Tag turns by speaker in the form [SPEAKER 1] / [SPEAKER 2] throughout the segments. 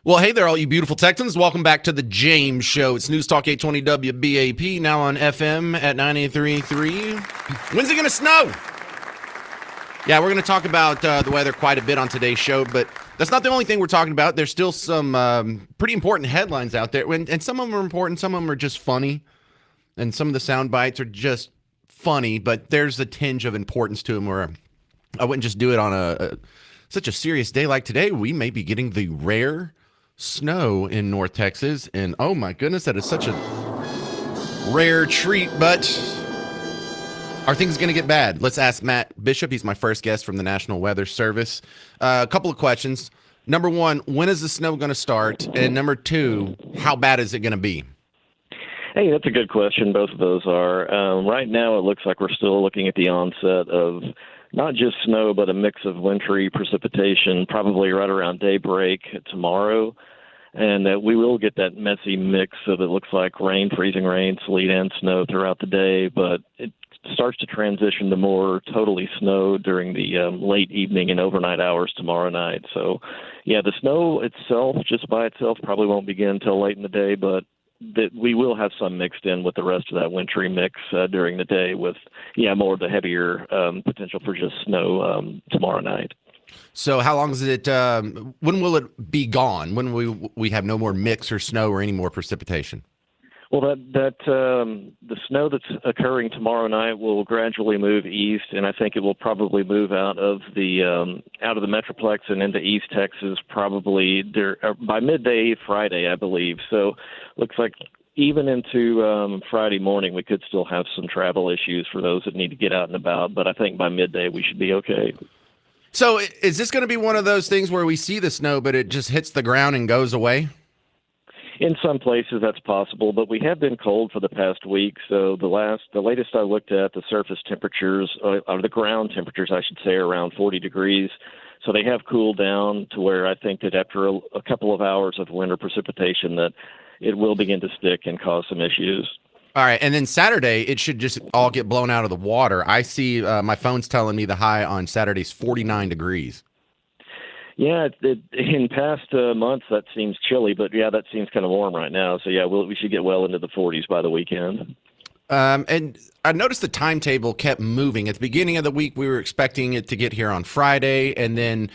[SPEAKER 1] Well, hey there, all you beautiful Texans. Welcome back to the James Show. It's News Talk 820 WBAP, now on FM at 93.3. When's it going to snow? Yeah, we're going to talk about the weather quite a bit on today's show, but that's not the only thing we're talking about. There's still some pretty important headlines out there, and some of them are important, some of them are just funny, and some of the sound bites are just funny, but there's a tinge of importance to them where I wouldn't just do it on such a serious day like today. We may be getting the rare snow in North Texas, and oh my goodness, that is such a rare treat, but are things going to get bad? Let's ask Matt Bishop. He's my first guest from the National Weather Service. A couple of questions. Number one, when is the snow going to start? And number two, how bad is it going to be?
[SPEAKER 2] Hey, that's a good question. Both of those are. Right now, it looks like we're still looking at the onset of not just snow, but a mix of wintry precipitation, probably right around daybreak tomorrow. And we will get that messy mix of it looks like rain, freezing rain, sleet, and snow throughout the day, but it starts to transition to more totally snow during the late evening and overnight hours tomorrow night. So, yeah, the snow itself, just by itself, probably won't begin until late in the day, but that we will have some mixed in with the rest of that wintry mix during the day with, more of the heavier potential for just snow tomorrow night.
[SPEAKER 1] So how long is it, when will it be gone? When will we have no more mix or snow or any more precipitation?
[SPEAKER 2] Well, the snow that's occurring tomorrow night will gradually move east, and I think it will probably move out of the Metroplex and into East Texas probably by midday Friday, I believe. So, looks like even into Friday morning, we could still have some travel issues for those that need to get out and about. But I think by midday we should be okay.
[SPEAKER 1] So, is this going to be one of those things where we see the snow, but it just hits the ground and goes away?
[SPEAKER 2] In some places, that's possible, but we have been cold for the past week. So the latest I looked at, the surface temperatures, or the ground temperatures, I should say, are around 40 degrees. So they have cooled down to where I think that after a couple of hours of winter precipitation, that it will begin to stick and cause some issues.
[SPEAKER 1] All right, and then Saturday, it should just all get blown out of the water. I see my phone's telling me the high on Saturday is 49 degrees.
[SPEAKER 2] Yeah, in past months that seems chilly, but that seems kind of warm right now. So we should get well into the 40s by the weekend.
[SPEAKER 1] And I noticed the timetable kept moving. At the beginning of the week, we were expecting it to get here on Friday, and then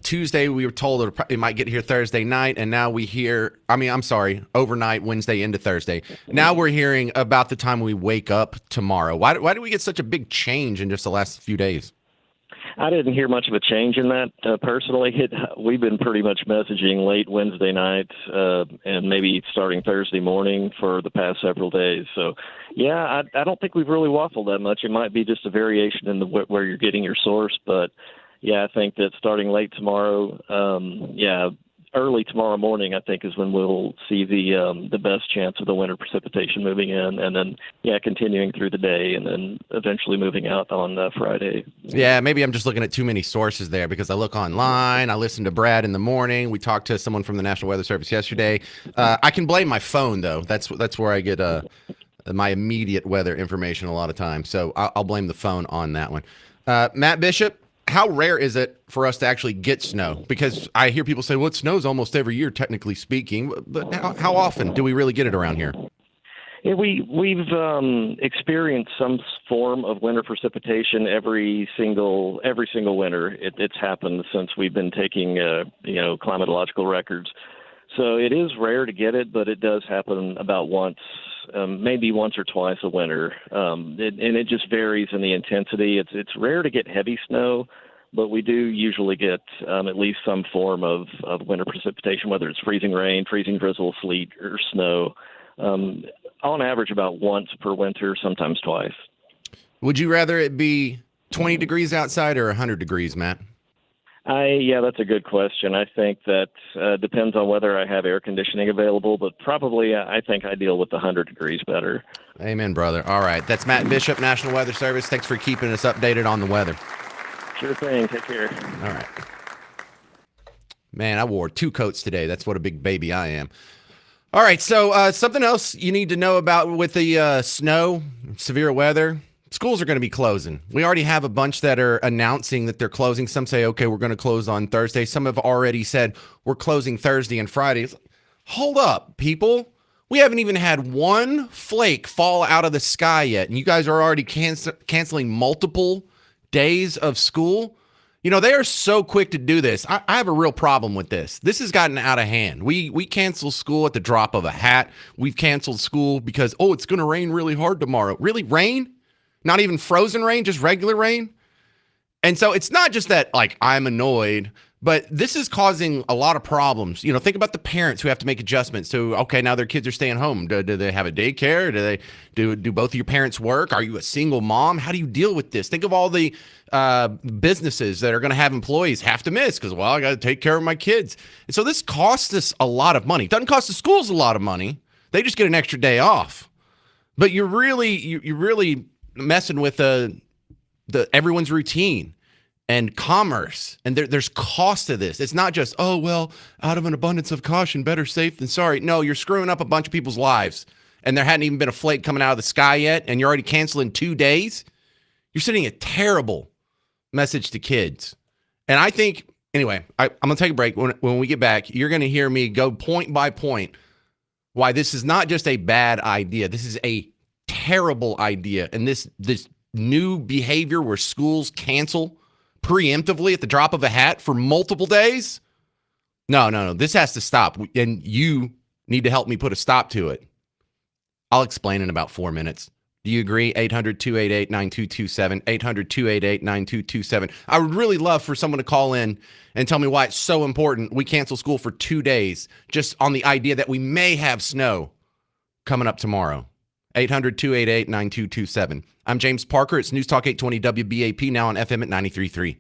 [SPEAKER 1] Tuesday we were told it might get here Thursday night, and now overnight, Wednesday into Thursday. Now we're hearing about the time we wake up tomorrow. Why do we get such a big change in just the last few days?
[SPEAKER 2] I didn't hear much of a change in that personally. We've been pretty much messaging late Wednesday night and maybe starting Thursday morning for the past several days. So, I don't think we've really waffled that much. It might be just a variation in where you're getting your source, but I think that starting late tomorrow, early tomorrow morning, I think is when we'll see the best chance of the winter precipitation moving in, and then continuing through the day, and then eventually moving out on Friday.
[SPEAKER 1] Yeah, maybe I'm just looking at too many sources there because I look online, I listen to Brad in the morning. We talked to someone from the National Weather Service yesterday. I can blame my phone though. That's where I get my immediate weather information a lot of times. So I'll blame the phone on that one. Matt Bishop, how rare is it for us to actually get snow? Because I hear people say, well, it snows almost every year, technically speaking. But how often do we really get it around here?
[SPEAKER 2] Yeah, we've experienced some form of winter precipitation every single winter. It's happened since we've been taking climatological records. So it is rare to get it, but it does happen about once, maybe once or twice a winter, and it just varies in the intensity. It's rare to get heavy snow, but we do usually get at least some form of winter precipitation, whether it's freezing rain, freezing drizzle, sleet, or snow. On average, about once per winter, sometimes twice.
[SPEAKER 1] Would you rather it be 20 degrees outside or 100 degrees, Matt?
[SPEAKER 2] That's a good question. I think that depends on whether I have air conditioning available, but probably I think I deal with the 100 degrees better.
[SPEAKER 1] Amen, brother. All right. That's Matt Bishop, National Weather Service. Thanks for keeping us updated on the weather.
[SPEAKER 2] Sure thing. Take care.
[SPEAKER 1] All right. Man, I wore 2 coats today. That's what a big baby I am. All right. So something else you need to know about with the snow, severe weather. Schools are going to be closing. We already have a bunch that are announcing that they're closing. Some say, okay, we're going to close on Thursday. Some have already said we're closing Thursday and Friday. It's like, hold up, people. We haven't even had one flake fall out of the sky yet. And you guys are already canceling multiple days of school. You know, they are so quick to do this. I have a real problem with this. This has gotten out of hand. We cancel school at the drop of a hat. We've canceled school because, oh, it's going to rain really hard tomorrow. Really? Rain? Not even frozen rain, just regular rain? And so it's not just that, like, I'm annoyed, but this is causing a lot of problems. You know, think about the parents who have to make adjustments. So, okay, now their kids are staying home. Do they have a daycare? Do both of your parents work? Are you a single mom? How do you deal with this? Think of all the businesses that are going to have employees have to miss because, well, I got to take care of my kids. And so this costs us a lot of money. It doesn't cost the schools a lot of money. They just get an extra day off. But you're really messing with the everyone's routine and commerce, and there's cost to this. It's not just, oh, well, out of an abundance of caution, better safe than sorry. No, you're screwing up a bunch of people's lives, and there hadn't even been a flake coming out of the sky yet, and you're already canceling 2 days. You're sending a terrible message to kids. And I think, anyway, I'm going to take a break. When we get back, you're going to hear me go point by point why this is not just a bad idea. This is a terrible idea. And this new behavior where schools cancel preemptively at the drop of a hat for multiple days. No. This has to stop. And you need to help me put a stop to it. I'll explain in about 4 minutes. Do you agree? 800-288-9227. 800-288-9227. I would really love for someone to call in and tell me why it's so important we cancel school for 2 days just on the idea that we may have snow coming up tomorrow. 800-288-9227. I'm James Parker. It's News Talk 820 WBAP, now on FM at 93.3.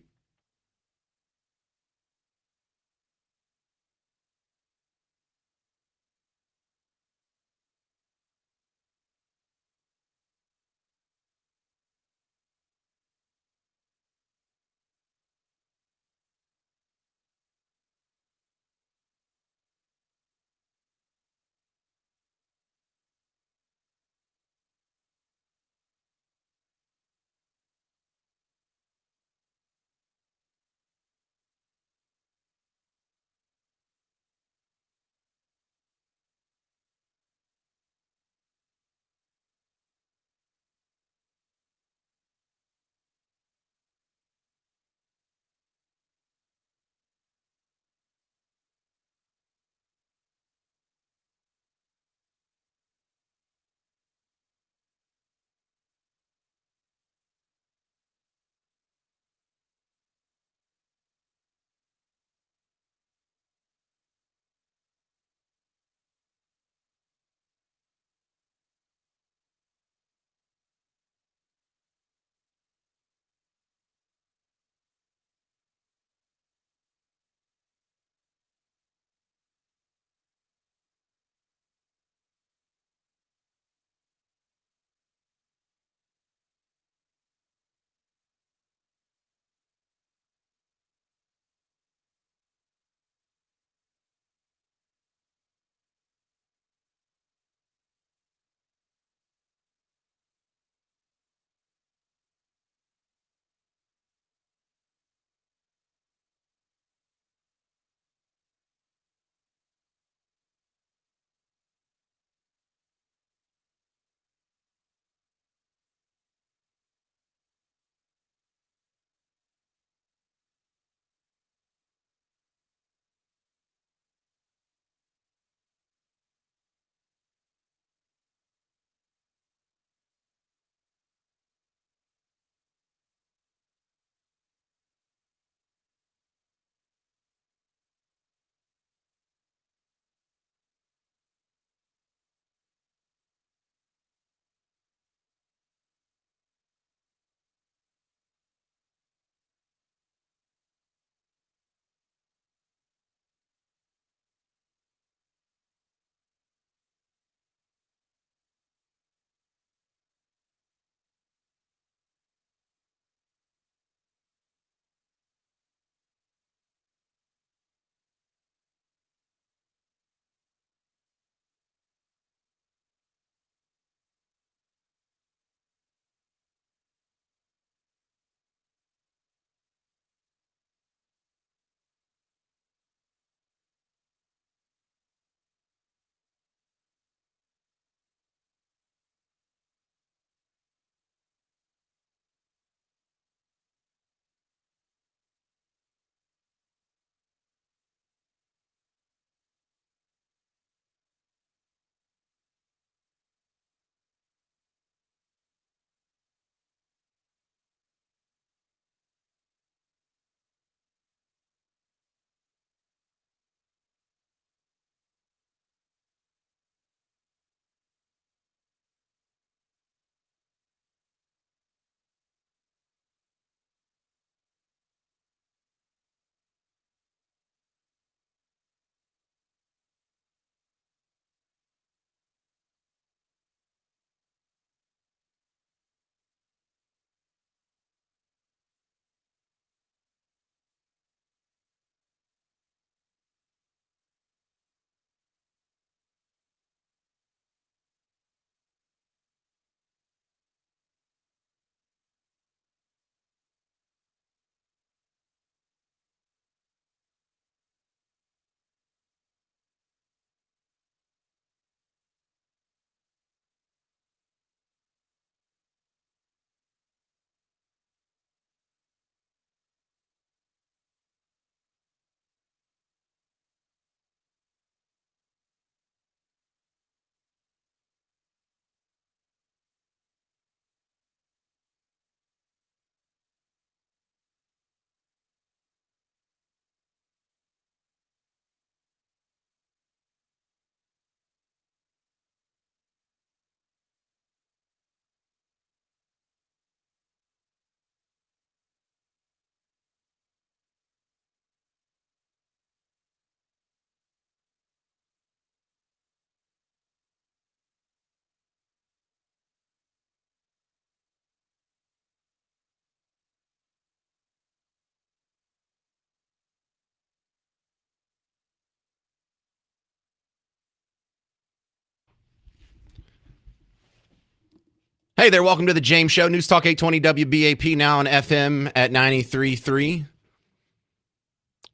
[SPEAKER 1] Hey there, welcome to the James Show. News Talk 820 WBAP, now on FM at 93.3.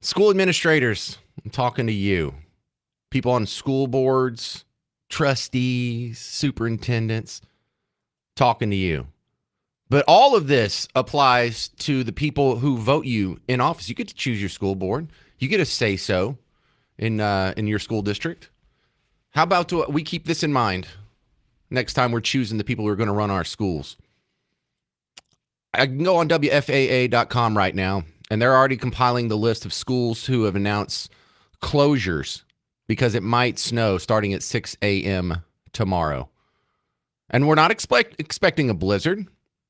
[SPEAKER 1] School administrators, I'm talking to you. People on school boards, trustees, superintendents, talking to you. But all of this applies to the people who vote you in office. You get to choose your school board. You get a say-so in your school district. How about we keep this in mind next time we're choosing the people who are going to run our schools? I can go on WFAA.com right now, and they're already compiling the list of schools who have announced closures because it might snow starting at 6 a.m. tomorrow. And we're not expecting a blizzard.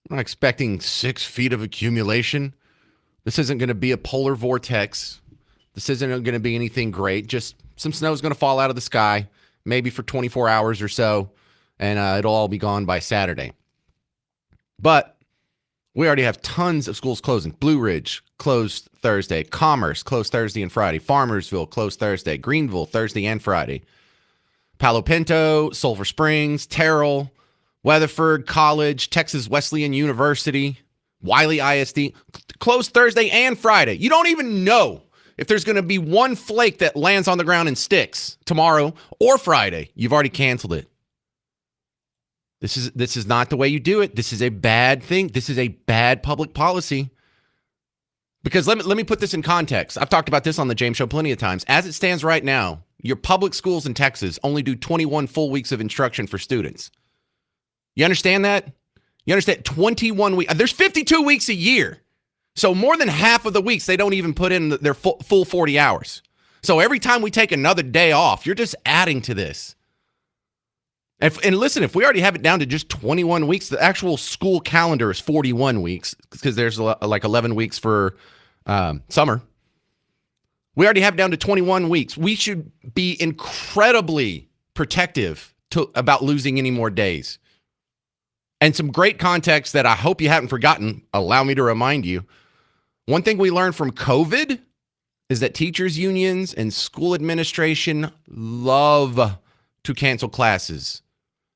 [SPEAKER 1] We're not expecting 6 feet of accumulation. This isn't going to be a polar vortex. This isn't going to be anything great. Just some snow is going to fall out of the sky, maybe for 24 hours or so, and it'll all be gone by Saturday. But we already have tons of schools closing. Blue Ridge closed Thursday. Commerce closed Thursday and Friday. Farmersville closed Thursday. Greenville Thursday and Friday. Palo Pinto, Sulphur Springs, Terrell, Weatherford College, Texas Wesleyan University, Wiley ISD closed Thursday and Friday. You don't even know if there's going to be one flake that lands on the ground and sticks tomorrow or Friday. You've already canceled it. This is not the way you do it. This is a bad thing. This is a bad public policy. Because let me put this in context. I've talked about this on the James Show plenty of times. As it stands right now, your public schools in Texas only do 21 full weeks of instruction for students. You understand that? You understand? 21 weeks. There's 52 weeks a year. So more than half of the weeks, they don't even put in their full 40 hours. So every time we take another day off, you're just adding to this. And listen, if we already have it down to just 21 weeks, the actual school calendar is 41 weeks because there's like 11 weeks for summer. We already have it down to 21 weeks. We should be incredibly protective about losing any more days. And some great context that I hope you haven't forgotten, allow me to remind you. One thing we learned from COVID is that teachers' unions and school administration love to cancel classes.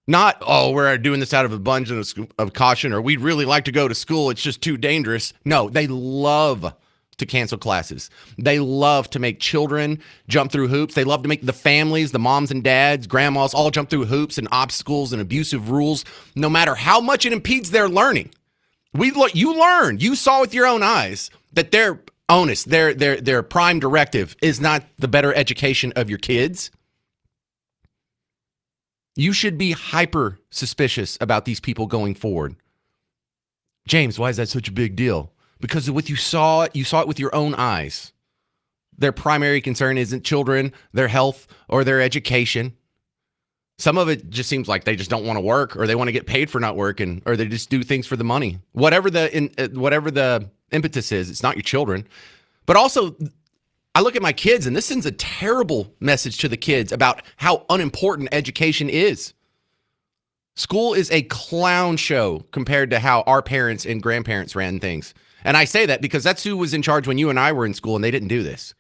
[SPEAKER 1] Not, we're doing this out of abundance of caution, or we'd really like to go to school, it's just too dangerous. No, they love to cancel classes. They love to make children jump through hoops. They love to make the families, the moms and dads, grandmas, all jump through hoops and obstacles and abusive rules, no matter how much it impedes their learning. You learned, you saw with your own eyes that their onus, their prime directive is not the better education of your kids. You should be hyper suspicious about these people going forward. James, why is that such a big deal? Because of what you saw it with your own eyes. Their primary concern isn't children, their health, or their education. Some of it just seems like they just don't want to work, or they want to get paid for not working, or they just do things for the money. Whatever the impetus is, it's not your children. But also, I look at my kids, and this sends a terrible message to the kids about how unimportant education is. School is a clown show compared to how our parents and grandparents ran things. And I say that because that's who was in charge when you and I were in school, and they didn't do this.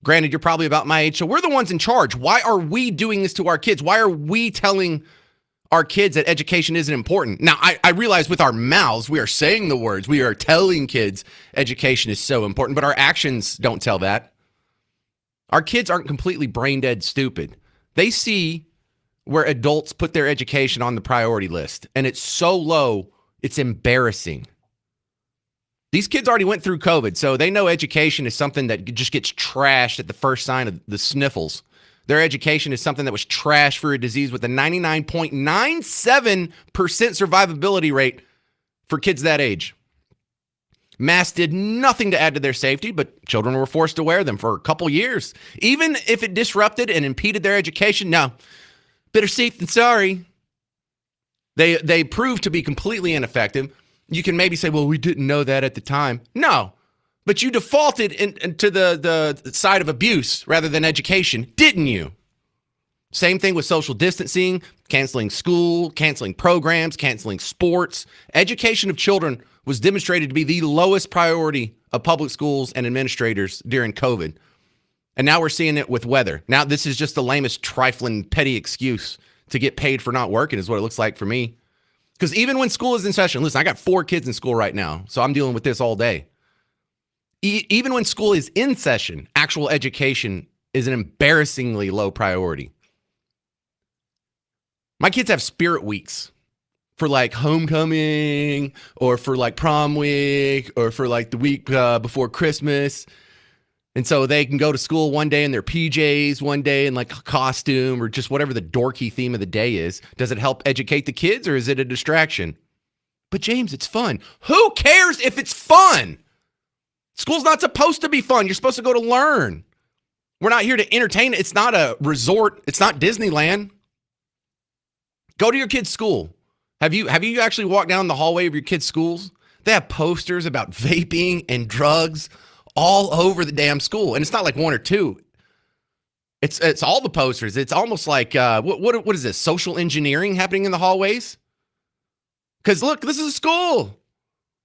[SPEAKER 1] Granted, you're probably about my age, so we're the ones in charge. Why are we doing this to our kids? Why are we telling our kids that education isn't important? Now, I realize with our mouths, we are saying the words. We are telling kids education is so important, but our actions don't tell that. Our kids aren't completely brain dead stupid. They see where adults put their education on the priority list, and it's so low, it's embarrassing. These kids already went through COVID, so they know education is something that just gets trashed at the first sign of the sniffles. Their education is something that was trashed for a disease with a 99.97% survivability rate for kids that age. Masks did nothing to add to their safety, but children were forced to wear them for a couple years. Even if it disrupted and impeded their education, no. Better safe than sorry. They proved to be completely ineffective. You can maybe say, well, we didn't know that at the time. No, but you defaulted into the side of abuse rather than education, didn't you? Same thing with social distancing, canceling school, canceling programs, canceling sports. Education of children was demonstrated to be the lowest priority of public schools and administrators during COVID. And now we're seeing it with weather. Now this is just the lamest, trifling, petty excuse to get paid for not working is what it looks like for me. Because even when school is in session, listen, I got 4 kids in school right now, so I'm dealing with this all day. Even when school is in session, actual education is an embarrassingly low priority. My kids have spirit weeks for like homecoming or for like prom week or for like the week before Christmas. And so they can go to school one day in their PJs, one day in like a costume or just whatever the dorky theme of the day is. Does it help educate the kids or is it a distraction? But James, it's fun. Who cares if it's fun? School's not supposed to be fun. You're supposed to go to learn. We're not here to entertain. It's not a resort. It's not Disneyland. Go to your kid's school. Have you actually walked down the hallway of your kids' schools? They have posters about vaping and drugs all over the damn school. And it's not like 1 or 2. It's all the posters. It's almost like what is this? Social engineering happening in the hallways? Because look, this is a school.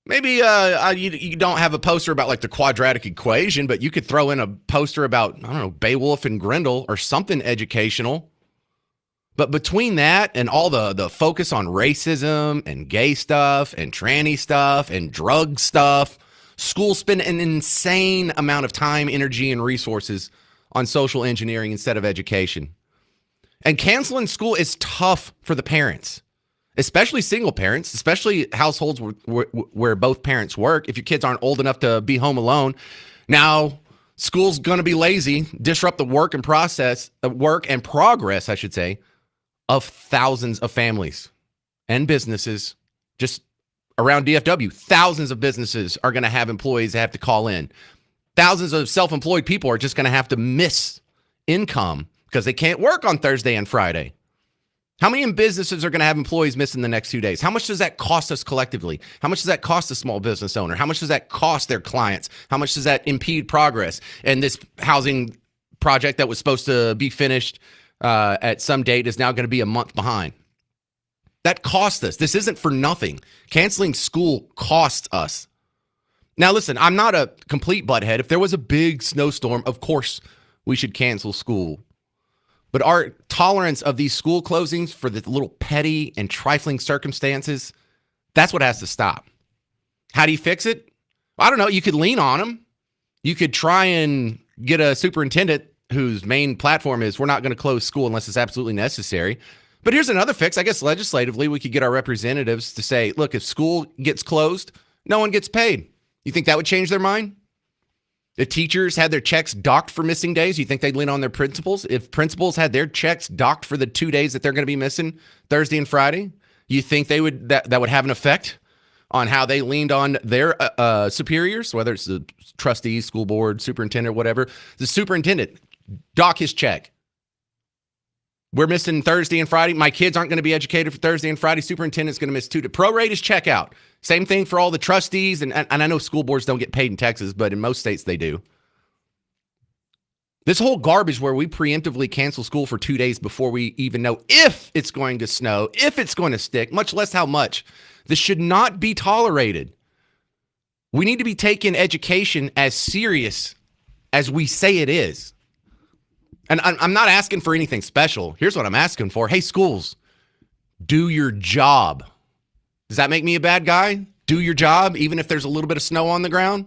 [SPEAKER 1] Maybe you don't have a poster about like the quadratic equation, but you could throw in a poster about, I don't know, Beowulf and Grendel or something educational. But between that and all the focus on racism and gay stuff and tranny stuff and drug stuff, schools spend an insane amount of time, energy, and resources on social engineering instead of education. And canceling school is tough for the parents, especially single parents, especially households where both parents work. If your kids aren't old enough to be home alone, now school's going to be lazy, disrupt the work and progress, I should say, of thousands of families and businesses. Just around DFW, thousands of businesses are going to have employees that have to call in. Thousands of self-employed people are just going to have to miss income because they can't work on Thursday and Friday. How many businesses are going to have employees missing the next 2 days? How much does that cost us collectively? How much does that cost a small business owner? How much does that cost their clients? How much does that impede progress? And this housing project that was supposed to be finished at some date is now going to be a month behind. That cost us. This isn't for nothing. Canceling school costs us. Now, listen, I'm not a complete butthead. If there was a big snowstorm, of course we should cancel school. But our tolerance of these school closings for the little petty and trifling circumstances, that's what has to stop. How do you fix it? I don't know. You could lean on them. You could try and get a superintendent whose main platform is we're not going to close school unless it's absolutely necessary. But here's another fix. I guess legislatively, we could get our representatives to say, look, if school gets closed, no one gets paid. You think that would change their mind? If teachers had their checks docked for missing days, you think they'd lean on their principals? If principals had their checks docked for the 2 days that they're going to be missing, Thursday and Friday, you think they would that would have an effect on how they leaned on their superiors, whether it's the trustees, school board, superintendent, whatever. The superintendent, dock his check. We're missing Thursday and Friday. My kids aren't going to be educated for Thursday and Friday. Superintendent's going to miss 2 to prorate his check out. Same thing for all the trustees. And I know school boards don't get paid in Texas, but in most states they do. This whole garbage where we preemptively cancel school for 2 days before we even know if it's going to snow, if it's going to stick, much less how much, this should not be tolerated. We need to be taking education as serious as we say it is. And I'm not asking for anything special. Here's what I'm asking for. Hey, schools, do your job. Does that make me a bad guy? Do your job, even if there's a little bit of snow on the ground?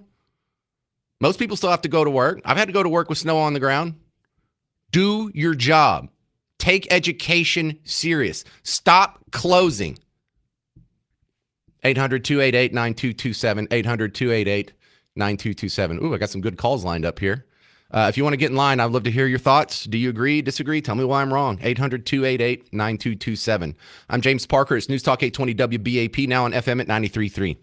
[SPEAKER 1] Most people still have to go to work. I've had to go to work with snow on the ground. Do your job. Take education serious. Stop closing. 800-288-9227. 800-288-9227. Ooh, I got some good calls lined up here. If you want to get in line, I'd love to hear your thoughts. Do you agree, disagree? Tell me why I'm wrong. 800-288-9227. I'm James Parker. It's News Talk 820 WBAP, now on FM at 93.3.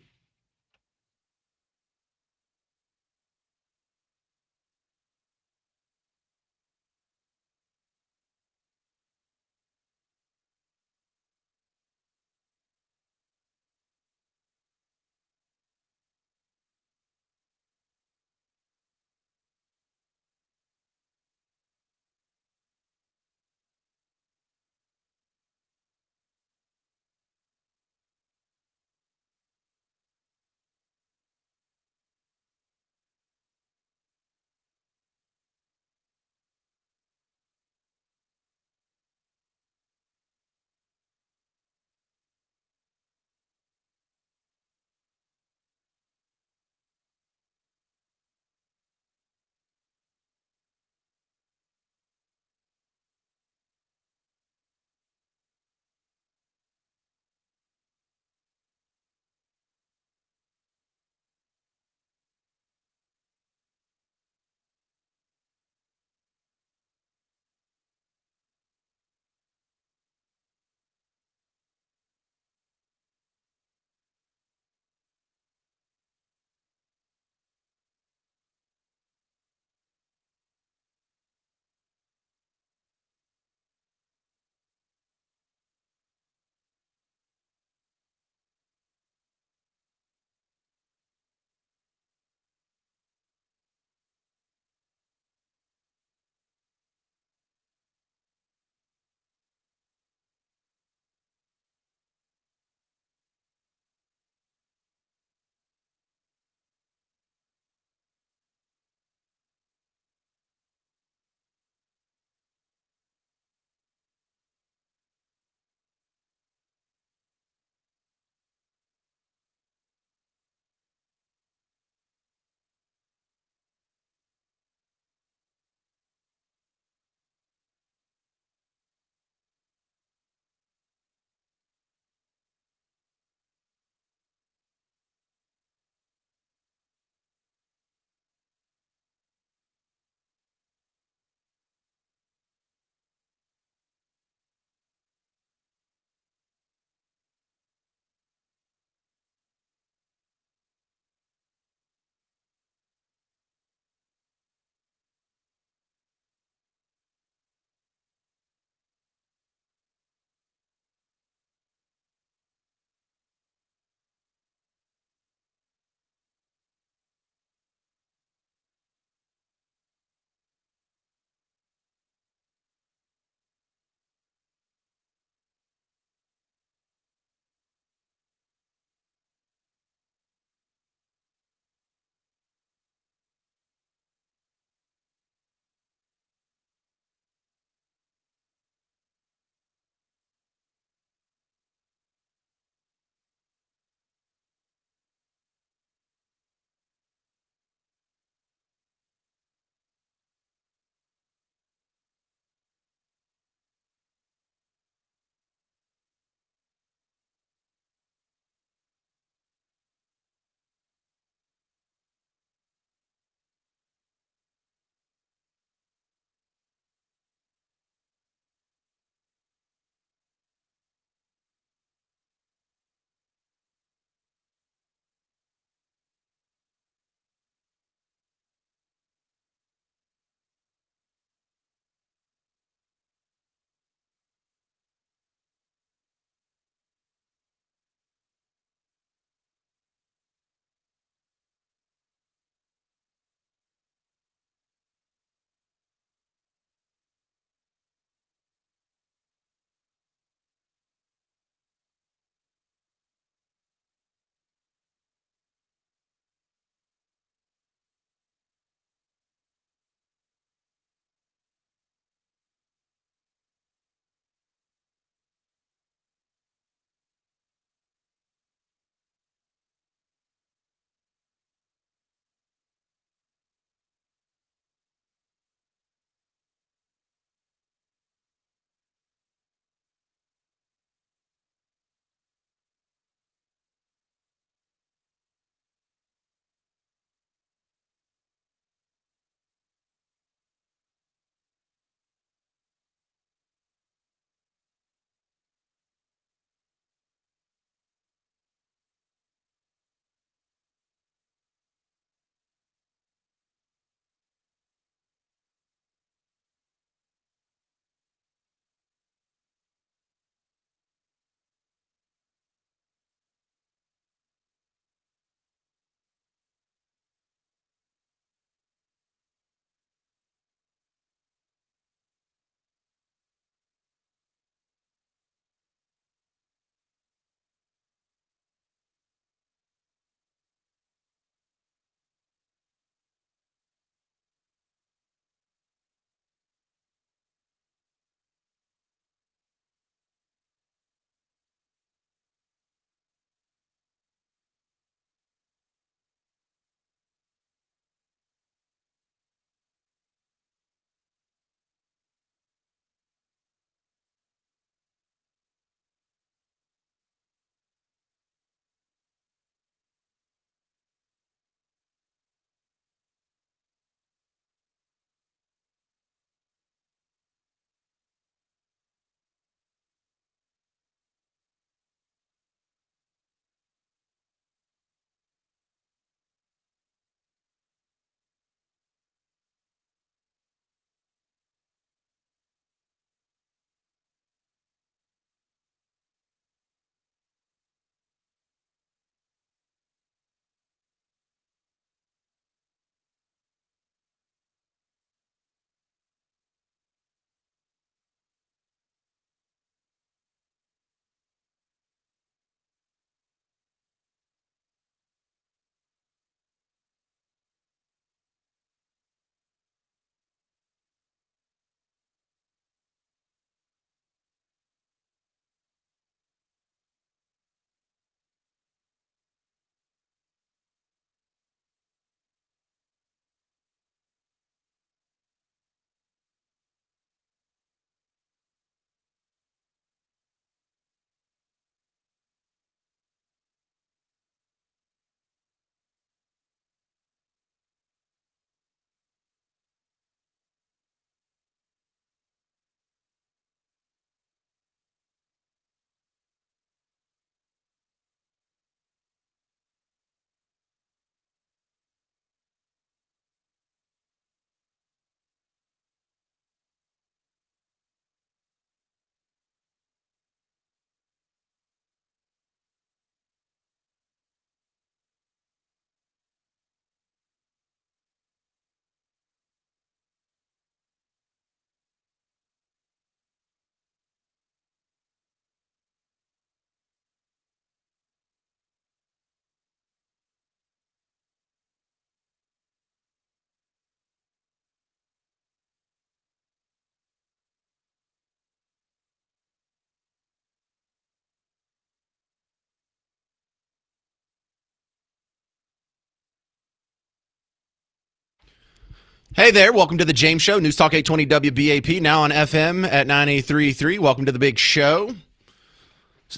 [SPEAKER 1] Hey there, welcome to the James Show, News Talk 820 WBAP, now on FM at 98.3. Welcome to the big show.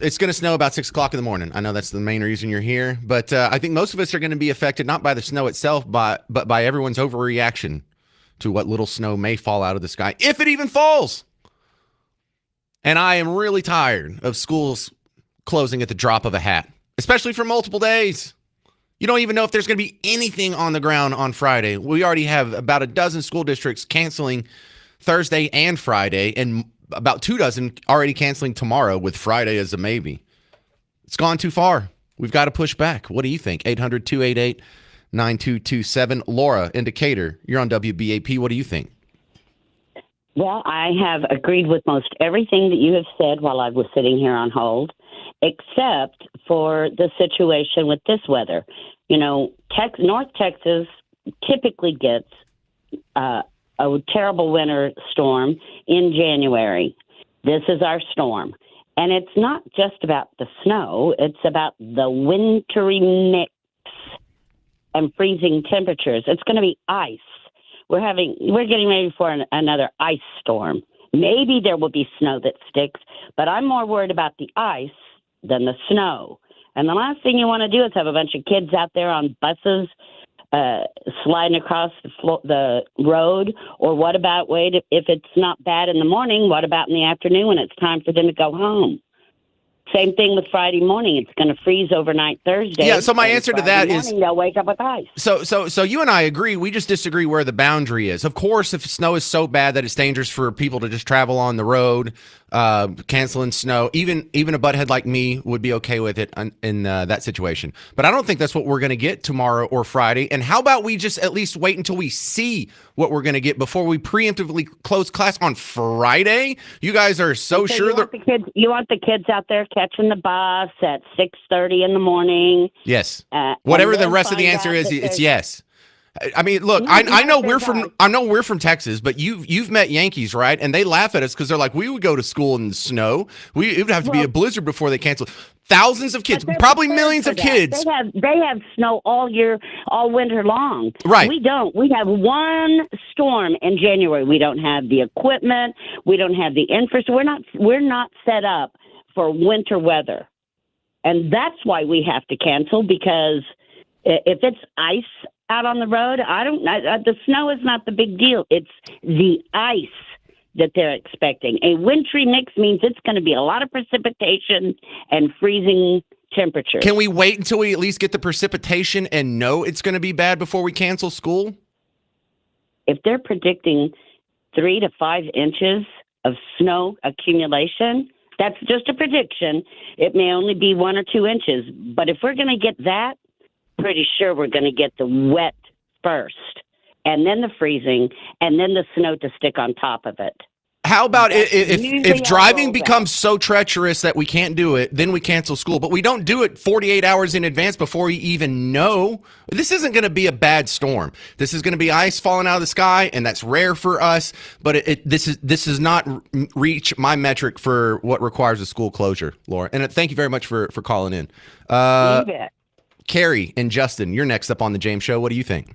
[SPEAKER 1] It's going to snow about 6 o'clock in the morning. I know that's the main reason you're here, but I think most of us are going to be affected not by the snow itself, but by everyone's overreaction to what little snow may fall out of the sky, if it even falls. And I am really tired of schools closing at the drop of a hat, especially for multiple days. You don't even know if there's going to be anything on the ground on Friday. We already have about a dozen school districts canceling Thursday and Friday, and about 2 dozen already canceling tomorrow with Friday as a maybe. It's gone too far. We've got to push back. What do you think? 800-288-9227. Laura, in Decatur, you're on WBAP. What do you think?
[SPEAKER 3] Well, I have agreed with most everything that you have said while I was sitting here on hold, except for the situation with this weather. You know, North Texas typically gets a terrible winter storm in January. This is our storm. And it's not just about the snow. It's about the wintry mix and freezing temperatures. It's going to be ice. We're getting ready for another ice storm. Maybe there will be snow that sticks, but I'm more worried about the ice than the snow. And the last thing you want to do is have a bunch of kids out there on buses sliding across the road. Or what about, if it's not bad in the morning, what about in the afternoon when it's time for them to go home? Same thing with Friday morning. It's going to freeze overnight Thursday.
[SPEAKER 1] Yeah, so my answer to that is
[SPEAKER 3] they'll wake up with ice.
[SPEAKER 1] So you and I agree. We just disagree where the boundary is. Of course, if snow is so bad that it's dangerous for people to just travel on the road, canceling snow, even a butthead like me would be okay with it in that situation. But I don't think that's what we're going to get tomorrow or Friday. And how about we just at least wait until we see what we're going to get before we preemptively close class on Friday? You guys are so sure
[SPEAKER 3] you want the kids out there catching the bus at 6:30 in the morning.
[SPEAKER 1] Yes. Whatever the rest of the answer is, it's yes. I mean, look, I know we're from Texas, but you've met Yankees, right? And they laugh at us because they're like, we would go to school in the snow. It would have to be a blizzard before they cancel. Thousands of kids, probably millions of kids.
[SPEAKER 3] They have snow all year, all winter long.
[SPEAKER 1] Right.
[SPEAKER 3] We don't. We have one storm in January. We don't have the equipment. We don't have the infrastructure. We're not set up for winter weather, and that's why we have to cancel. Because if it's ice out on the road, the snow is not the big deal. It's the ice that they're expecting. A wintry mix means it's going to be a lot of precipitation and freezing temperatures.
[SPEAKER 1] Can we wait until we at least get the precipitation and know it's going to be bad before we cancel school?
[SPEAKER 3] If they're predicting 3 to 5 inches of snow accumulation, that's just a prediction. It may only be 1 or 2 inches. But if we're going to get that, pretty sure we're going to get the wet first, and then the freezing, and then the snow to stick on top of it.
[SPEAKER 1] How about if driving becomes so treacherous that we can't do it, then we cancel school. But we don't do it 48 hours in advance before you even know. This isn't going to be a bad storm. This is going to be ice falling out of the sky, and that's rare for us. But this does not reach my metric for what requires a school closure, Laura. And thank you very much for calling in.
[SPEAKER 3] You bet.
[SPEAKER 1] Carrie and Justin, you're next up on the James Show. What do you think?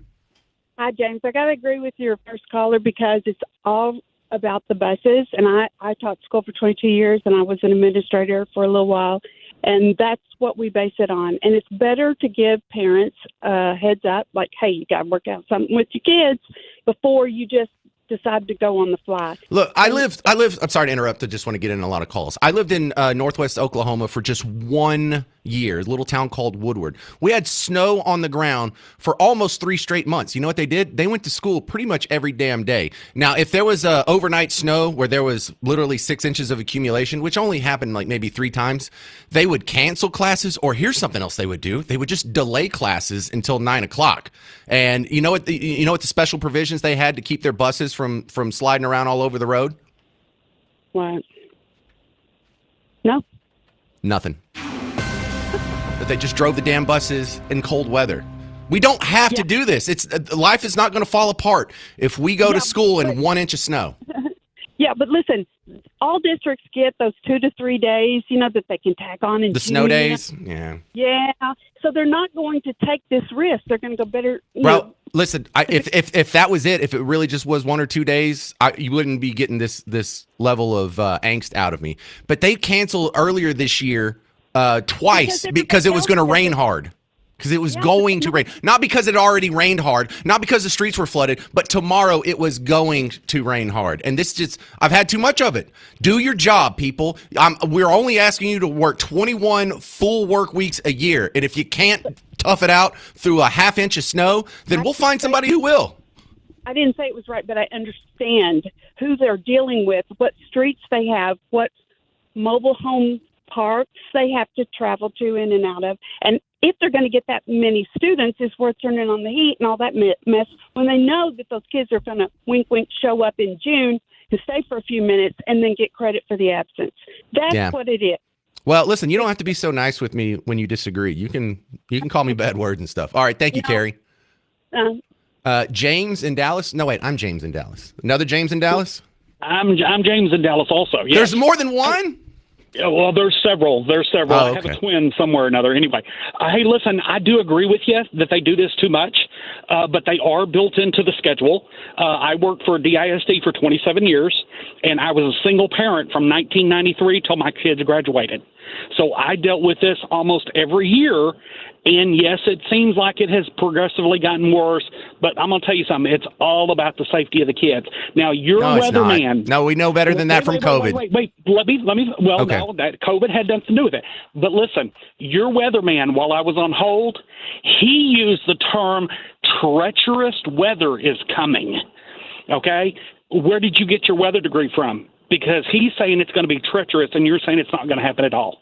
[SPEAKER 4] Hi, James. I got to agree with your first caller because it's all about the buses. And I taught school for 22 years, and I was an administrator for a little while. And that's what we base it on. And it's better to give parents a heads up, like, hey, you got to work out something with your kids before you just decide to go on the fly.
[SPEAKER 1] Look, I'm sorry to interrupt. I just want to get in a lot of calls. I lived in Northwest Oklahoma for just 1 year, a little town called Woodward. We had snow on the ground for almost 3 straight months. You know what they did? They went to school pretty much every damn day. Now, if there was overnight snow where there was literally 6 inches of accumulation, which only happened like maybe 3 times, they would cancel classes, or here's something else they would do. They would just delay classes until 9 o'clock. And you know what the special provisions they had to keep their buses from sliding around all over the road?
[SPEAKER 4] What? No.
[SPEAKER 1] Nothing. But they just drove the damn buses in cold weather. We don't have to do this. Life is not going to fall apart if we go to school in 1 inch of snow.
[SPEAKER 4] Yeah, but listen, all districts get those 2 to 3 days, that they can tack on in
[SPEAKER 1] The
[SPEAKER 4] June,
[SPEAKER 1] snow days? Yeah.
[SPEAKER 4] Yeah. So they're not going to take this risk. They're going to go better.
[SPEAKER 1] Well, listen, if that was it, if it really just was 1 or 2 days, you wouldn't be getting this level of angst out of me. But they canceled earlier this year twice because it was going to rain hard. Because it was going to rain. Not because it already rained hard, not because the streets were flooded, but tomorrow it was going to rain hard. And I've had too much of it. Do your job, people. We're only asking you to work 21 full work weeks a year. And if you can't tough it out through a half inch of snow, then we'll find somebody who will.
[SPEAKER 4] I didn't say it was right, but I understand who they're dealing with, what streets they have, what mobile home parks they have to travel to in and out of. And if they're going to get that many students, it's worth turning on the heat and all that mess when they know that those kids are going to wink, wink, show up in June to stay for a few minutes and then get credit for the absence. That's what it is.
[SPEAKER 1] Well, listen, you don't have to be so nice with me when you disagree. You can call me bad words and stuff. All right. Thank you, Carrie. James in Dallas. No, wait, I'm James in Dallas. Another James in Dallas?
[SPEAKER 5] I'm James in Dallas also. Yes.
[SPEAKER 1] There's more than one?
[SPEAKER 5] Yeah, well, there's several.
[SPEAKER 1] Oh, okay.
[SPEAKER 5] I have a twin somewhere or another. Anyway, hey, listen, I do agree with you that they do this too much, but they are built into the schedule. I worked for DISD for 27 years, and I was a single parent from 1993 till my kids graduated. So I dealt with this almost every year. And yes, it seems like it has progressively gotten worse, but I'm going to tell you something. It's all about the safety of the kids. Now, you're a weatherman.
[SPEAKER 1] No, we know better than that from COVID.
[SPEAKER 5] Wait. Let me. Well,
[SPEAKER 1] okay.
[SPEAKER 5] No, that COVID had nothing to do with it. But listen, your weatherman, while I was on hold, he used the term treacherous weather is coming. Okay? Where did you get your weather degree from? Because he's saying it's going to be treacherous, and you're saying it's not going to happen at all.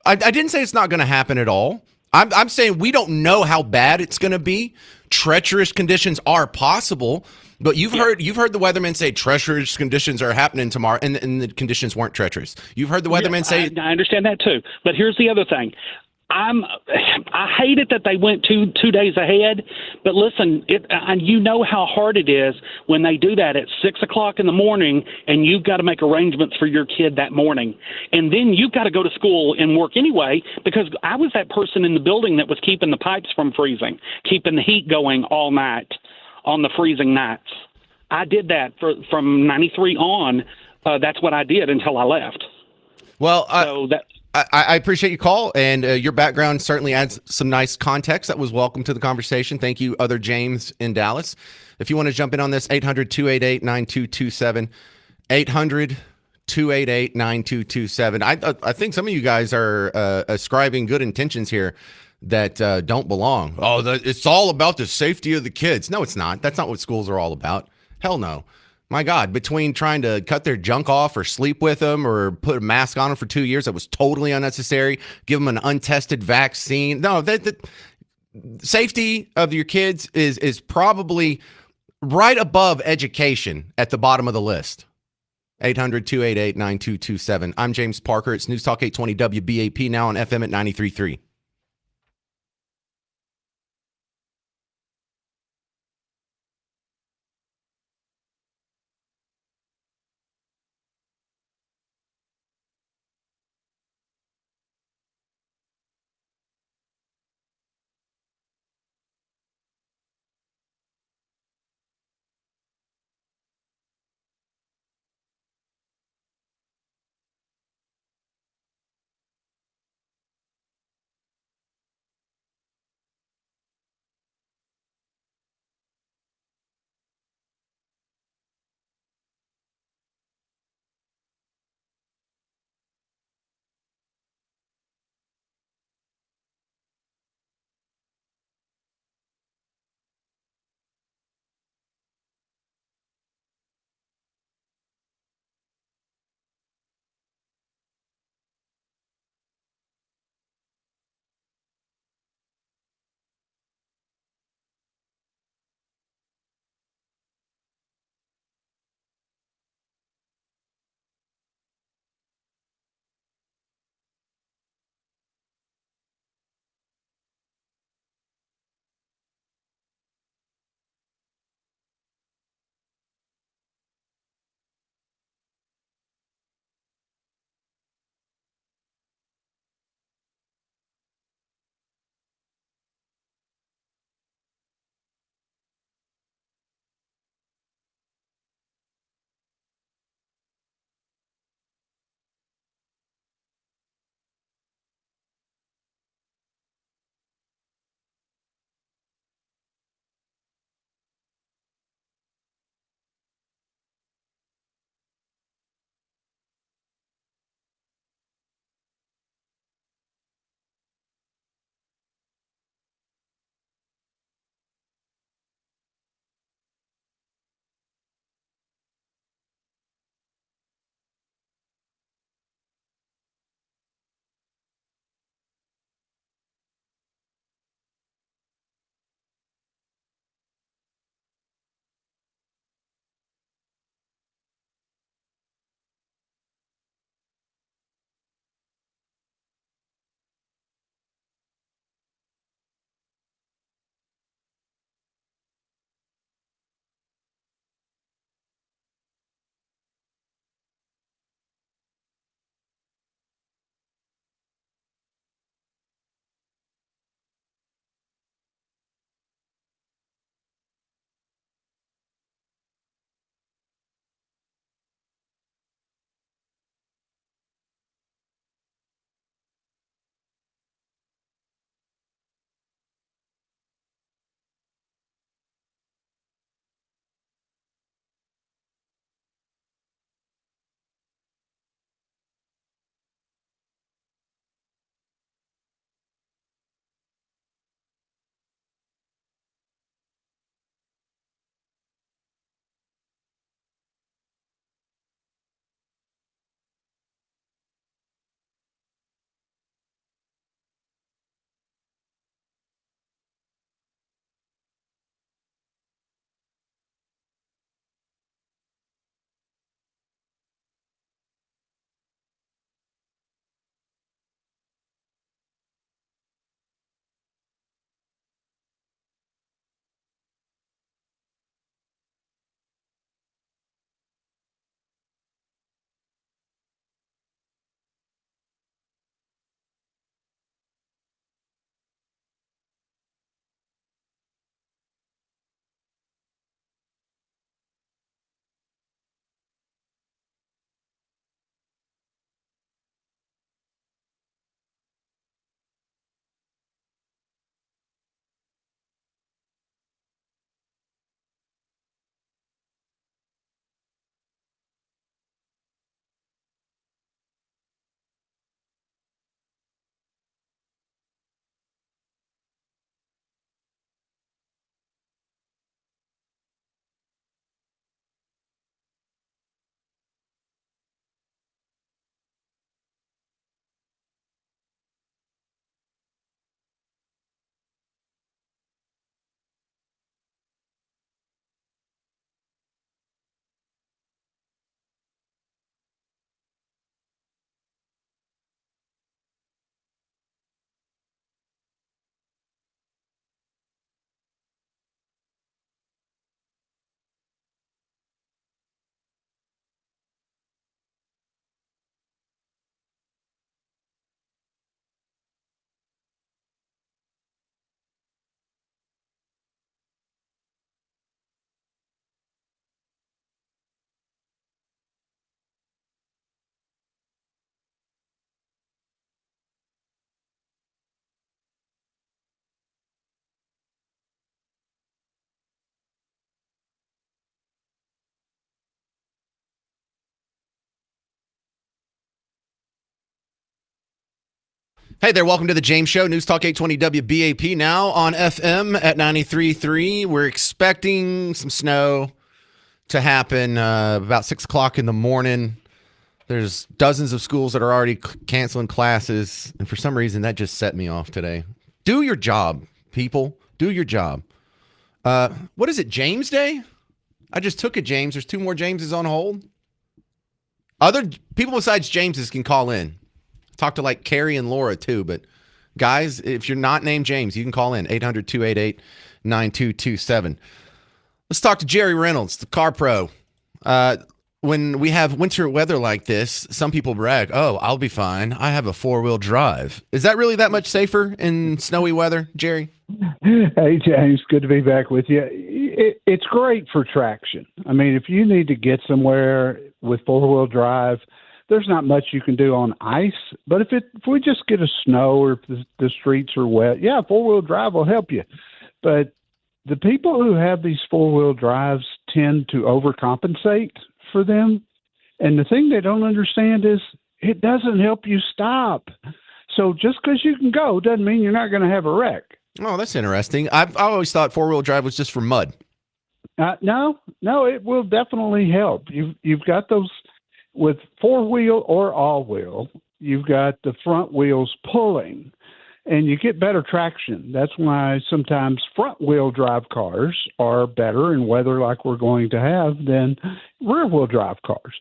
[SPEAKER 1] I didn't say it's not going to happen at all. I'm saying we don't know how bad it's going to be. Treacherous conditions are possible, but you've heard the weathermen say treacherous conditions are happening tomorrow, and the conditions weren't treacherous. You've heard the weathermen say.
[SPEAKER 5] I understand that too, but here's the other thing. I hate it that they went two days ahead, but listen, and you know how hard it is when they do that at 6 o'clock in the morning, and you've got to make arrangements for your kid that morning, and then you've got to go to school and work anyway. Because I was that person in the building that was keeping the pipes from freezing, keeping the heat going all night on the freezing nights. I did that from '93 on. That's what I did until I left.
[SPEAKER 1] Well, I appreciate your call, and your background certainly adds some nice context. That was welcome to the conversation. Thank you, other James in Dallas. If you want to jump in on this, 800-288-9227, 800-288-9227. I think some of you guys are ascribing good intentions here that don't belong. Oh, it's all about the safety of the kids. No, it's not. That's not what schools are all about. Hell no. My God, between trying to cut their junk off or sleep with them or put a mask on them for 2 years, that was totally unnecessary. Give them an untested vaccine. No, the safety of your kids is probably right above education at the bottom of the list. 800-288-9227. I'm James Parker. It's News Talk 820 WBAP, now on FM at 93.3. Hey there, welcome to the James Show, News Talk 820 WBAP, now on FM at 93.3. We're expecting some snow to happen about 6 o'clock in the morning. There's dozens of schools that are already canceling classes, and for some reason, that just set me off today. Do your job, people. Do your job. What is it, James Day? I just took it, James. There's 2 more Jameses on hold. Other people besides Jameses can call in. Talk to like Carrie and Laura too, but guys, if you're not named James, you can call in 800-288-9227. Let's talk to Jerry Reynolds, the car pro. When we have winter weather like this, some people brag, "Oh, I'll be fine. I have a 4-wheel drive." Is that really that much safer in snowy weather, Jerry?
[SPEAKER 6] Hey, James, good to be back with you. It's great for traction. I mean, if you need to get somewhere with 4-wheel drive, there's not much you can do on ice. But if we just get a snow or if the streets are wet, yeah, 4-wheel drive will help you. But the people who have these 4-wheel drives tend to overcompensate for them. And the thing they don't understand is it doesn't help you stop. So just because you can go doesn't mean you're not going to have a wreck.
[SPEAKER 1] Oh, that's interesting. I always thought 4-wheel drive was just for mud.
[SPEAKER 6] No, it will definitely help. You've got those with 4-wheel or all-wheel. You've got the front wheels pulling, and you get better traction. That's why sometimes front-wheel drive cars are better in weather like we're going to have than rear-wheel drive cars.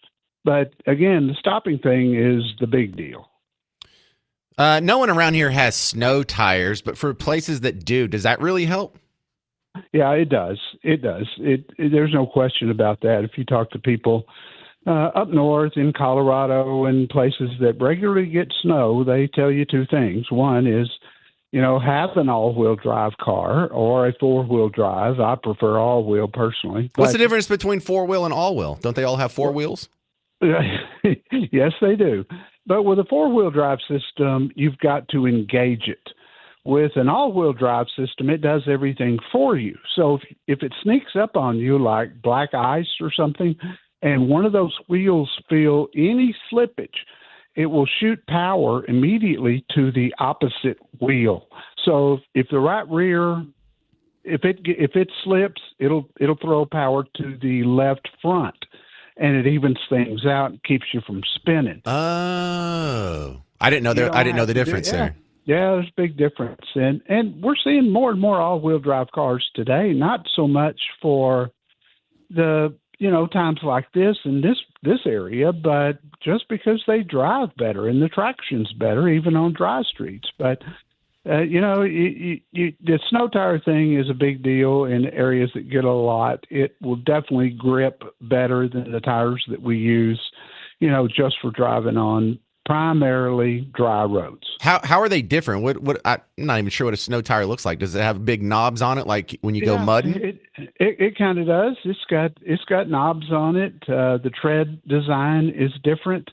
[SPEAKER 6] But again, the stopping thing is the big deal.
[SPEAKER 1] No one around here has snow tires, but for places that do, does that really help?
[SPEAKER 6] Yeah, it does. It does. There's no question about that. If you talk to people up north in Colorado and places that regularly get snow, they tell you 2 things. One is, have an all-wheel drive car or a 4-wheel drive. I prefer all-wheel personally.
[SPEAKER 1] What's the difference between 4-wheel and all-wheel? Don't they all have 4 wheels?
[SPEAKER 6] Yes, they do. But with a 4-wheel drive system, you've got to engage it. With an all-wheel drive system, it does everything for you. So if it sneaks up on you like black ice or something, and one of those wheels feel any slippage, it will shoot power immediately to the opposite wheel. So if the right rear, if it slips, it'll throw power to the left front, and it evens things out and keeps you from spinning.
[SPEAKER 1] Oh, I didn't know there. I didn't know the difference there.
[SPEAKER 6] Yeah, there's a big difference, and we're seeing more and more all-wheel drive cars today. Not so much for the times like this in this area, but just because they drive better and the traction's better, even on dry streets. But the snow tire thing is a big deal in areas that get a lot. It will definitely grip better than the tires that we use, just for driving on primarily dry roads.
[SPEAKER 1] How are they different? What I'm not even sure what a snow tire looks like. Does it have big knobs on it, like when you go mudding?
[SPEAKER 6] It kind of does. It's got knobs on it. The tread design is different.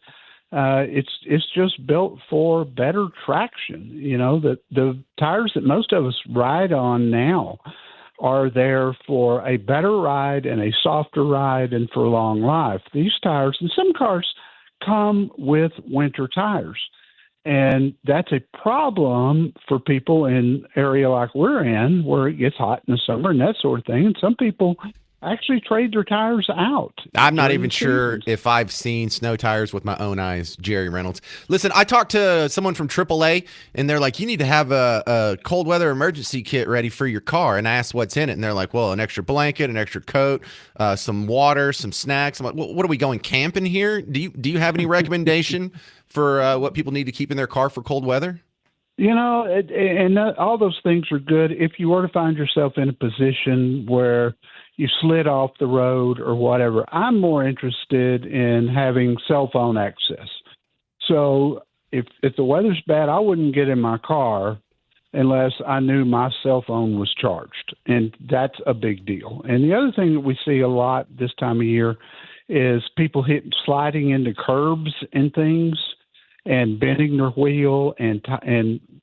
[SPEAKER 6] It's just built for better traction. The tires that most of us ride on now are there for a better ride and a softer ride and for long life. These tires, and some cars come with winter tires, and that's a problem for people in an area like we're in, where it gets hot in the summer and that sort of thing. And some people actually trade their tires out.
[SPEAKER 1] I'm not even sure if I've seen snow tires with my own eyes, Jerry Reynolds. Listen, I talked to someone from AAA, and they're like, you need to have a cold weather emergency kit ready for your car. And I asked what's in it, and they're like, well, an extra blanket, an extra coat, some water, some snacks. I'm like, well, what are we going camping here? Do you have any recommendation for what people need to keep in their car for cold weather?
[SPEAKER 6] All those things are good if you were to find yourself in a position where you slid off the road or whatever. I'm more interested in having cell phone access. So if the weather's bad, I wouldn't get in my car unless I knew my cell phone was charged. And that's a big deal. And the other thing that we see a lot this time of year is people sliding into curbs and things and bending their wheel and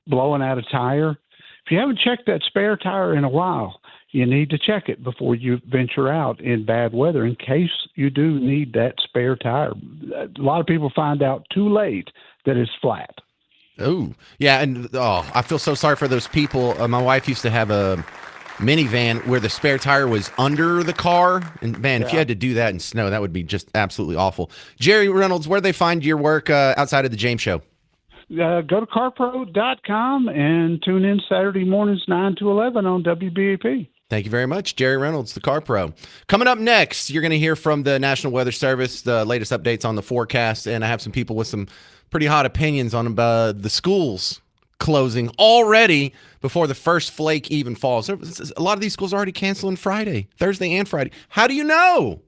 [SPEAKER 6] blowing out a tire. If you haven't checked that spare tire in a while, you need to check it before you venture out in bad weather in case you do need that spare tire. A lot of people find out too late that it's flat.
[SPEAKER 1] Oh, yeah, and I feel so sorry for those people. My wife used to have a minivan where the spare tire was under the car, and man, if you had to do that in snow, that would be just absolutely awful. Jerry Reynolds, where do they find your work outside of the James Show?
[SPEAKER 6] Go to carpro.com and tune in Saturday mornings 9 to 11 on WBAP.
[SPEAKER 1] Thank you very much, Jerry Reynolds, the Car Pro. Coming up next, you're going to hear from the National Weather Service, the latest updates on the forecast, and I have some people with some pretty hot opinions on the schools closing already before the first flake even falls. A lot of these schools are already canceling Thursday and Friday. How do you know?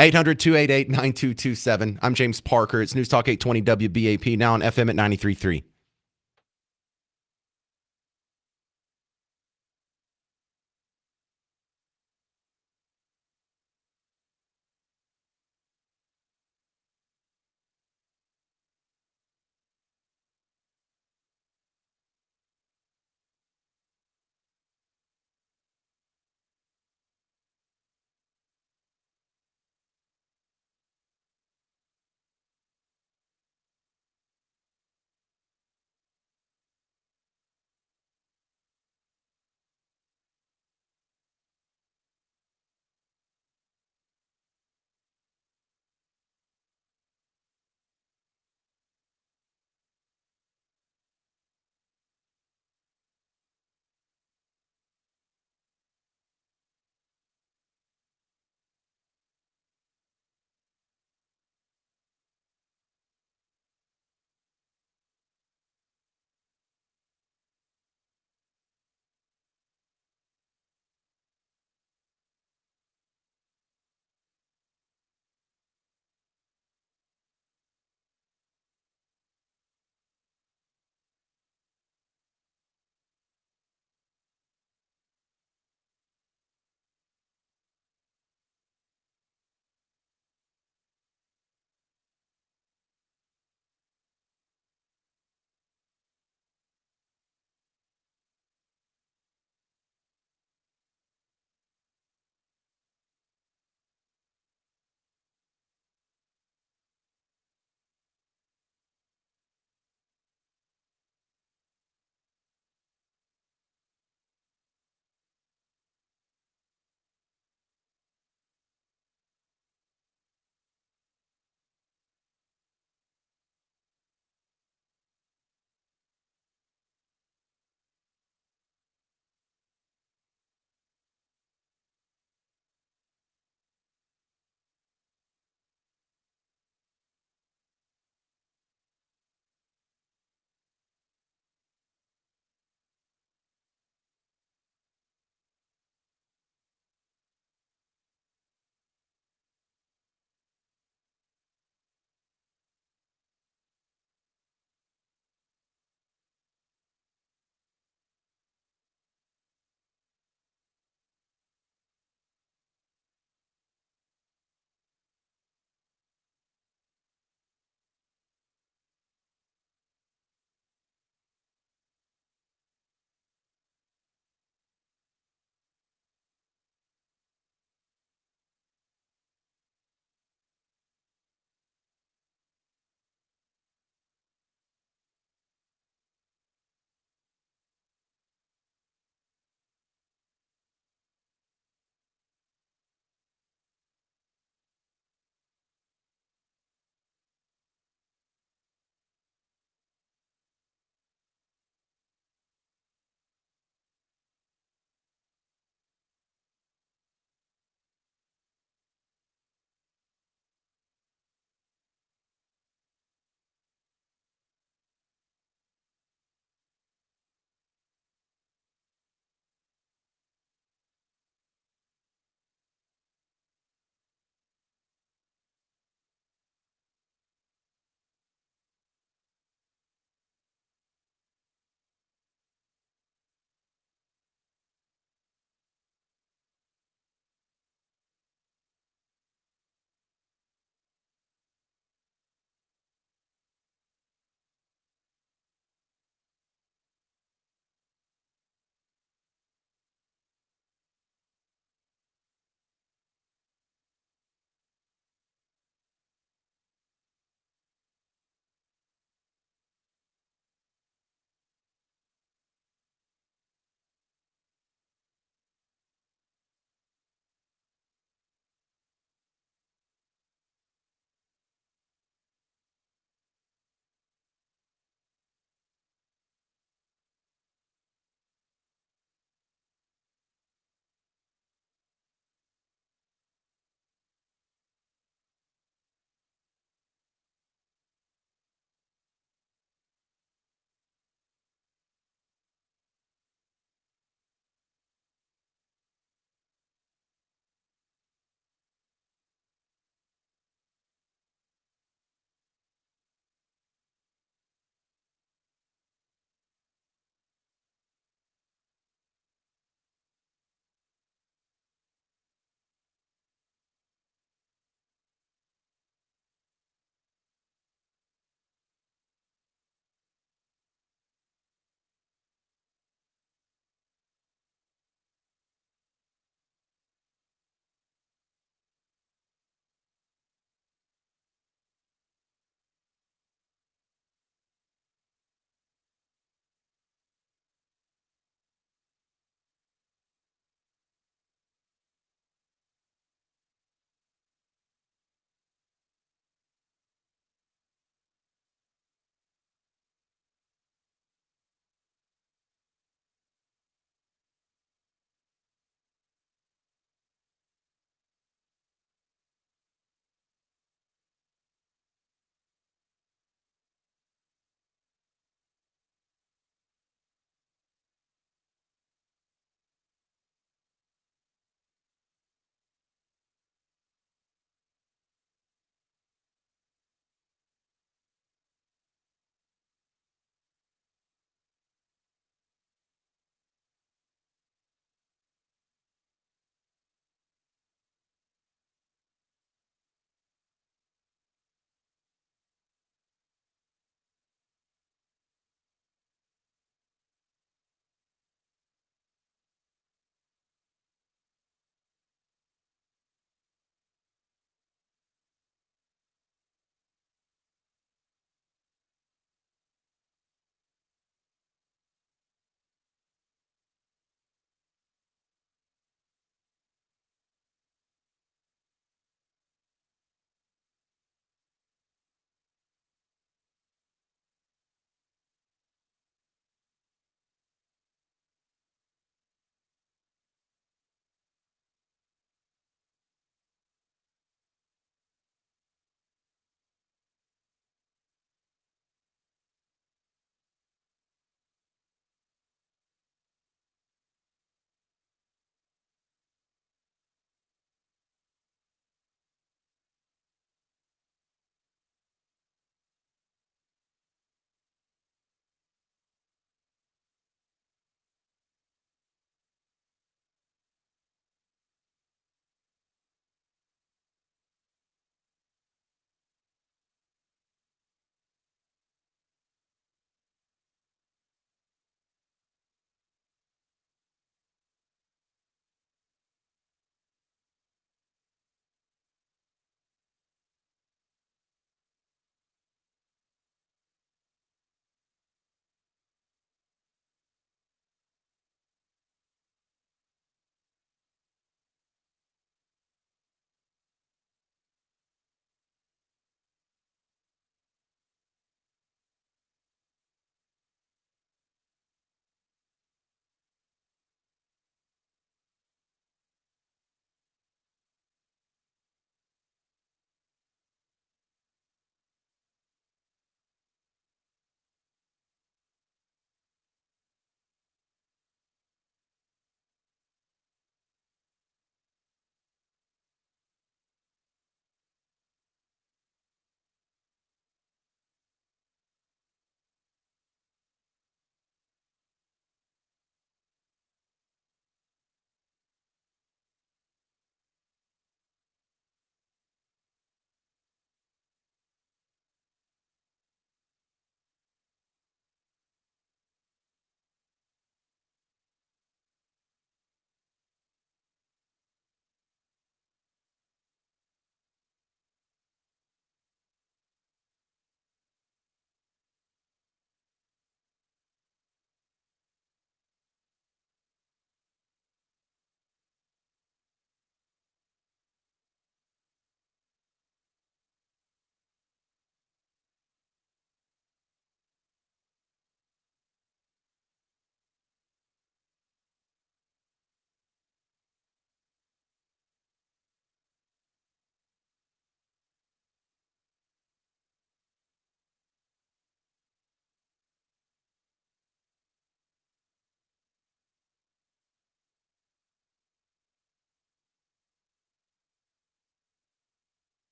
[SPEAKER 1] 800-288-9227. I'm James Parker. It's News Talk 820 WBAP, now on FM at 93.3.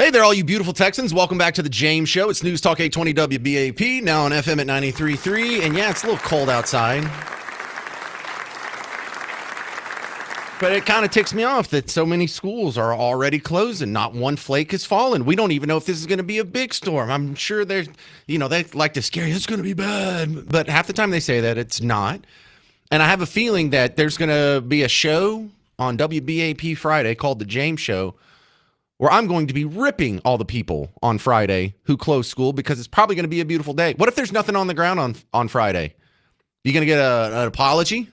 [SPEAKER 1] Hey there, all you beautiful Texans. Welcome back to the James Show. It's News Talk 820 WBAP, now on FM at 93.3. And yeah, it's a little cold outside. But it kind of ticks me off that so many schools are already closing. Not one flake has fallen. We don't even know if this is going to be a big storm. I'm sure they like to scare you. It's going to be bad. But half the time they say that it's not. And I have a feeling that there's going to be a show on WBAP Friday called The James Show, where I'm going to be ripping all the people on Friday who close school because it's probably going to be a beautiful day. What if there's nothing on the ground on Friday? You going to get an apology?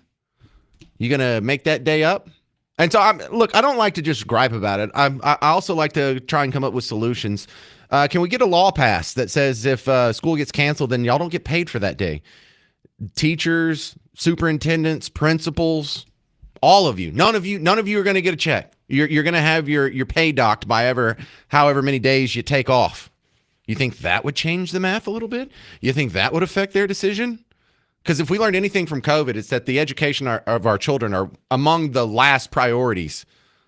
[SPEAKER 1] You going to make that day up? And so, I don't like to just gripe about it. I also like to try and come up with solutions. Can we get a law passed that says if school gets canceled, then y'all don't get paid for that day? Teachers, superintendents, principals, all of you. None of you are going to get a check. You're going to have your pay docked by however many days you take off. You think that would change the math a little bit? You think that would affect their decision? Because if we learned anything from COVID, it's that the education of our children are among the last priorities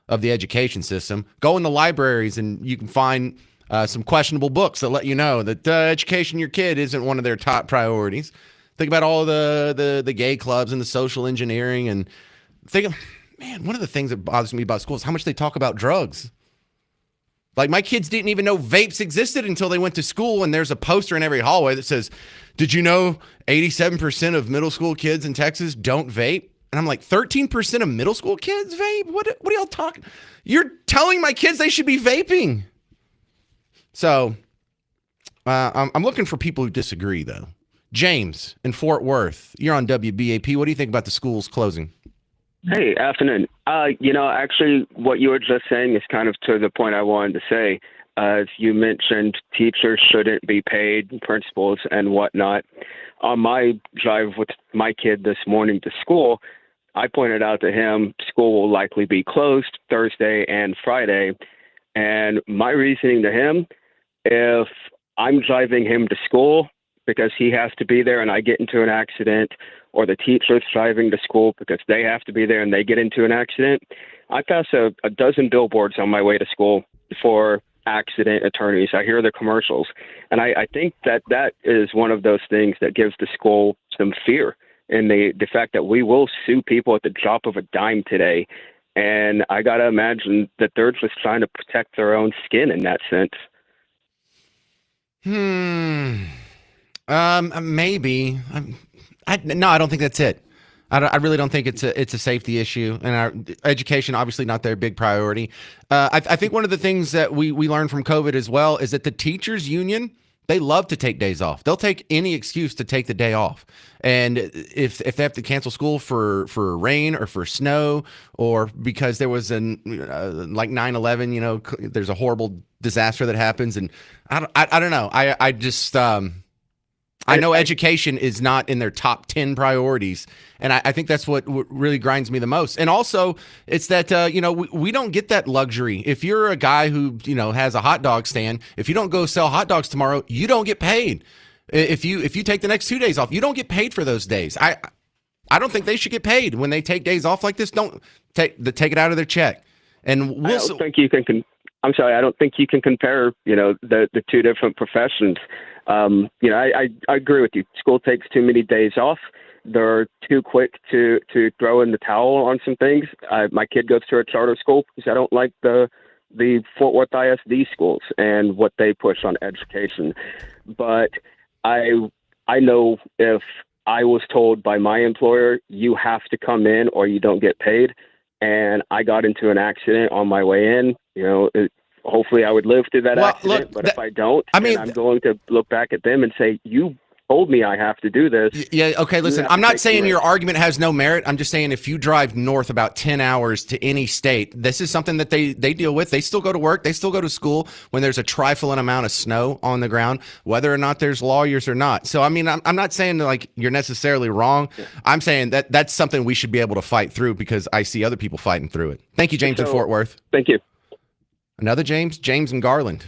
[SPEAKER 1] of the education system. Go in the libraries and you can find some questionable books that let you know that education of your kid isn't one of their top priorities. Think about all the gay clubs and the social engineering, and one of the things that bothers me about school is how much they talk about drugs. Like, my kids didn't even know vapes existed until they went to school, and there's a poster in every hallway that says, "Did you know 87% of middle school kids in Texas don't vape?" And I'm like, 13% of middle school kids vape? What are y'all talking? You're telling my kids they should be vaping. So I'm looking for people who disagree, though. James in Fort Worth, you're on WBAP. What do you think about the schools closing?
[SPEAKER 7] Hey, afternoon. Actually, what you were just saying is kind of to the point I wanted to say. As you mentioned, teachers shouldn't be paid, principals and whatnot. On my drive with my kid this morning to school, I pointed out to him school will likely be closed Thursday and Friday. And my reasoning to him, if I'm driving him to school because he has to be there and I get into an accident, or the teacher's driving to school because they have to be there and they get into an accident, I pass a dozen billboards on my way to school for accident attorneys. I hear the commercials. And I think that is one of those things that gives the school some fear, and the fact that we will sue people at the drop of a dime today. And I got to imagine that they're just trying to protect their own skin in that sense.
[SPEAKER 1] Maybe. No, I don't think that's it. I really don't think it's a safety issue, and our education obviously not their big priority. I think one of the things that we learned from COVID as well is that the teachers union, they love to take days off. They'll take any excuse to take the day off. And if they have to cancel school for rain or for snow, or because there was like 9/11, there's a horrible disaster that happens, and I don't know. I just I know education is not in their top 10 priorities, and I think that's what really grinds me the most. And also, it's that we don't get that luxury. If you're a guy who has a hot dog stand, if you don't go sell hot dogs tomorrow, you don't get paid. If you take the next 2 days off, you don't get paid for those days. I don't think they should get paid when they take days off like this. Don't take it out of their check. And
[SPEAKER 7] I don't think you can. I'm sorry. I don't think you can compare the two different professions. I agree with you. School takes too many days off. They're too quick to throw in the towel on some things. My kid goes to a charter school because I don't like the Fort Worth ISD schools and what they push on education. But I know if I was told by my employer, you have to come in or you don't get paid, and I got into an accident on my way in, hopefully I would live through that accident, but if I don't, I'm going to look back at them and say, you told me I have to do this.
[SPEAKER 1] Yeah, okay, listen, I'm not saying your argument has no merit. I'm just saying if you drive north about 10 hours to any state, this is something that they deal with. They still go to work. They still go to school when there's a trifling amount of snow on the ground, whether or not there's lawyers or not. So, I'm not saying like you're necessarily wrong. Yeah. I'm saying that's something we should be able to fight through because I see other people fighting through it. Thank you, James in Fort Worth.
[SPEAKER 7] Thank you.
[SPEAKER 1] Another James in Garland.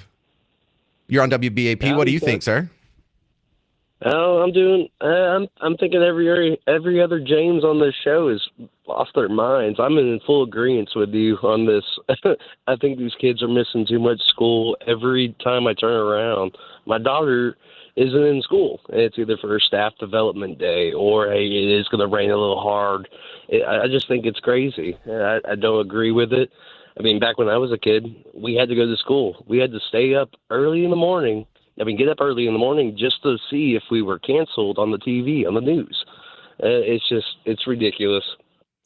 [SPEAKER 1] You're on WBAP. What do you think, sir?
[SPEAKER 8] Oh, I'm doing. I'm thinking every other James on this show has lost their minds. I'm in full agreement with you on this. I think these kids are missing too much school every time I turn around. My daughter isn't in school. It's either for her staff development day or hey, it is going to rain a little hard. I just think it's crazy. I don't agree with it. I mean, back when I was a kid, we had to go to school. We had to stay up early in the morning. I mean, get up early in the morning just to see if we were canceled on the TV, on the news. It's ridiculous.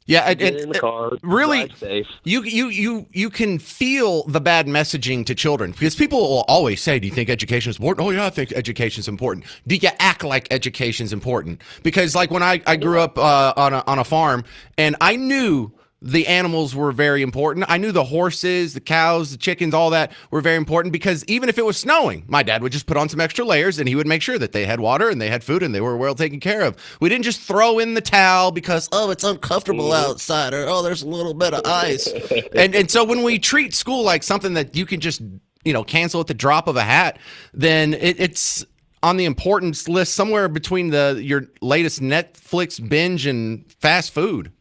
[SPEAKER 1] Yeah,
[SPEAKER 8] Get in the car,
[SPEAKER 1] really,
[SPEAKER 8] drive safe.
[SPEAKER 1] you can feel the bad messaging to children because people will always say, "Do you think education is important?" Oh yeah, I think education is important. Do you act like education is important? Because like when I grew up on a farm, and I knew the animals were very important. I knew the horses, the cows, the chickens, all that were very important because even if it was snowing, my dad would just put on some extra layers and he would make sure that they had water and they had food and they were well taken care of. We didn't just throw in the towel because, oh, it's uncomfortable outside or, oh, there's a little bit of ice. And so when we treat school like something that you can just, cancel at the drop of a hat, then it's on the importance list somewhere between your latest Netflix binge and fast food.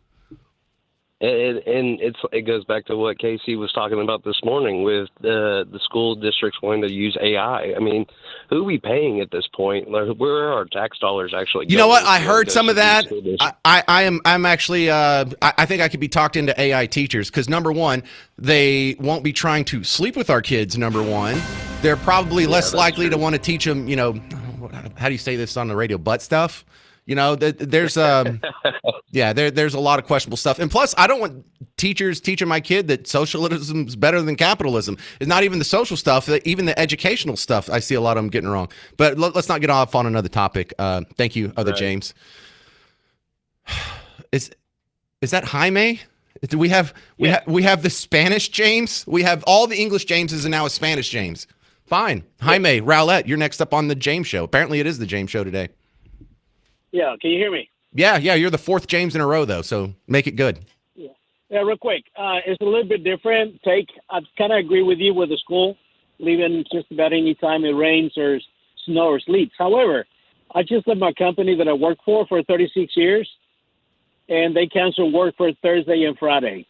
[SPEAKER 8] And it goes back to what Casey was talking about this morning with the school districts wanting to use AI. I mean, who are we paying at this point? Like, where are our tax dollars actually going?
[SPEAKER 1] You know what? I heard some of that. I'm actually I think I could be talked into AI teachers because number one, they won't be trying to sleep with our kids. Number one, they're probably less likely to want to teach them. How do you say this on the radio? Butt stuff. There's there's a lot of questionable stuff. And plus, I don't want teachers teaching my kid that socialism is better than capitalism. It's not even the social stuff, even the educational stuff. I see a lot of them getting wrong. But let's not get off on another topic. Thank you, other James. Is that Jaime? Do we have the Spanish James? We have all the English Jameses and now a Spanish James. Fine. Jaime, Rowlett, you're next up on the James Show. Apparently it is the James Show today.
[SPEAKER 9] Yeah, can you hear me?
[SPEAKER 1] Yeah, you're the fourth James in a row, though, so make it good.
[SPEAKER 9] Yeah, real quick. It's a little bit different take. I kind of agree with you with the school, leaving just about any time it rains or snow or sleets. However, I just left my company that I worked for 36 years, and they canceled work for Thursday and Friday.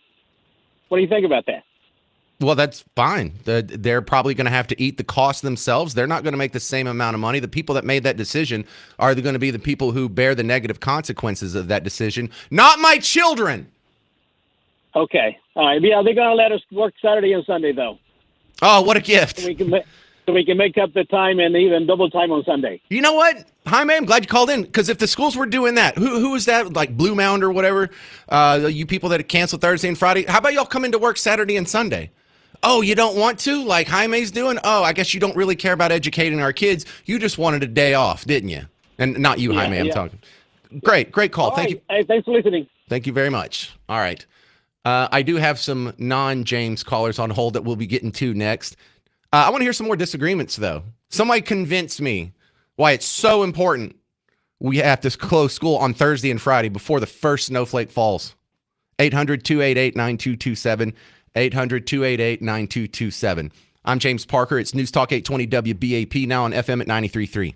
[SPEAKER 9] What do you think about that?
[SPEAKER 1] Well, that's fine. They're probably going to have to eat the cost themselves. They're not going to make the same amount of money. The people that made that decision are going to be the people who bear the negative consequences of that decision, not my children.
[SPEAKER 9] Okay. All right. Yeah, they're going to let us work Saturday and Sunday, though.
[SPEAKER 1] Oh, what a gift.
[SPEAKER 9] So we can make up the time and even double time on Sunday.
[SPEAKER 1] You know what? Jaime, I'm glad you called in because if the schools were doing that, who is that? Like Blue Mound or whatever? You people that canceled Thursday and Friday. How about y'all come into work Saturday and Sunday? Oh, you don't want to? Like Jaime's doing? Oh, I guess you don't really care about educating our kids. You just wanted a day off, didn't you? And not you, Jaime, I'm talking. Great call. Thank you.
[SPEAKER 9] Hey, thanks for listening.
[SPEAKER 1] Thank you very much. All right. I do have some non-James callers on hold that we'll be getting to next. I want to hear some more disagreements, though. Somebody convince me why it's so important we have to close school on Thursday and Friday before the first snowflake falls. 800-288-9227. 800-288-9227. I'm James Parker. It's News Talk 820 WBAP, now on FM at 93.3.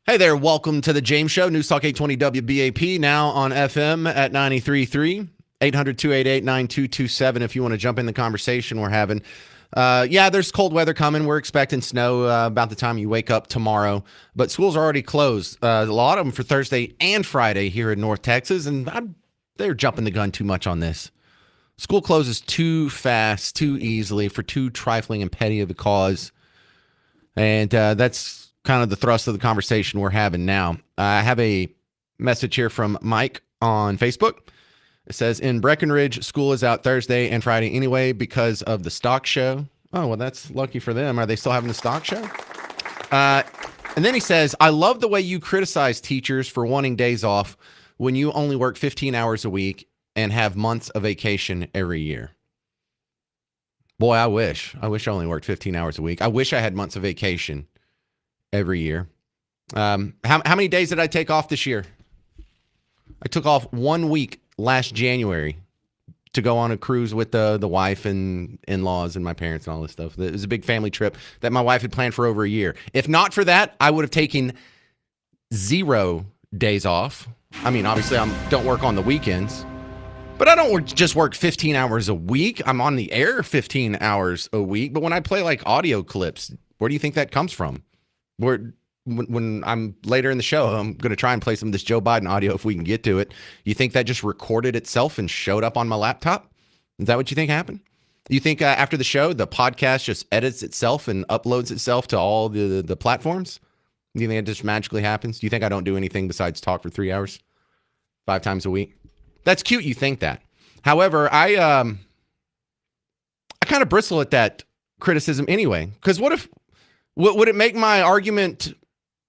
[SPEAKER 1] Hey there, welcome to the James Show, News Talk 820 WBAP, now on FM at 93.3, 800-288-9227 if you want to jump in the conversation we're having. Yeah, there's cold weather coming. We're expecting snow about the time you wake up tomorrow, but schools are already closed. A lot of them for Thursday and Friday here in North Texas, and they're jumping the gun too much on this. School closes too fast, too easily, for too trifling and petty of a cause, and that's kind of the thrust of the conversation we're having now. I have a message here from Mike on Facebook. It says, in Breckenridge, school is out Thursday and Friday anyway because of the stock show. Oh, well, that's lucky for them. Are they still having the stock show? And then he says, I love the way you criticize teachers for wanting days off when you only work 15 hours a week and have months of vacation every year. Boy, I wish I only worked 15 hours a week. I wish I had months of vacation every year. How many days did I take off this year? I took off 1 week last January to go on a cruise with the wife and in-laws and my parents and all this stuff. It was a big family trip that my wife had planned for over a year. If not for that, I would have taken 0 days off. I mean, obviously, I don't work on the weekends, but I don't just work 15 hours a week. I'm on the air 15 hours a week. But when I play like audio clips, where do you think that comes from? When I'm later in the show, I'm going to try and play some of this Joe Biden audio if we can get to it. You think that just recorded itself and showed up on my laptop? Is that what you think happened? You think after the show, the podcast just edits itself and uploads itself to all the platforms? Do you think it just magically happens? Do you think I don't do anything besides talk for 3 hours, 5 times a week? That's cute. You think that. However, I kind of bristle at that criticism anyway, because would it make my argument?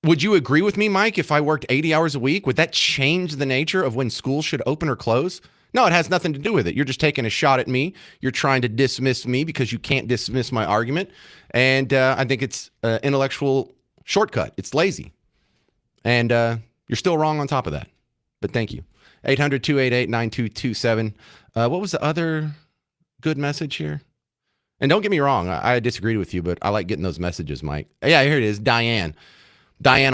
[SPEAKER 1] Would you agree with me, Mike, if I worked 80 hours a week? Would that change the nature of when schools should open or close? No, it has nothing to do with it. You're just taking a shot at me. You're trying to dismiss me because you can't dismiss my argument. And I think it's an intellectual shortcut. It's lazy. And you're still wrong on top of that. But thank you. 800-288-9227. What was the other good message here? And don't get me wrong, I disagreed with you, but I like getting those messages, Mike. Yeah, here it is. Diane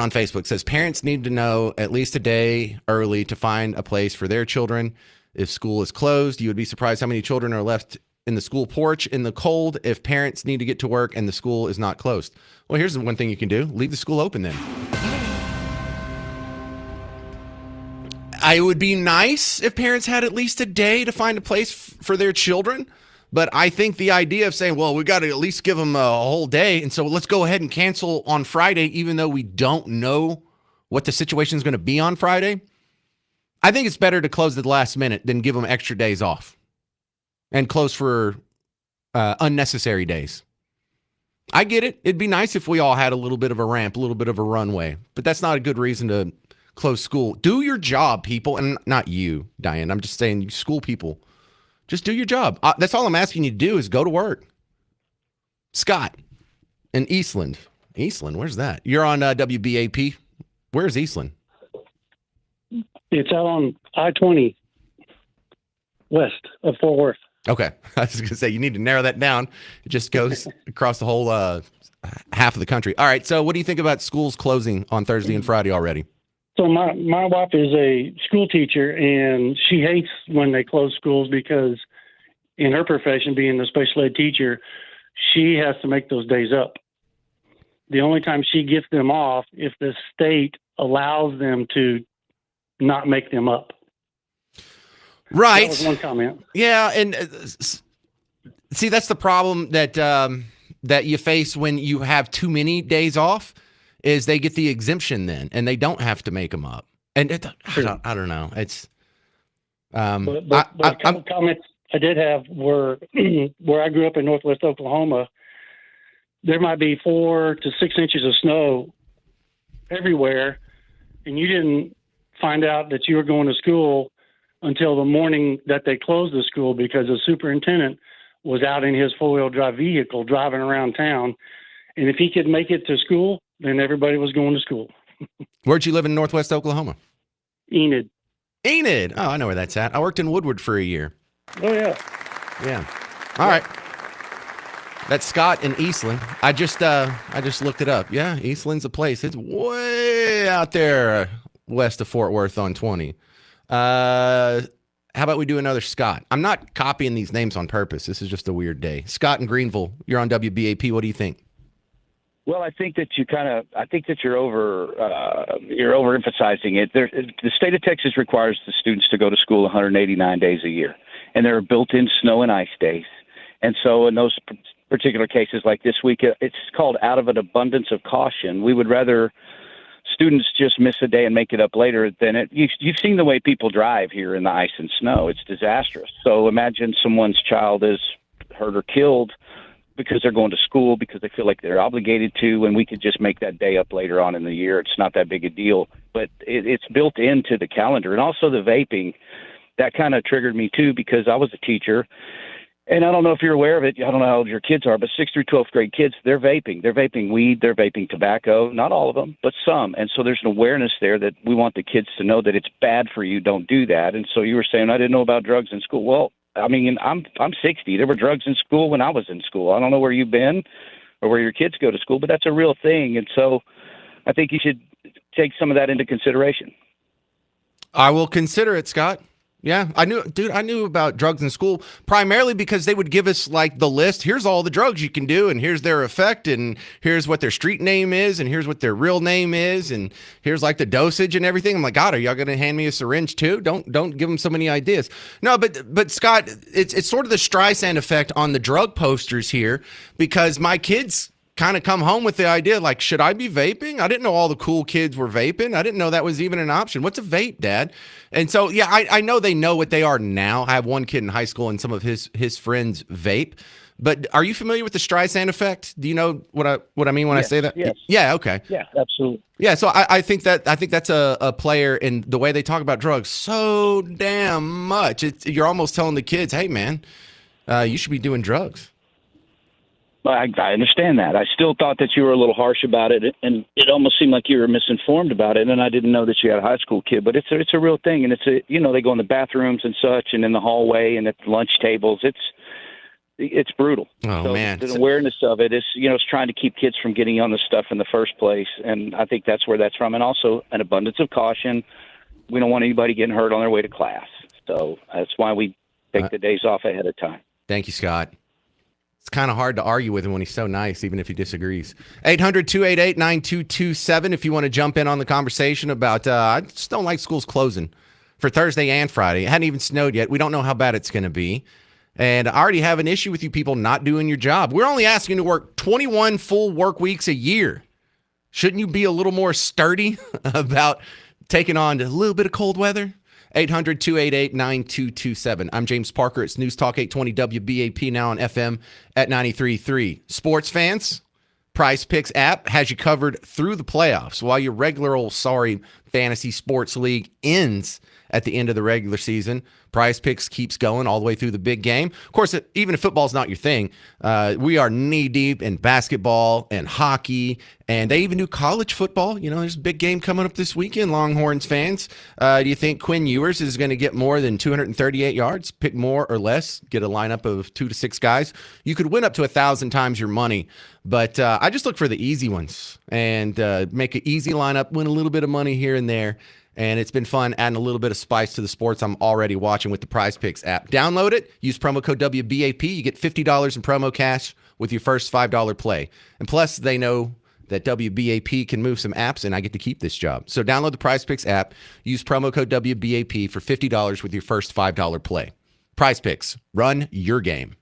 [SPEAKER 1] on Facebook says, parents need to know at least a day early to find a place for their children. If school is closed, you would be surprised how many children are left in the school porch in the cold if parents need to get to work and the school is not closed. Well, here's the one thing you can do. Leave the school open then. It would be nice if parents had at least a day to find a place for their children. But I think the idea of saying, well, we got to at least give them a whole day, and so let's go ahead and cancel on Friday, even though we don't know what the situation is going to be on Friday. I think it's better to close at the last minute than give them extra days off and close for unnecessary days. I get it. It'd be nice if we all had a little bit of a ramp, a little bit of a runway, but that's not a good reason to close school. Do your job, people, and not you, Diane. I'm just saying, you school people. Just do your job. That's all I'm asking you to do is go to work. Scott in Eastland. Eastland, where's that? You're on WBAP. Where's Eastland?
[SPEAKER 10] It's out on I-20 west of Fort Worth.
[SPEAKER 1] Okay. I was going to say, you need to narrow that down. It just goes across the whole half of the country. All right. So what do you think about schools closing on Thursday and Friday already?
[SPEAKER 10] So my wife is a school teacher, and she hates when they close schools because in her profession, being a special ed teacher, she has to make those days up. The only time she gets them off if the state allows them to not make them up.
[SPEAKER 1] Right.
[SPEAKER 10] That was one comment.
[SPEAKER 1] Yeah, and see, that's the problem that that you face when you have too many days off. Is they get the exemption then, and they don't have to make them up. And I don't know. It's
[SPEAKER 10] but a couple comments I did have were where I grew up in Northwest Oklahoma. There might be 4 to 6 inches of snow everywhere, and you didn't find out that you were going to school until the morning that they closed the school because the superintendent was out in his 4-wheel drive vehicle driving around town. And if he could make it to school, then everybody was going to school.
[SPEAKER 1] Where'd you live in Northwest Oklahoma?
[SPEAKER 10] Enid.
[SPEAKER 1] Enid. Oh, I know where that's at. I worked in Woodward for a year.
[SPEAKER 10] Oh, yeah.
[SPEAKER 1] Yeah. All right. That's Scott in Eastland. I just looked it up. Yeah, Eastland's a place. It's way out there west of Fort Worth on 20. How about we do another Scott? I'm not copying these names on purpose. This is just a weird day. Scott in Greenville, you're on WBAP. What do you think?
[SPEAKER 11] Well, I think that you're overemphasizing it. The state of Texas requires the students to go to school 189 days a year, and there are built-in snow and ice days. And so in those particular cases like this week, it's called out of an abundance of caution. We would rather students just miss a day and make it up later than it. You've seen the way people drive here in the ice and snow. It's disastrous. So imagine someone's child is hurt or killed because they're going to school because they feel like they're obligated to, and we could just make that day up later on in the year. It's not that big a deal, but it's built into the calendar. And also the vaping, that kind of triggered me too, because I was a teacher. And I don't know if you're aware of it. I don't know how old your kids are, but 6th through 12th grade kids, they're vaping. They're vaping weed. They're vaping tobacco. Not all of them, but some. And so there's an awareness there that we want the kids to know that it's bad for you. Don't do that. And so you were saying, I didn't know about drugs in school. Well, I mean, I'm 60. There were drugs in school when I was in school. I don't know where you've been or where your kids go to school, but that's a real thing. And so I think you should take some of that into consideration.
[SPEAKER 1] I will consider it, Scott. Yeah, I knew about drugs in school primarily because they would give us like the list. Here's all the drugs you can do, and here's their effect, and here's what their street name is, and here's what their real name is, and here's like the dosage and everything. I'm like, God, are y'all gonna hand me a syringe too? Don't give them so many ideas. No, but Scott, it's sort of the Streisand effect on the drug posters here because my kids kind of come home with the idea like, should I be vaping? I didn't know all the cool kids were vaping. I didn't know that was even an option. What's a vape, Dad? And so, yeah, I know they know what they are now. I have one kid in high school and some of his friends vape. But are you familiar with the Streisand effect? Do you know what I mean when I say that?
[SPEAKER 11] Yes.
[SPEAKER 1] Yeah. Okay.
[SPEAKER 11] Yeah, absolutely.
[SPEAKER 1] Yeah. So I think that's a player in the way they talk about drugs so damn much. You're almost telling the kids, hey man, you should be doing drugs.
[SPEAKER 11] I understand that. I still thought that you were a little harsh about it, and it almost seemed like you were misinformed about it. And I didn't know that you had a high school kid, but it's a real thing, and they go in the bathrooms and such, and in the hallway and at the lunch tables. It's brutal.
[SPEAKER 1] Oh
[SPEAKER 11] so
[SPEAKER 1] man,
[SPEAKER 11] the awareness of it is it's trying to keep kids from getting on this stuff in the first place, and I think that's where that's from. And also an abundance of caution. We don't want anybody getting hurt on their way to class, so that's why we take the days off ahead of time.
[SPEAKER 1] Thank you, Scott. It's kind of hard to argue with him when he's so nice, even if he disagrees. 800-288-9227 if you want to jump in on the conversation about, I just don't like schools closing for Thursday and Friday. It hadn't even snowed yet. We don't know how bad it's going to be. And I already have an issue with you people not doing your job. We're only asking to work 21 full work weeks a year. Shouldn't you be a little more sturdy about taking on a little bit of cold weather? 800-288-9227. I'm James Parker. It's News Talk 820 WBAP, now on FM at 93.3. Sports fans, Prize Picks app has you covered through the playoffs while your regular old sorry fantasy sports league ends at the end of the regular season. Prize Picks keeps going all the way through the big game. Of course, even if football's not your thing, we are knee-deep in basketball and hockey, and they even do college football. There's a big game coming up this weekend, Longhorns fans. Do you think Quinn Ewers is going to get more than 238 yards? Pick more or less, get a lineup of 2 to 6 guys. You could win up to 1,000 times your money, but I just look for the easy ones and make an easy lineup, win a little bit of money here and there. And it's been fun adding a little bit of spice to the sports I'm already watching with the Prize Picks app. Download it. Use promo code WBAP. You get $50 in promo cash with your first $5 play. And plus, they know that WBAP can move some apps, and I get to keep this job. So download the Prize Picks app. Use promo code WBAP for $50 with your first $5 play. Prize Picks. Run your game.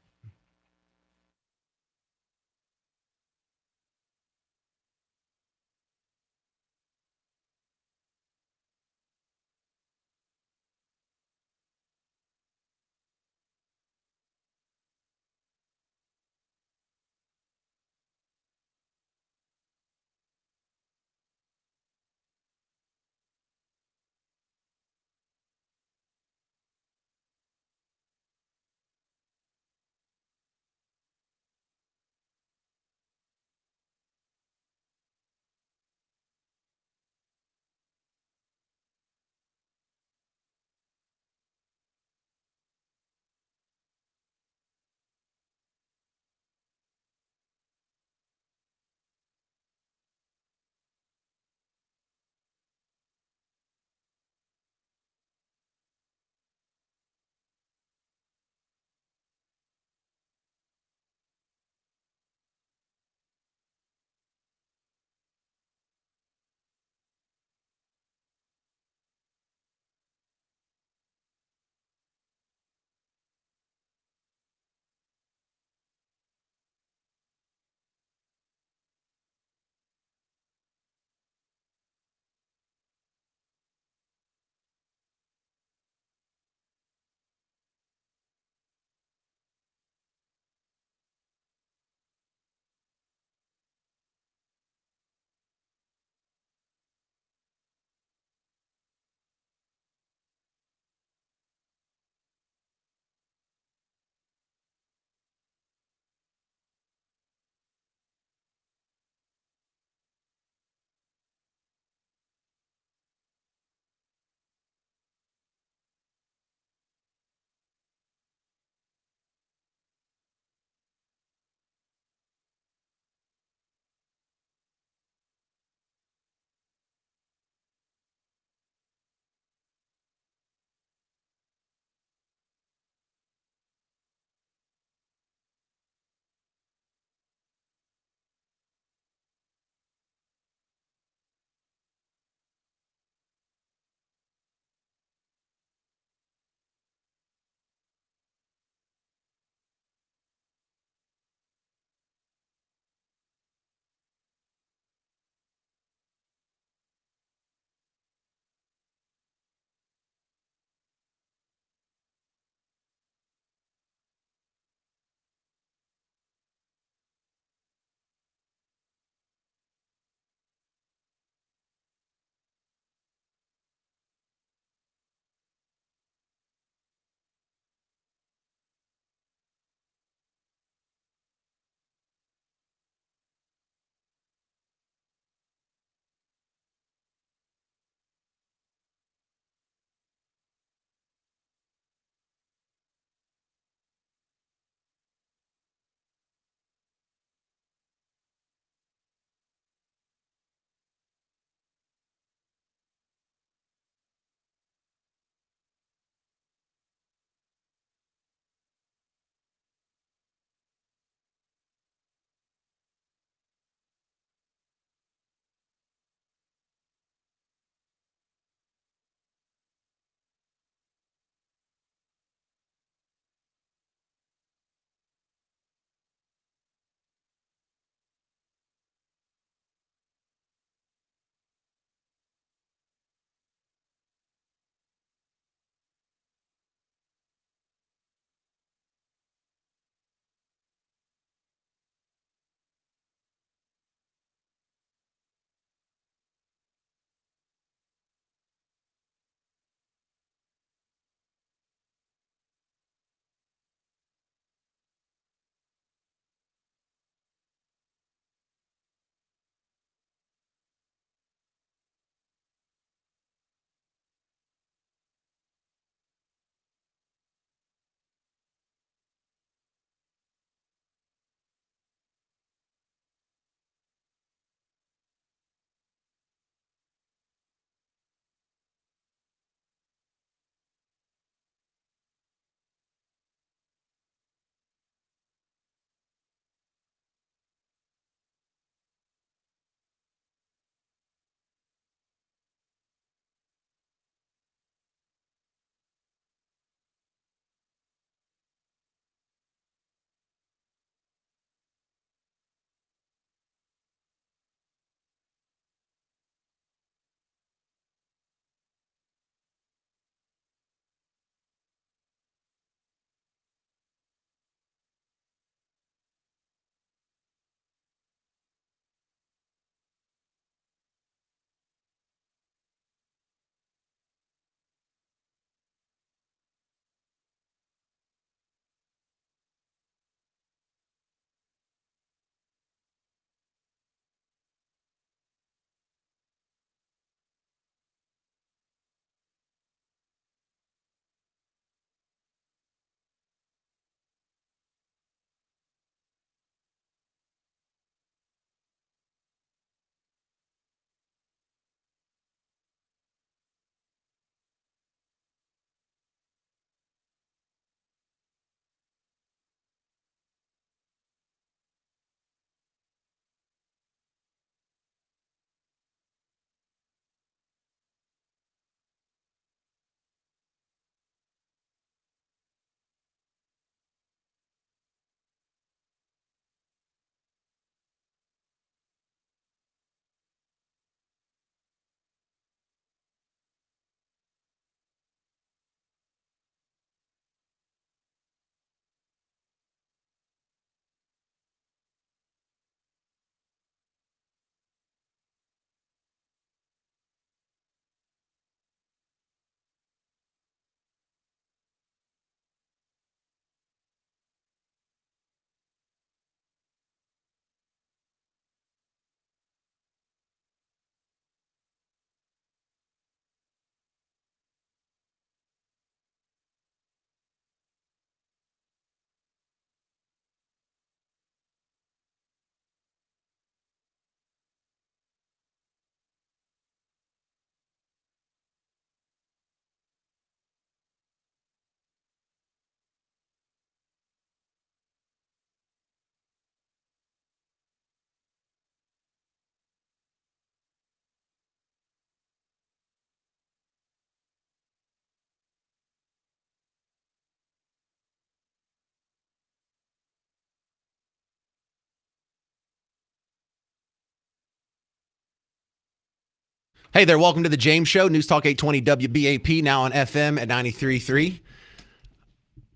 [SPEAKER 1] Hey there, welcome to the James Show, News Talk 820 WBAP, now on FM at 93.3.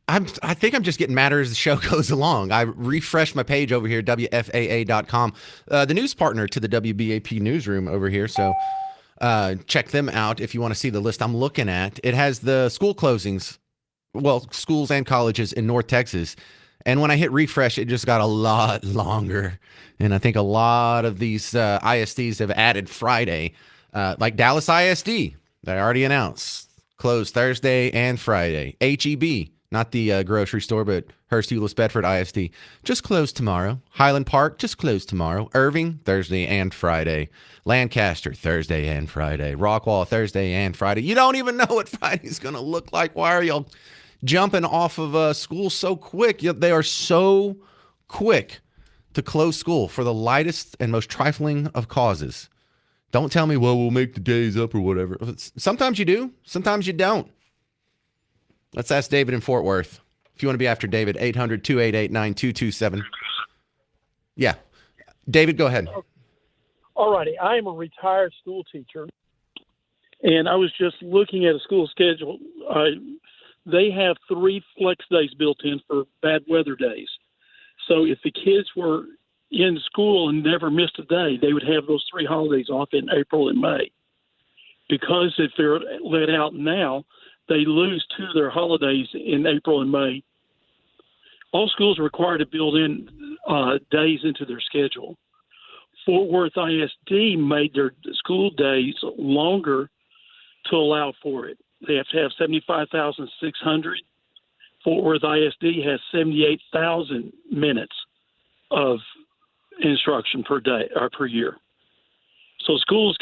[SPEAKER 1] I think I'm just getting madder as the show goes along. I refreshed my page over here, WFAA.com, the news partner to the WBAP newsroom over here. So check them out if you want to see the list I'm looking at. It has the school closings, well, schools and colleges in North Texas. And when I hit refresh, it just got a lot longer. And I think a lot of these ISDs have added Friday, like Dallas ISD. They already announced closed Thursday and Friday. HEB. Not the grocery store, but Hearst Euless Bedford ISD. Just closed tomorrow. Highland Park, just closed tomorrow. Irving, Thursday and Friday. Lancaster, Thursday and Friday. Rockwall, Thursday and Friday. You don't even know what Friday's going to look like. Why are y'all jumping off of school so quick? They are so quick to close school for the lightest and most trifling of causes. Don't tell me, well, we'll make the days up or whatever. Sometimes you do. Sometimes you don't. Let's ask David in Fort Worth. If you want to be after David, 800-288-9227. Yeah. David, go ahead.
[SPEAKER 12] All righty. I am a retired school teacher, and I was just looking at a school schedule. They have 3 flex days built in for bad weather days. So if the kids were in school and never missed a day, they would have those 3 holidays off in April and May. Because if they're let out now, they lose 2 of their holidays in April and May. All schools are required to build in days into their schedule. Fort Worth ISD made their school days longer to allow for it. They have to have 75,600. Fort Worth ISD has 78,000 minutes of instruction per day or per year. So schools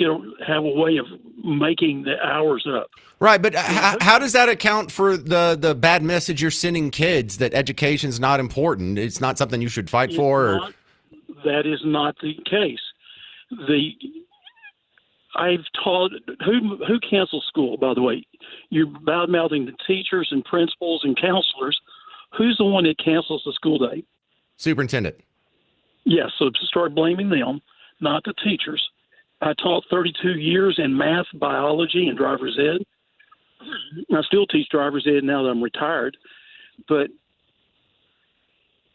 [SPEAKER 12] have a way of making the hours up.
[SPEAKER 1] Right, but how does that account for the bad message you're sending kids that education's not important? It's not something you should fight for?
[SPEAKER 12] That is not the case. I've taught who cancels school, by the way. You're bad-mouthing the teachers and principals and counselors. Who's the one that cancels the school day?
[SPEAKER 1] Superintendent.
[SPEAKER 12] Yes, so start blaming them, not the teachers. I taught 32 years in math, biology, and driver's ed. I still teach driver's ed now that I'm retired. But,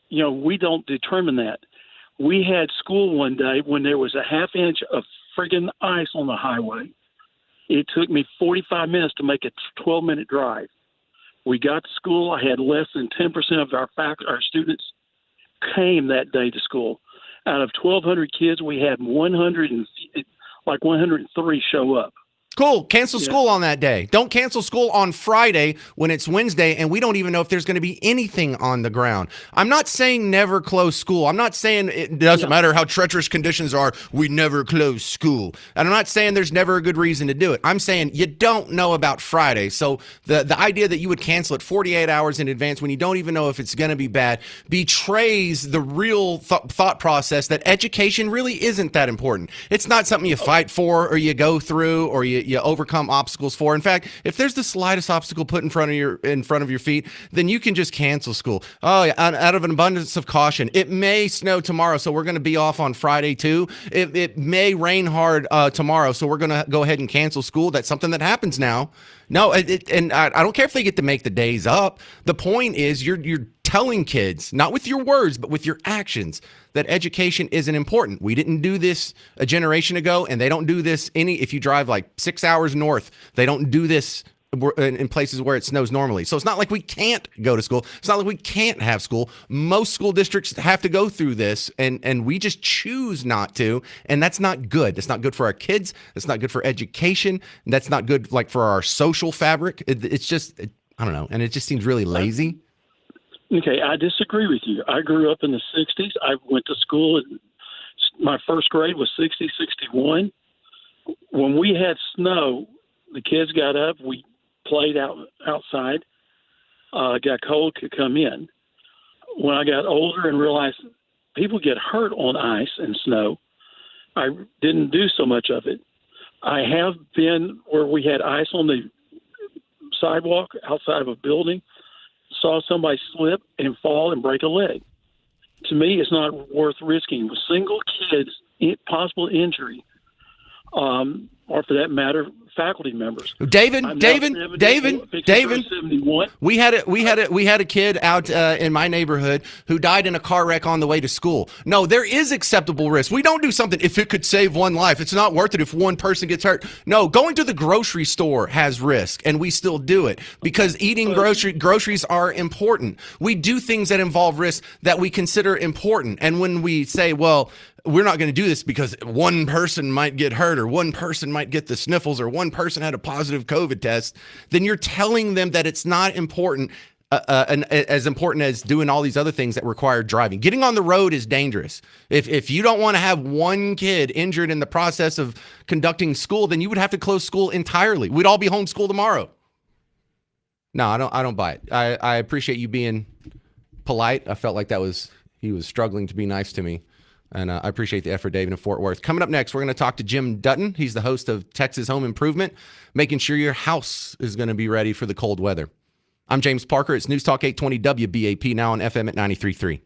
[SPEAKER 12] we don't determine that. We had school one day when there was a half inch of friggin' ice on the highway. It took me 45 minutes to make a 12-minute drive. We got to school. I had less than 10% of our students came that day to school. Out of 1,200 kids, we had 103 show up.
[SPEAKER 1] Cool. Cancel school on that day. Don't cancel school on Friday when it's Wednesday and we don't even know if there's going to be anything on the ground. I'm not saying never close school. I'm not saying it doesn't matter how treacherous conditions are, we never close school. And I'm not saying there's never a good reason to do it. I'm saying you don't know about Friday. So the idea that you would cancel it 48 hours in advance when you don't even know if it's going to be bad betrays the real thought process that education really isn't that important. It's not something you fight for or you go through or you overcome obstacles for. In fact, if there's the slightest obstacle put in front of your feet, then you can just cancel school. Oh, yeah, out of an abundance of caution. It may snow tomorrow, so we're going to be off on Friday too. It may rain hard tomorrow, so we're going to go ahead and cancel school. That's something that happens now. No, and I don't care if they get to make the days up. The point is you're telling kids, not with your words, but with your actions, that education isn't important. We didn't do this a generation ago, and they don't do this if you drive like 6 hours north, they don't do this in places where it snows normally. So it's not like we can't go to school. It's not like we can't have school. Most school districts have to go through this, and we just choose not to, and that's not good. That's not good for our kids. That's not good for education. That's not good for our social fabric. It's just, I don't know, and it just seems really lazy.
[SPEAKER 12] Okay, I disagree with you. I grew up in the 60s. I went to school, my first grade was 60, 61. When we had snow, the kids got up, we played outside, got cold, could come in. When I got older and realized people get hurt on ice and snow, I didn't do so much of it. I have been where we had ice on the sidewalk outside of a building, saw somebody slip and fall and break a leg. To me, it's not worth risking. With single kids, possible injury, or for that matter, faculty members.
[SPEAKER 1] David,
[SPEAKER 12] I'm now
[SPEAKER 1] David,
[SPEAKER 12] 70,
[SPEAKER 1] David,
[SPEAKER 12] fixing to
[SPEAKER 1] David.
[SPEAKER 12] turn 71.
[SPEAKER 1] We had a kid out in my neighborhood who died in a car wreck on the way to school. No, there is acceptable risk. We don't do something if it could save one life. It's not worth it if one person gets hurt. No, going to the grocery store has risk, and we still do it because eating groceries are important. We do things that involve risk that we consider important. And when we say, well, we're not going to do this because one person might get hurt or one person might get the sniffles or one person had a positive COVID test, then you're telling them that it's not important and as important as doing all these other things that require driving. Getting on the road is dangerous. If you don't want to have one kid injured in the process of conducting school, then you would have to close school entirely. We'd all be homeschooled tomorrow. No, I don't buy it. I appreciate you being polite. I felt like he was struggling to be nice to me. And I appreciate the effort, David, in Fort Worth. Coming up next, we're going to talk to Jim Dutton. He's the host of Texas Home Improvement, making sure your house is going to be ready for the cold weather. I'm James Parker. It's News Talk 820 WBAP, now on FM at 93.3.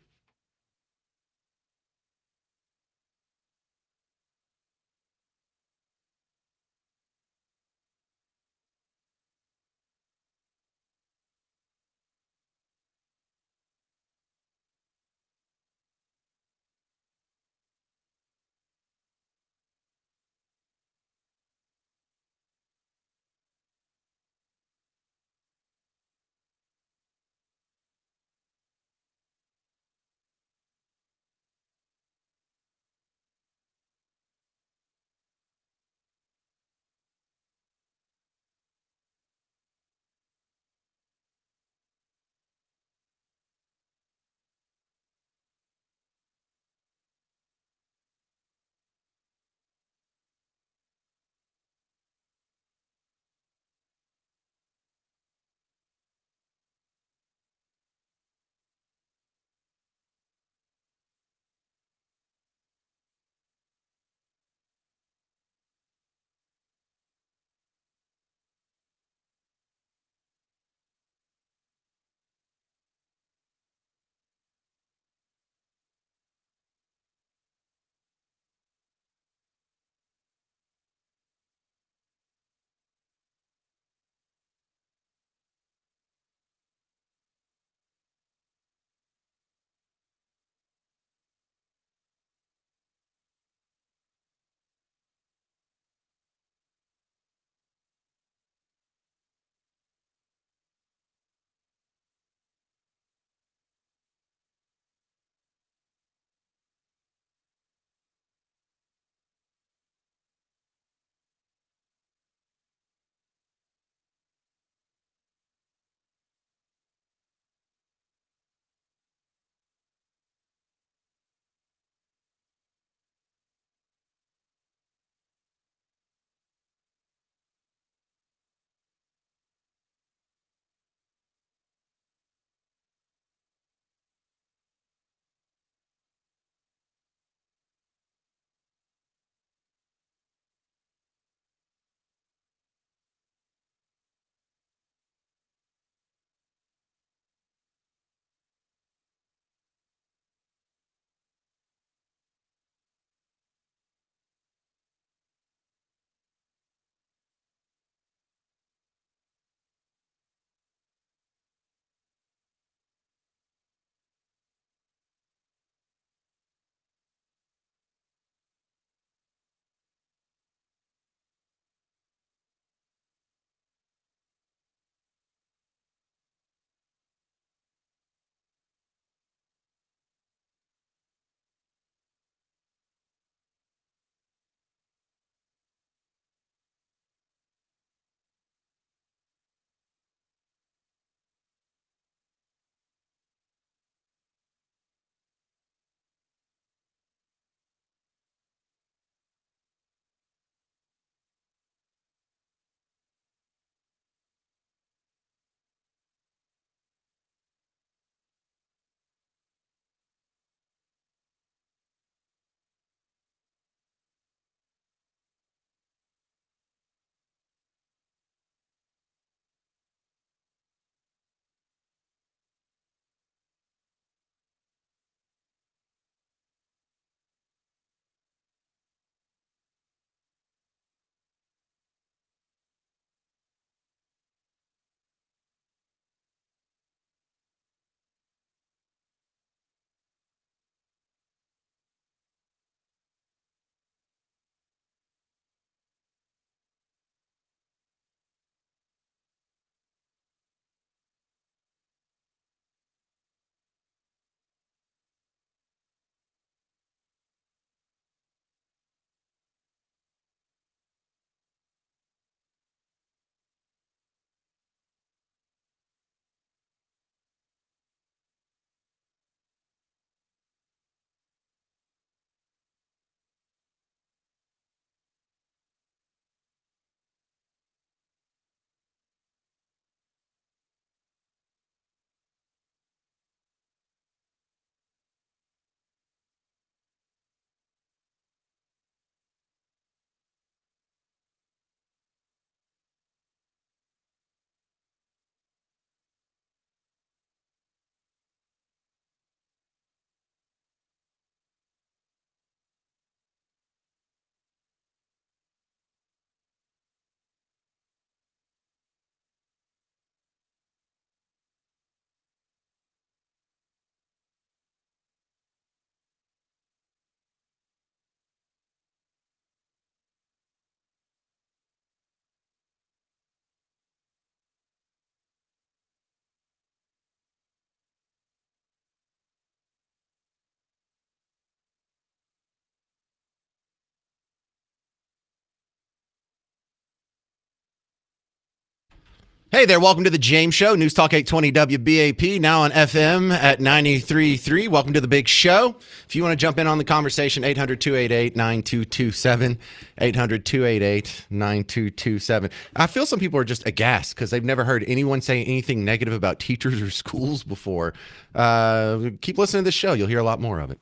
[SPEAKER 1] Hey there, welcome to the James Show, News Talk 820 WBAP, now on FM at 93.3. Welcome to the big show. If you want to jump in on the conversation, 800-288-9227, 800-288-9227. I feel some people are just aghast because they've never heard anyone say anything negative about teachers or schools before. Keep listening to this show. You'll hear a lot more of it.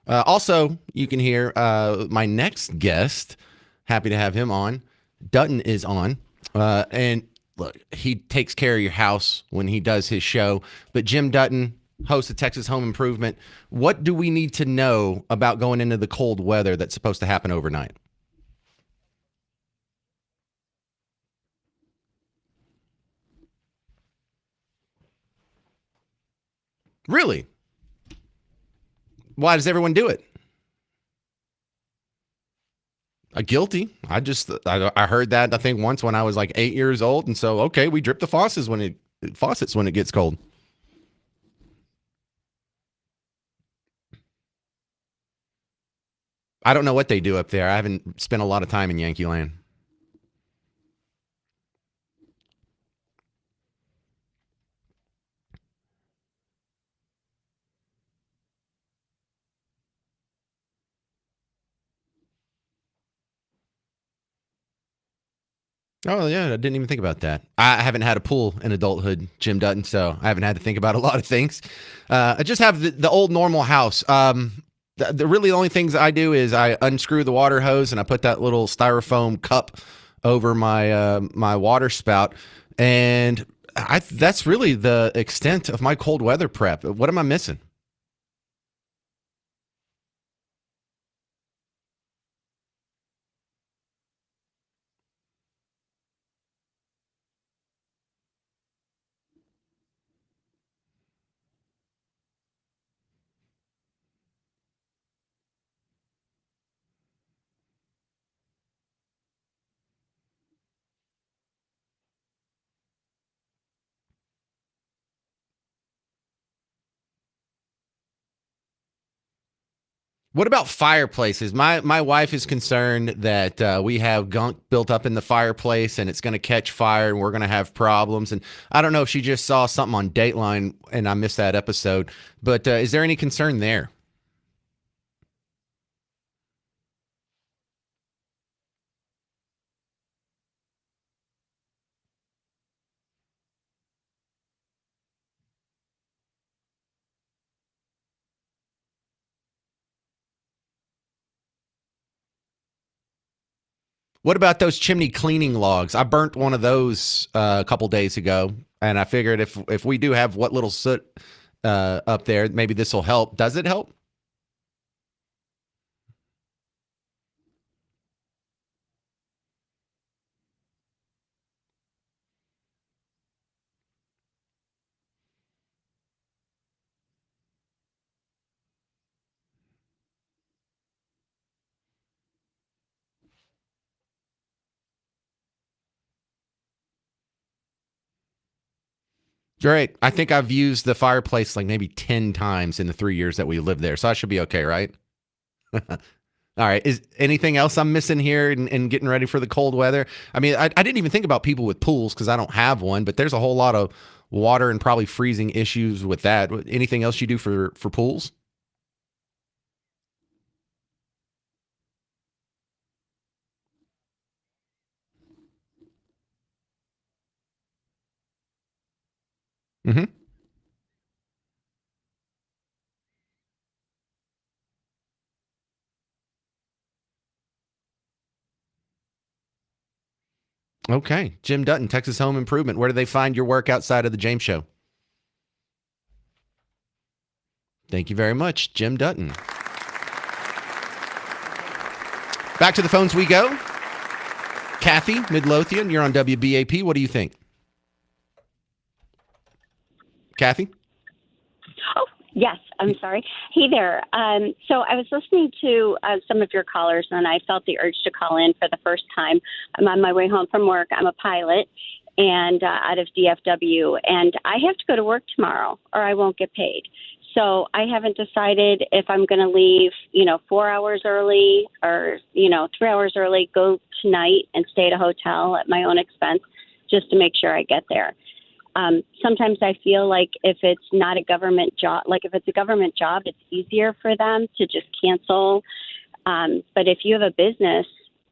[SPEAKER 1] Also, you can hear my next guest. Happy to have him on. Dutton is on. And look, he takes care of your house when he does his show. But Jim Dutton, host of Texas Home Improvement, what do we need to know about going into the cold weather that's supposed to happen overnight? Really? Why does everyone do it? Guilty. I heard that I think once when I was like 8 years old, and so okay, we drip the faucets when it gets cold. I don't know what they do up there. I haven't spent a lot of time in Yankee Land. Oh, yeah, I didn't even think about that. I haven't had a pool in adulthood, Jim Dutton, so I haven't had to think about a lot of things. I just have the old normal house. The really only things I do is I unscrew the water hose and I put that little styrofoam cup over my my water spout, and that's really the extent of my cold weather prep. What am I missing? What about fireplaces? My wife is concerned that we have gunk built up in the fireplace and it's going to catch fire and we're going to have problems. And I don't know if she just saw something on Dateline and I missed that episode, but is there any concern there? What about those chimney cleaning logs? I burnt one of those a couple days ago, and I figured if we do have what little soot up there, maybe this will help. Does it help? Great. I think I've used the fireplace like maybe 10 times in the 3 years that we lived there, so I should be okay, right? All right. Is anything else I'm missing here in getting ready for the cold weather? I mean, I didn't even think about people with pools because I don't have one, but there's a whole lot of water and probably freezing issues with that. Anything else you do for pools? Mm-hmm. Okay. Jim Dutton, Texas Home Improvement. Where do they find your work outside of the James Show? Thank you very much, Jim Dutton. Back to the phones we go. Kathy, Midlothian, you're on WBAP. What do you think? Kathy?
[SPEAKER 13] Oh, yes. I'm sorry. Hey there. So I was listening to some of your callers, and I felt the urge to call in for the first time. I'm on my way home from work. I'm a pilot and out of DFW, and I have to go to work tomorrow or I won't get paid. So I haven't decided if I'm going to leave, 4 hours early or, 3 hours early, go tonight and stay at a hotel at my own expense. just to make sure I get there. Sometimes I feel like if it's not a government job, like if it's a government job, it's easier for them to just cancel. But if you have a business,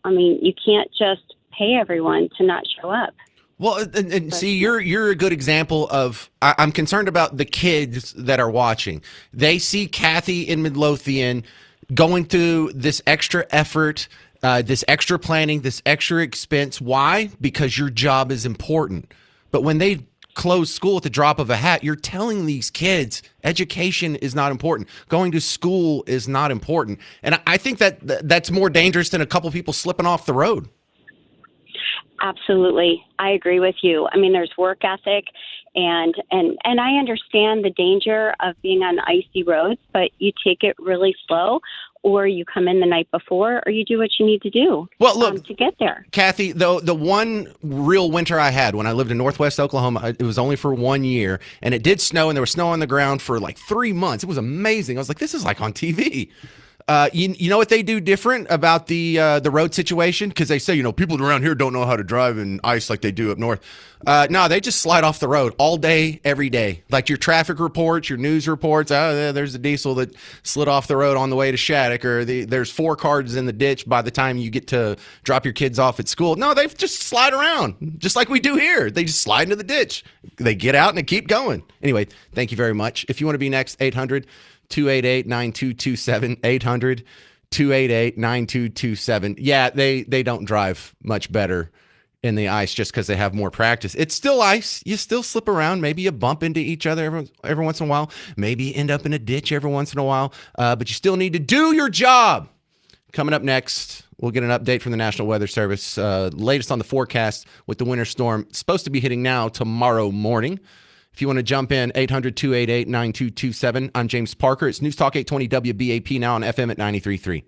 [SPEAKER 13] I mean, you can't just pay everyone to not show up.
[SPEAKER 1] Well, and see, you're a good example of. I'm concerned about the kids that are watching. They see Kathy in Midlothian going through this extra effort, this extra planning, this extra expense. Why? Because your job is important. But when they close school at the drop of a hat, you're telling these kids education is not important. Going to school is not important. And I think that's more dangerous than a couple people slipping off the road.
[SPEAKER 13] Absolutely. I agree with you. I mean, there's work ethic and I understand the danger of being on icy roads, but you take it really slow, or you come in the night before, or you do what you need to do to get there.
[SPEAKER 1] Kathy, the one real winter I had when I lived in Northwest Oklahoma, it was only for 1 year, and it did snow, and there was snow on the ground for like 3 months. It was amazing. I was like, this is like on TV. You know what they do different about the road situation? Because they say, people around here don't know how to drive in ice like they do up north. No, they just slide off the road all day, every day. Like your traffic reports, your news reports. Oh, there's a diesel that slid off the road on the way to Shattuck, or there's 4 cars in the ditch by the time you get to drop your kids off at school. No, they just slide around, just like we do here. They just slide into the ditch. They get out and they keep going. Anyway, thank you very much. If you want to be next, 800-288-9227, 800-288-9227. Yeah, they don't drive much better in the ice just because they have more practice. It's still ice. You still slip around. Maybe you bump into each other every once in a while. Maybe you end up in a ditch every once in a while. But you still need to do your job. Coming up next, we'll get an update from the National Weather Service. Latest on the forecast with the winter storm. It's supposed to be hitting now tomorrow morning. If you want to jump in, 800-288-9227. I'm James Parker. It's News Talk 820 WBAP, now on FM at 93.3.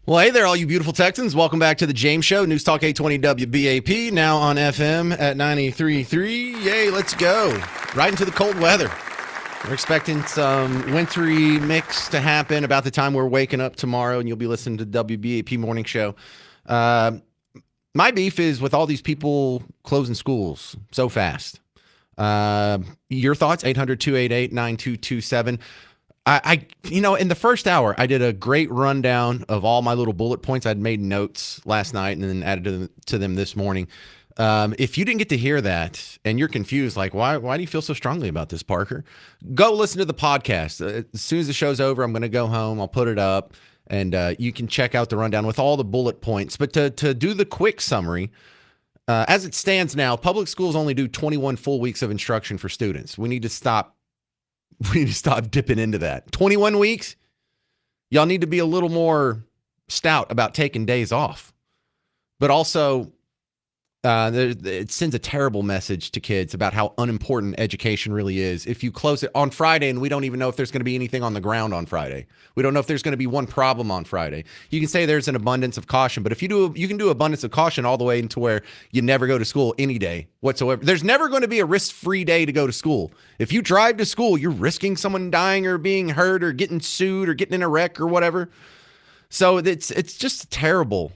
[SPEAKER 1] Well, hey there, all you beautiful Texans. Welcome back to the James Show. News Talk 820 WBAP, now on FM at 93.3. Yay, let's go. Right into the cold weather. We're expecting some wintry mix to happen about the time we're waking up tomorrow, and you'll be listening to the WBAP Morning Show. My beef is with all these people closing schools so fast. Your thoughts? 800-288-9227. In the first hour, I did a great rundown of all my little bullet points. I'd made notes last night and then added to them this morning. If you didn't get to hear that and you're confused, like, why do you feel so strongly about this, Parker? Go listen to the podcast. As soon as the show's over, I'm going to go home. I'll put it up, and you can check out the rundown with all the bullet points. But to do the quick summary, as it stands now, public schools only do 21 full weeks of instruction for students. We need to stop dipping into that. 21 weeks? Y'all need to be a little more stout about taking days off. But also, it sends a terrible message to kids about how unimportant education really is. If you close it on Friday and we don't even know if there's going to be anything on the ground on Friday. We don't know if there's going to be one problem on Friday. You can say there's an abundance of caution, but if you can do abundance of caution all the way into where you never go to school any day whatsoever. There's never going to be a risk-free day to go to school. If you drive to school, you're risking someone dying or being hurt or getting sued or getting in a wreck or whatever. So it's just a terrible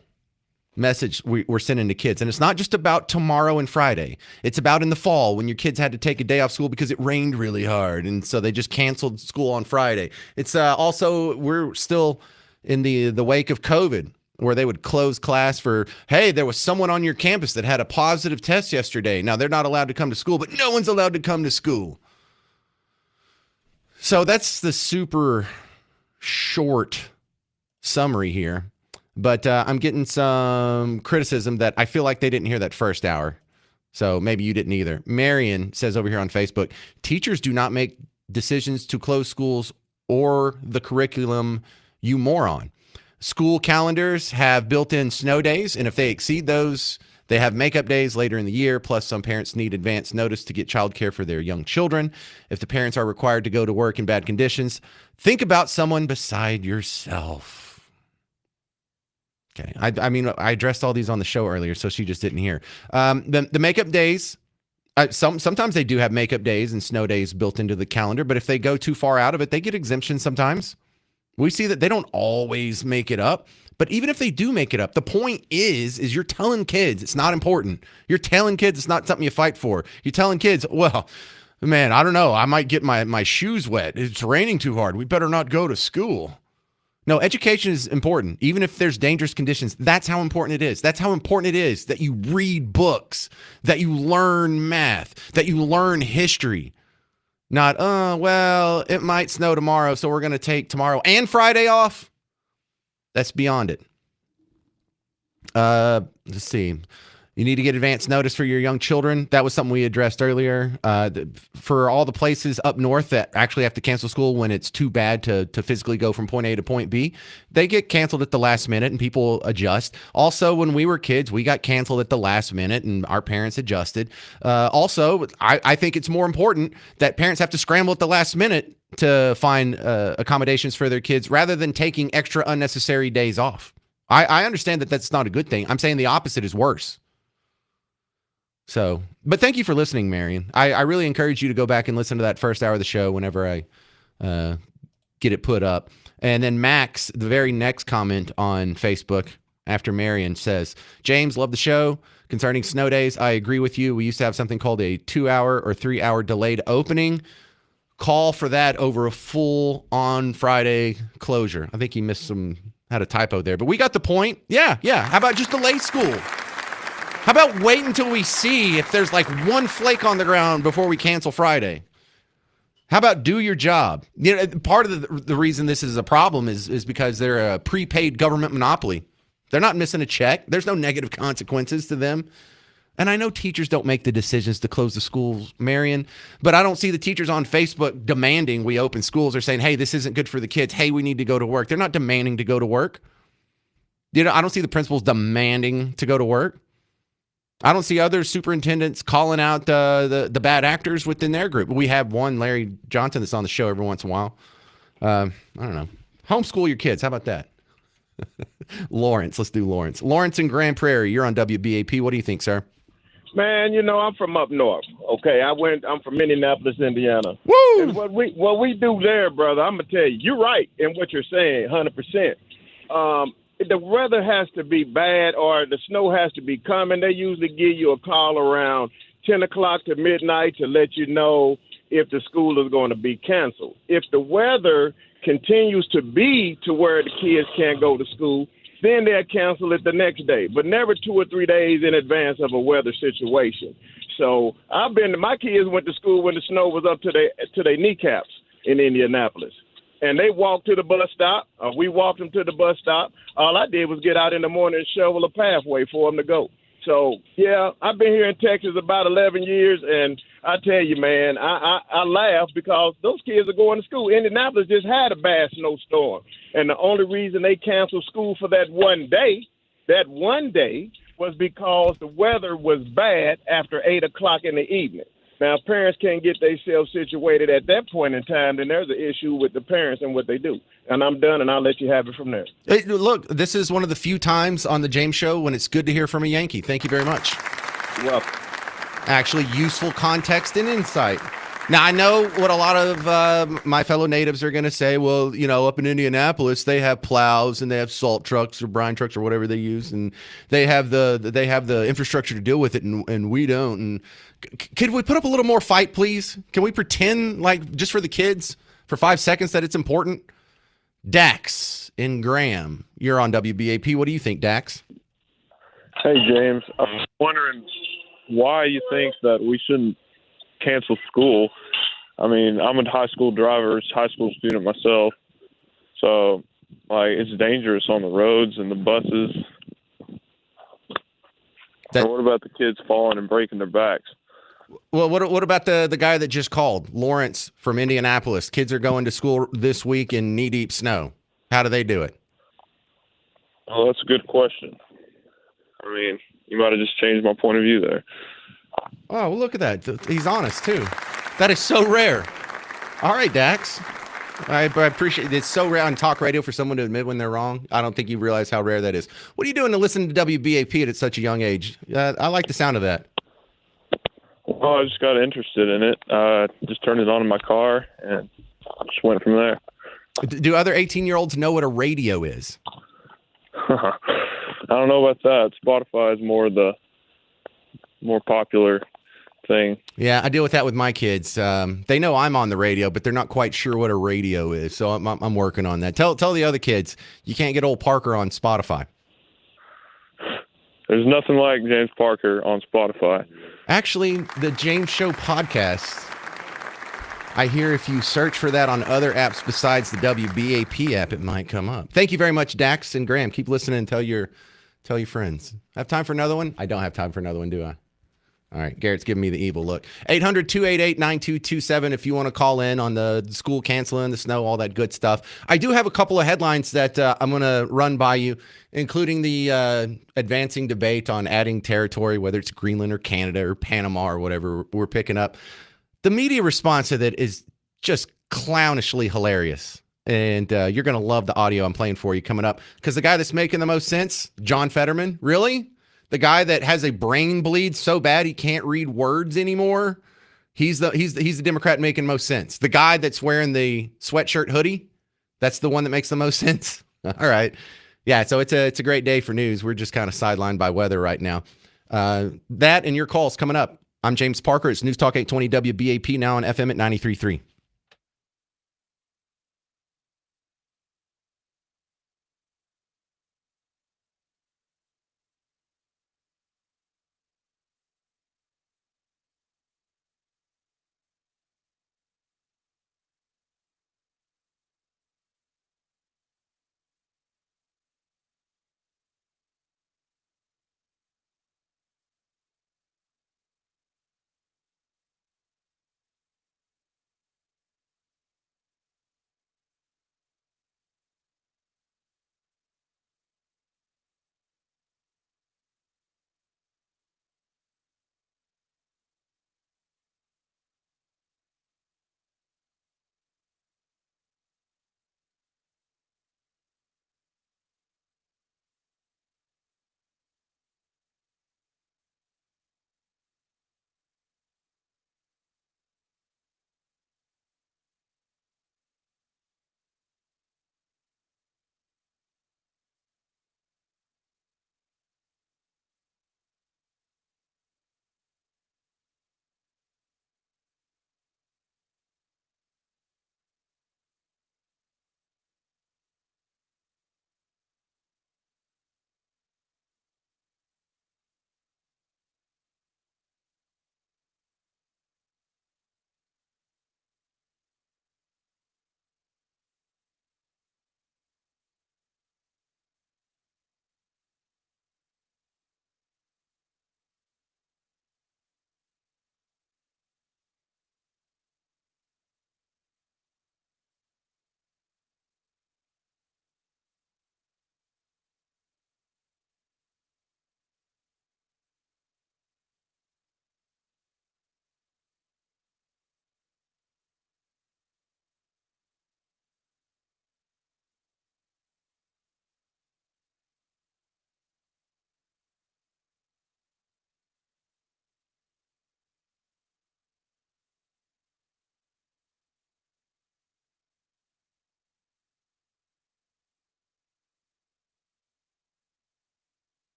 [SPEAKER 1] message we're sending to kids. And it's not just about tomorrow and Friday. It's about in the fall when your kids had to take a day off school because it rained really hard. And so they just canceled school on Friday. It's also, we're still in the wake of COVID, where they would close class for, hey, there was someone on your campus that had a positive test yesterday. Now, they're not allowed to come to school, but no one's allowed to come to school. So that's the super short summary here. But I'm getting some criticism that I feel like they didn't hear that first hour. So maybe you didn't either. Marion says over here on Facebook, teachers do not make decisions to close schools or the curriculum, you moron. School calendars have built-in snow days, and if they exceed those, they have makeup days later in the year. Plus, some parents need advance notice to get childcare for their young children. If the parents are required to go to work in bad conditions, think about someone beside yourself. Okay. I addressed all these on the show earlier, so she just didn't hear. The makeup days, sometimes they do have makeup days and snow days built into the calendar, but if they go too far out of it, they get exemptions sometimes. We see that they don't always make it up, but even if they do make it up, the point is you're telling kids it's not important. You're telling kids it's not something you fight for. You're telling kids, well, man, I don't know. I might get my shoes wet. It's raining too hard. We better not go to school. No, education is important, even if there's dangerous conditions. That's how important it is. That's how important it is that you read books, that you learn math, that you learn history. Not, well, it might snow tomorrow, so we're going to take tomorrow and Friday off. That's beyond it. Let's see. You need to get advance notice for your young children. That was something we addressed earlier. For all the places up north that actually have to cancel school when it's too bad to physically go from point A to point B, they get canceled at the last minute and people adjust. Also, when we were kids, we got canceled at the last minute and our parents adjusted. Also, I think it's more important that parents have to scramble at the last minute to find accommodations for their kids rather than taking extra unnecessary days off. I understand that that's not a good thing. I'm saying the opposite is worse. So, but thank you for listening, Marion. I really encourage you to go back and listen to that first hour of the show whenever I get it put up. And then Max, the very next comment on Facebook after Marion says, James, love the show. Concerning snow days, I agree with you. We used to have something called a 2-hour or 3-hour delayed opening. Call for that over a full on Friday closure. I think he had a typo there, but we got the point. Yeah. How about just delay school? How about wait until we see if there's like one flake on the ground before we cancel Friday? How about do your job? You know, part of the reason this is a problem is because they're a prepaid government monopoly. They're not missing a check. There's no negative consequences to them. And I know teachers don't make the decisions to close the schools, Marion, but I don't see the teachers on Facebook demanding we open schools or saying, hey, this isn't good for the kids. Hey, we need to go to work. They're not demanding to go to work. You know, I don't see the principals demanding to go to work. I don't see other superintendents calling out the bad actors within their group. We have one, Larry Johnson, that's on the show every once in a while. I don't know. Homeschool your kids. How about that? Lawrence, let's do Lawrence. Lawrence in Grand Prairie, you're on WBAP. What do you think, sir?
[SPEAKER 14] Man, I'm from up north. Okay, I'm from Minneapolis, Indiana.
[SPEAKER 1] Woo!
[SPEAKER 14] And what we do there, brother, I'm gonna tell you, you're right in what you're saying, 100%. The weather has to be bad or the snow has to be coming. They usually give you a call around 10 o'clock to midnight to let you know if the school is going to be canceled. If the weather continues to be to where the kids can't go to school, then they'll cancel it the next day, but never 2 or 3 days in advance of a weather situation. So my kids went to school when the snow was up to their kneecaps in Indianapolis. And they walked to the bus stop. We walked them to the bus stop. All I did was get out in the morning and shovel a pathway for them to go. So, yeah, I've been here in Texas about 11 years, and I tell you, man, I laugh because those kids are going to school. Indianapolis just had a bad snowstorm, and the only reason they canceled school for that one day was because the weather was bad after 8 o'clock in the evening. Now, if parents can't get themselves situated at that point in time, then there's an issue with the parents and what they do. And I'm done, and I'll let you have it from there.
[SPEAKER 1] Hey, look, this is one of the few times on the James Show when it's good to hear from a Yankee. Thank you very much.
[SPEAKER 14] You're welcome.
[SPEAKER 1] Actually, useful context and insight. Now, I know what a lot of my fellow natives are going to say. Well, up in Indianapolis, they have plows and they have salt trucks or brine trucks or whatever they use, and they have the infrastructure to deal with it, and we don't. And could we put up a little more fight, please? Can we pretend like just for the kids for 5 seconds that it's important? Dax in Graham, you're on WBAP. What do you think, Dax?
[SPEAKER 15] Hey, James. I'm wondering why you think that we shouldn't cancel school. I mean, I'm a high school driver, high school student myself. So, it's dangerous on the roads and the buses. Or what about the kids falling and breaking their backs?
[SPEAKER 1] Well, what about the guy that just called, Lawrence from Indianapolis? Kids are going to school this week in knee-deep snow. How do they do it?
[SPEAKER 15] Well, that's a good question. I mean, you might have just changed my point of view there.
[SPEAKER 1] Oh, well, look at that. He's honest, too. That is so rare. All right, Dax. I appreciate it. It's so rare on talk radio for someone to admit when they're wrong. I don't think you realize how rare that is. What are you doing to listen to WBAP at such a young age? I like the sound of that.
[SPEAKER 15] Well, I just got interested in it. Just turned it on in my car and just went from there.
[SPEAKER 1] Do other 18-year-olds know what a radio is?
[SPEAKER 15] I don't know about that. Spotify is more popular thing.
[SPEAKER 1] Yeah, I deal with that with my kids. They know I'm on the radio, but they're not quite sure what a radio is. So I'm working on that. Tell the other kids you can't get old Parker on Spotify.
[SPEAKER 15] There's nothing like James Parker on Spotify.
[SPEAKER 1] Actually, the James Show podcast, I hear if you search for that on other apps besides the WBAP app, it might come up. Thank you very much, Dax and Graham. Keep listening and tell your friends. Have time for another one? I don't have time for another one, do I? All right, Garrett's giving me the evil look. 800-288-9227 if you want to call in on the school canceling, the snow, all that good stuff. I do have a couple of headlines that I'm going to run by you, including the advancing debate on adding territory, whether it's Greenland or Canada or Panama or whatever we're picking up. The media response to that is just clownishly hilarious. And you're going to love the audio I'm playing for you coming up. Because the guy that's making the most sense, John Fetterman, really? The guy that has a brain bleed so bad he can't read words anymore. He's the Democrat making most sense. The guy that's wearing the sweatshirt hoodie, that's the one that makes the most sense. All right. Yeah, so it's a great day for news. We're just kind of sidelined by weather right now. That and your calls coming up. I'm James Parker. It's News Talk 820 WBAP, now on FM at 93.3.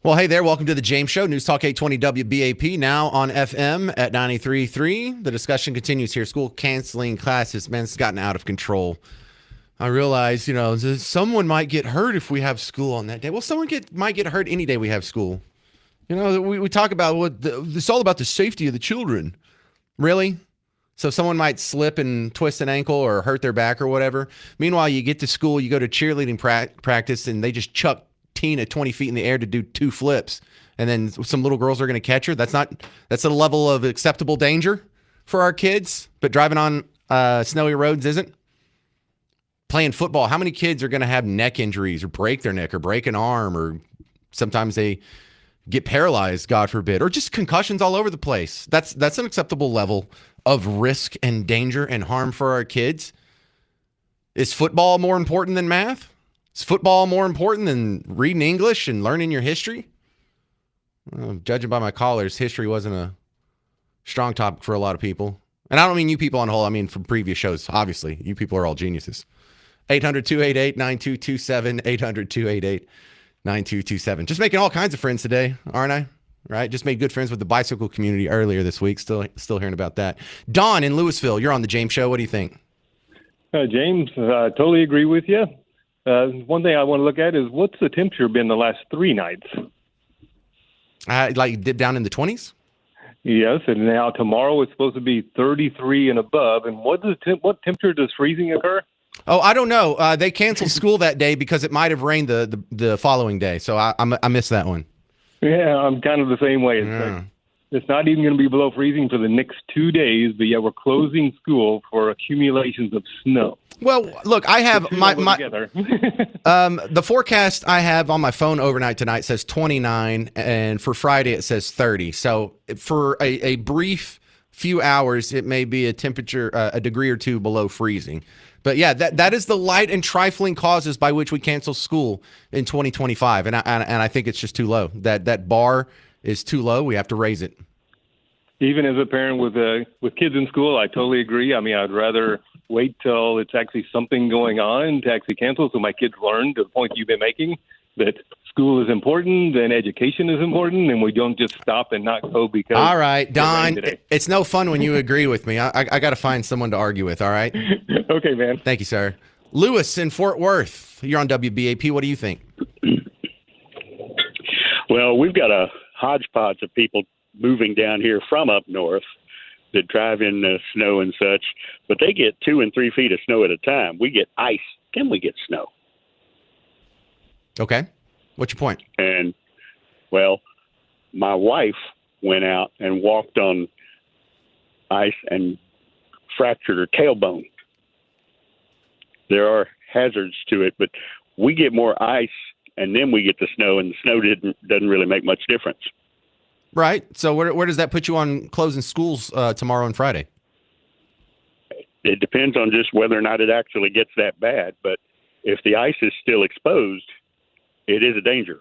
[SPEAKER 1] Well, hey there. Welcome to the James Show. News Talk 820 WBAP, now on FM at 93.3. The discussion continues here. School canceling classes. Man, it's gotten out of control. I realize, someone might get hurt if we have school on that day. Well, someone might get hurt any day we have school. We talk about it's all about the safety of the children. Really? So someone might slip and twist an ankle or hurt their back or whatever. Meanwhile, you get to school, you go to cheerleading practice, and they just chuck Tina 20 feet in the air to do 2 flips, and then some little girls are going to catch her. That's a level of acceptable danger for our kids, but driving on snowy roads isn't. Playing football, how many kids are going to have neck injuries or break their neck or break an arm, or sometimes they get paralyzed, God forbid, or just concussions all over the place? That's an acceptable level of risk and danger and harm for our kids. Is football more important than math? Is football more important than reading English and learning your history? Well, judging by my callers, history wasn't a strong topic for a lot of people. And I don't mean you people on the whole. I mean from previous shows. Obviously, you people are all geniuses. 800-288-9227, 800-288-9227. Just making all kinds of friends today, aren't I? Right? Just made good friends with the bicycle community earlier this week. Still hearing about that. Don in Louisville, you're on the James Show. What do you think?
[SPEAKER 16] James, I totally agree with you. One thing I want to look at is what's the temperature been the last 3 nights?
[SPEAKER 1] Like dip down in the 20s?
[SPEAKER 16] Yes, and now tomorrow it's supposed to be 33 and above. And what temperature does freezing occur?
[SPEAKER 1] Oh, I don't know. They canceled school that day because it might have rained the following day. So I missed that one.
[SPEAKER 16] Yeah, I'm kind of the same way. It's not even going to be below freezing for the next 2 days, but yet we're closing school for accumulations of snow.
[SPEAKER 1] Well, look, I have the forecast I have on my phone overnight tonight says 29, and for Friday it says 30. So for a brief few hours, it may be a temperature a degree or 2 below freezing. But yeah, that is the light and trifling causes by which we cancel school in 2025, and I think it's just too low. That bar is too low. We have to raise it.
[SPEAKER 16] Even as a parent with kids in school, I totally agree. I mean, I'd rather wait till it's actually something going on to actually cancel, so my kids learn to the point you've been making that school is important and education is important, and we don't just stop and not go because.
[SPEAKER 1] All right, Don, it's no fun when you agree with me. I got to find someone to argue with. All right.
[SPEAKER 16] Okay, man.
[SPEAKER 1] Thank you, sir. Lewis in Fort Worth, you're on WBAP. What do you think?
[SPEAKER 17] Well, we've got a hodgepodge of people moving down here from up north that drive in snow and such, but they get 2 and 3 feet of snow at a time. We get ice. Can we get snow?
[SPEAKER 1] Okay. What's your point?
[SPEAKER 17] And, well, my wife went out and walked on ice and fractured her tailbone. There are hazards to it, but we get more ice and then we get the snow, and the snow doesn't really make much difference.
[SPEAKER 1] Right. So where does that put you on closing schools tomorrow and Friday?
[SPEAKER 17] It depends on just whether or not it actually gets that bad. But if the ice is still exposed, it is a danger.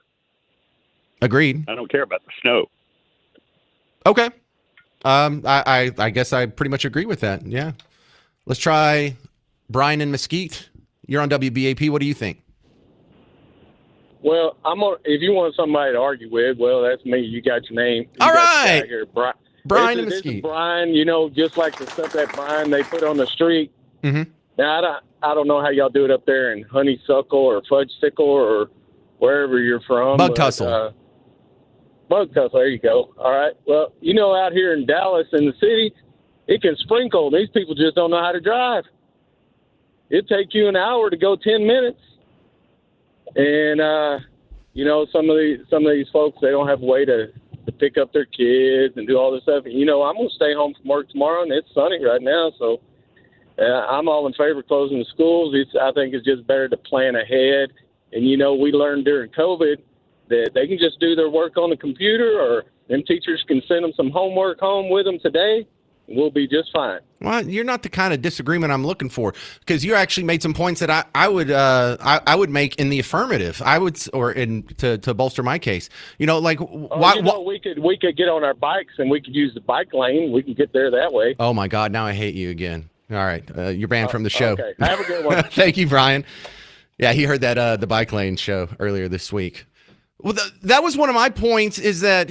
[SPEAKER 1] Agreed.
[SPEAKER 17] I don't care about the snow.
[SPEAKER 1] Okay. I guess I pretty much agree with that. Yeah. Let's try Brian in Mesquite. You're on WBAP. What do you think?
[SPEAKER 18] Well, if you want somebody to argue with, well, that's me. You got your name.
[SPEAKER 1] All right. Brian in
[SPEAKER 18] This is
[SPEAKER 1] Mesquite.
[SPEAKER 18] Brian, just like the stuff that Brian they put on the street.
[SPEAKER 1] Mm-hmm.
[SPEAKER 18] Now, I don't know how y'all do it up there in Honeysuckle or Fudgesicle or wherever you're from.
[SPEAKER 1] Bug Tussle.
[SPEAKER 18] Bug Tussle, there you go. All right. Well, out here in Dallas in the city, it can sprinkle. These people just don't know how to drive. It'd take you an hour to go 10 minutes. And, some of these folks, they don't have a way to pick up their kids and do all this stuff. And, I'm going to stay home from work tomorrow, and it's sunny right now. So I'm all in favor of closing the schools. I think it's just better to plan ahead. And, we learned during COVID that they can just do their work on the computer, or them teachers can send them some homework home with them today. We'll be just fine.
[SPEAKER 1] Well, you're not the kind of disagreement I'm looking for, because you actually made some points that I would make in the affirmative. I would, or to bolster my case.
[SPEAKER 18] We could get on our bikes and we could use the bike lane. We can get there that way.
[SPEAKER 1] Oh my God! Now I hate you again. All right, you're banned from the show.
[SPEAKER 18] Okay, have a good one.
[SPEAKER 1] Thank you, Brian. Yeah, he heard that the bike lane show earlier this week. Well, that was one of my points is that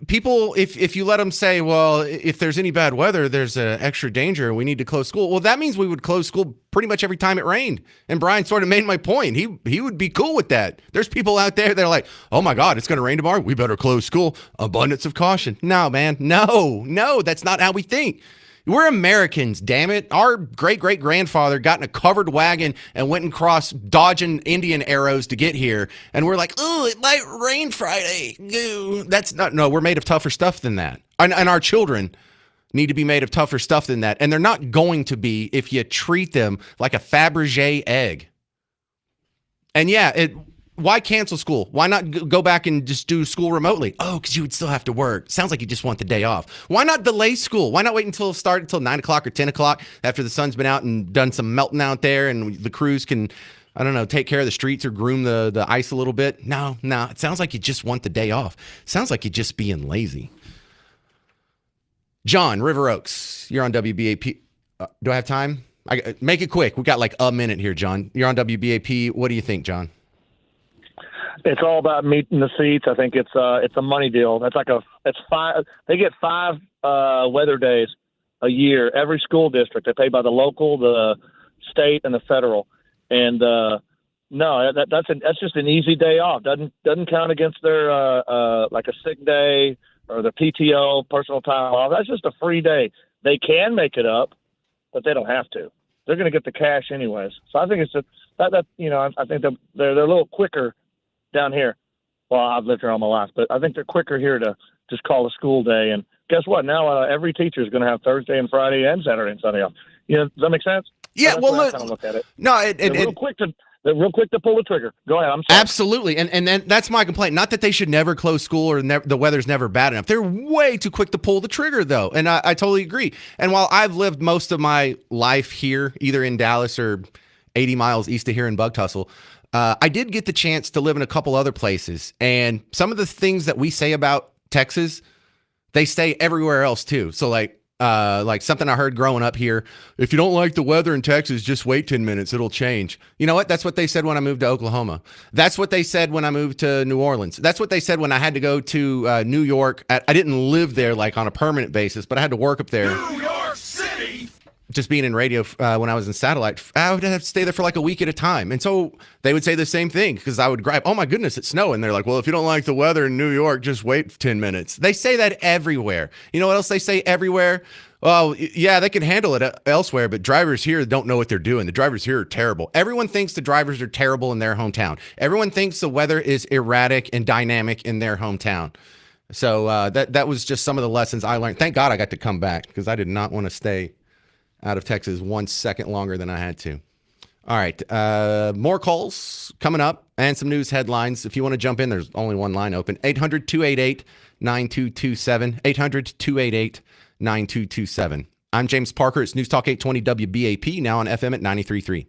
[SPEAKER 1] people, if you let them say, well, if there's any bad weather, there's an extra danger. We need to close school. Well, that means we would close school pretty much every time it rained. And Brian sort of made my point. He would be cool with that. There's people out there that are like, oh my God, it's going to rain tomorrow. We better close school. Abundance of caution. No, man. No, that's not how we think. We're Americans, damn it. Our great-great-grandfather got in a covered wagon and went and crossed dodging Indian arrows to get here. And we're like, oh, it might rain Friday. That's not, no, we're made of tougher stuff than that. And our children need to be made of tougher stuff than that. And they're not going to be if you treat them like a Fabergé egg. And yeah, why cancel school? Why not go back and just do school remotely? Oh, because you would still have to work. Sounds like you just want the day off. Why not delay school? Why not wait until 9 o'clock or 10 o'clock after the sun's been out and done some melting out there and the crews can, I don't know, take care of the streets or groom the ice a little bit? No. It sounds like you just want the day off. Sounds like you're just being lazy. John, River Oaks, you're on WBAP. Do I have time? Make it quick. We got like a minute here, John. You're on WBAP. What do you think, John?
[SPEAKER 19] It's all about meeting the seats. I think it's a money deal. That's like they get 5 weather days a year. Every school district, they pay by the local, the state, and the federal. And no, that's just an easy day off. Doesn't count against their like a sick day or the PTO, personal time off. That's just a free day. They can make it up, but they don't have to. They're going to get the cash anyways. So I think it's just that I think they're a little quicker down here. Well, I've lived here all my life, but I think they're quicker here to just call a school day. And guess what? Now every teacher is going to have Thursday and Friday and Saturday and Sunday off. Does that make sense?
[SPEAKER 1] Yeah.
[SPEAKER 19] So
[SPEAKER 1] well,
[SPEAKER 19] I kind of look at it.
[SPEAKER 1] No,
[SPEAKER 19] they're real quick to pull the trigger. Go ahead. I'm sorry.
[SPEAKER 1] Absolutely. And then that's my complaint. Not that they should never close school or the weather's never bad enough. They're way too quick to pull the trigger, though. And I totally agree. And while I've lived most of my life here, either in Dallas or 80 miles east of here in Bugtussle, I did get the chance to live in a couple other places. And some of the things that we say about Texas, they say everywhere else, too. So like something I heard growing up here, if you don't like the weather in Texas, just wait 10 minutes. It'll change. You know what? That's what they said when I moved to Oklahoma. That's what they said when I moved to New Orleans. That's what they said when I had to go to New York. I didn't live there like on a permanent basis, but I had to work up there. New York City! Just being in radio when I was in satellite, I would have to stay there for like a week at a time. And so they would say the same thing because I would gripe, oh my goodness, it's snowing. They're like, well, if you don't like the weather in New York, just wait 10 minutes. They say that everywhere. You know what else they say everywhere? Well, yeah, they can handle it elsewhere, but drivers here don't know what they're doing. The drivers here are terrible. Everyone thinks the drivers are terrible in their hometown. Everyone thinks the weather is erratic and dynamic in their hometown. So that was just some of the lessons I learned. Thank God I got to come back because I did not want to stay out of Texas 1 second longer than I had to. All right. More calls coming up and some news headlines. If you want to jump in, there's only one line open. 800-288-9227. 800-288-9227. I'm James Parker. It's News Talk 820 WBAP, now on FM at 93.3.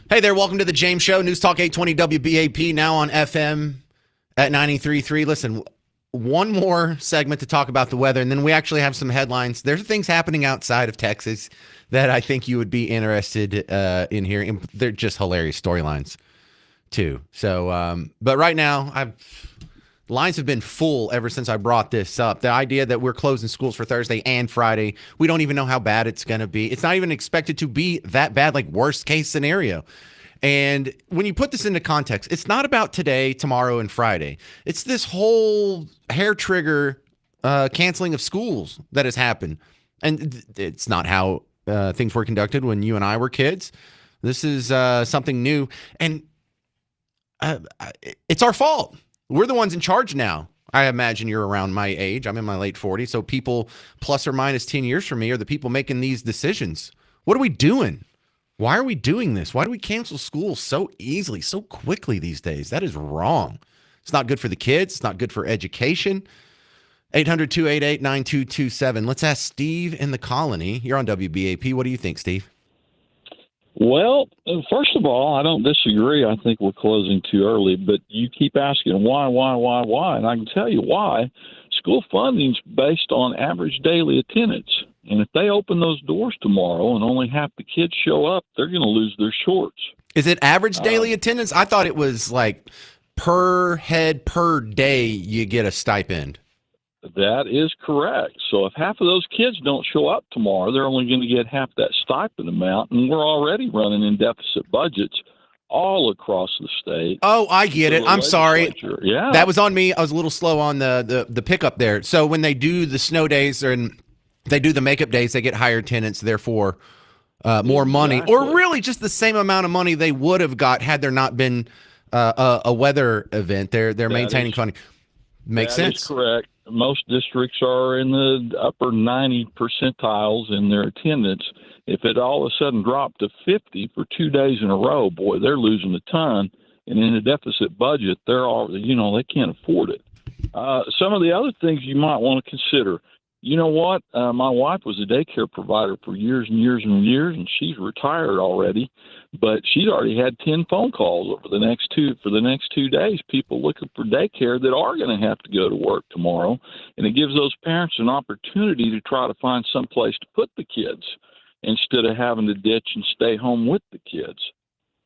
[SPEAKER 1] Hey there, welcome to the James Show, News Talk 820 WBAP, now on FM at 93.3. Listen, one more segment to talk about the weather, and then we actually have some headlines. There's things happening outside of Texas that I think you would be interested in hearing. They're just hilarious storylines, too. So, but right now, lines have been full ever since I brought this up. The idea that we're closing schools for Thursday and Friday, we don't even know how bad it's going to be. It's not even expected to be that bad, like worst case scenario. And when you put this into context, it's not about today, tomorrow, and Friday. It's this whole hair trigger canceling of schools that has happened. And it's not how things were conducted when you and I were kids. This is something new. And it's our fault. We're the ones in charge now. I imagine you're around my age. I'm in my late 40s. So people plus or minus 10 years from me are the people making these decisions. What are we doing? Why are we doing this? Why do we cancel school so easily, so quickly these days? That is wrong. It's not good for the kids. It's not good for education. 800-288-9227. Let's ask Steve in the Colony. You're on WBAP. What do you think, Steve?
[SPEAKER 20] Well, first of all, I don't disagree. I think we're closing too early, but you keep asking why, and I can tell you why. School funding's based on average daily attendance, and if they open those doors tomorrow and only half the kids show up, they're going to lose their shorts.
[SPEAKER 1] Is it average daily attendance? I thought it was like per head per day you get a stipend.
[SPEAKER 20] That is correct. So if half of those kids don't show up tomorrow, they're only going to get half that stipend amount, and we're already running in deficit budgets all across the state.
[SPEAKER 1] Oh, I get it. I'm sorry.
[SPEAKER 20] Yeah.
[SPEAKER 1] That was on me. I was a little slow on the pickup there. So when they do the snow days and they do the makeup days, they get higher attendance, therefore more money, or really just the same amount of money they would have got had there not been a weather event. They're maintaining funding. Makes sense.
[SPEAKER 20] That is correct. Most districts are in the upper 90 percentiles in their attendance. If it all of a sudden dropped to 50 for 2 days in a row, boy, they're losing a ton. And in a deficit budget, they can't afford it. Some of the other things you might want to consider. You know what? My wife was a daycare provider for years and years and years, and she's retired already. But she's already had 10 phone calls for the next 2 days. People looking for daycare that are going to have to go to work tomorrow, and it gives those parents an opportunity to try to find some place to put the kids instead of having to ditch and stay home with the kids.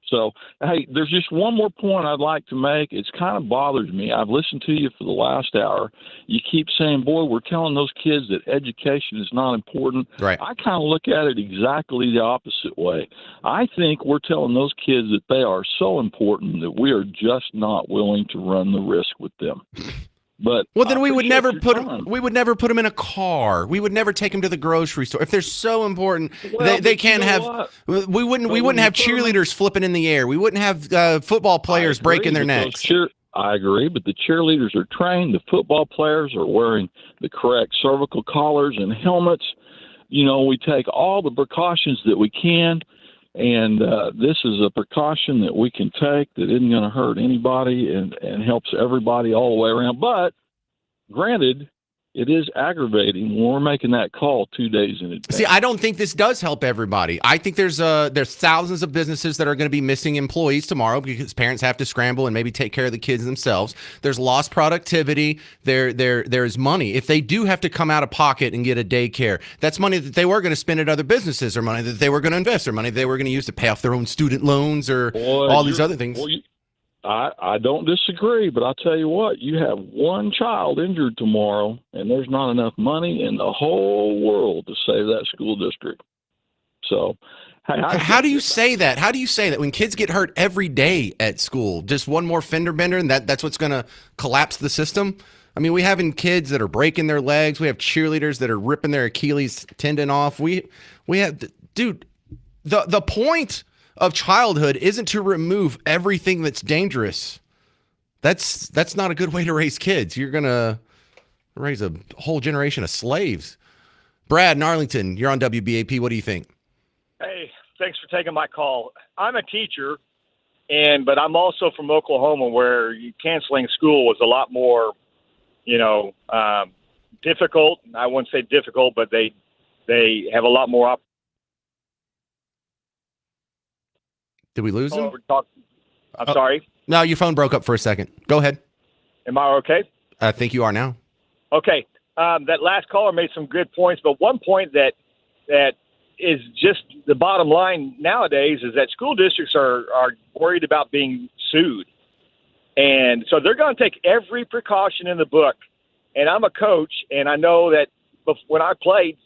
[SPEAKER 20] So, hey, there's just one more point I'd like to make. It's kind of bothers me. I've listened to you for the last hour. You keep saying, boy, we're telling those kids that education is not important.
[SPEAKER 1] Right.
[SPEAKER 20] I kind of look at it exactly the opposite way. I think we're telling those kids that they are so important that we are just not willing to run the risk with them. But
[SPEAKER 1] well, then we would never put them in a car. We would never take them to the grocery store if they're so important.
[SPEAKER 20] Well,
[SPEAKER 1] they can't have.
[SPEAKER 20] What?
[SPEAKER 1] We wouldn't have cheerleaders flipping in the air. We wouldn't have football players breaking their necks.
[SPEAKER 20] I agree, but the cheerleaders are trained. The football players are wearing the correct cervical collars and helmets. You know, we take all the precautions that we can. And this is a precaution that we can take that isn't going to hurt anybody and helps everybody all the way around. But granted, it is aggravating when we're making that call 2 days in advance.
[SPEAKER 1] See, I don't think this does help everybody. I think there's thousands of businesses that are going to be missing employees tomorrow because parents have to scramble and maybe take care of the kids themselves. There's lost productivity. There's money. If they do have to come out of pocket and get a daycare, that's money that they were going to spend at other businesses, or money that they were going to invest, or money they were going to use to pay off their own student loans, or all these other things.
[SPEAKER 20] I don't disagree, but I'll tell you what, you have one child injured tomorrow, and there's not enough money in the whole world to save that school district. So,
[SPEAKER 1] how do you say that? How do you say that when kids get hurt every day at school? Just one more fender bender, and that's what's going to collapse the system? I mean, we having kids that are breaking their legs. We have cheerleaders that are ripping their Achilles tendon off. We have, dude, the point of childhood isn't to remove everything that's dangerous. That's not a good way to raise kids. You're going to raise a whole generation of slaves. Brad in Arlington, you're on WBAP. What do you think?
[SPEAKER 21] Hey, thanks for taking my call. I'm a teacher, but I'm also from Oklahoma, where canceling school was a lot more, difficult. I wouldn't say difficult, but they have a lot more
[SPEAKER 1] Did we lose him?
[SPEAKER 21] I'm sorry.
[SPEAKER 1] No, your phone broke up for a second. Go ahead.
[SPEAKER 21] Am I okay?
[SPEAKER 1] I think you are now.
[SPEAKER 21] Okay. That last caller made some good points, but one point that is just the bottom line nowadays is that school districts are worried about being sued. And so they're going to take every precaution in the book. And I'm a coach, and I know that when I played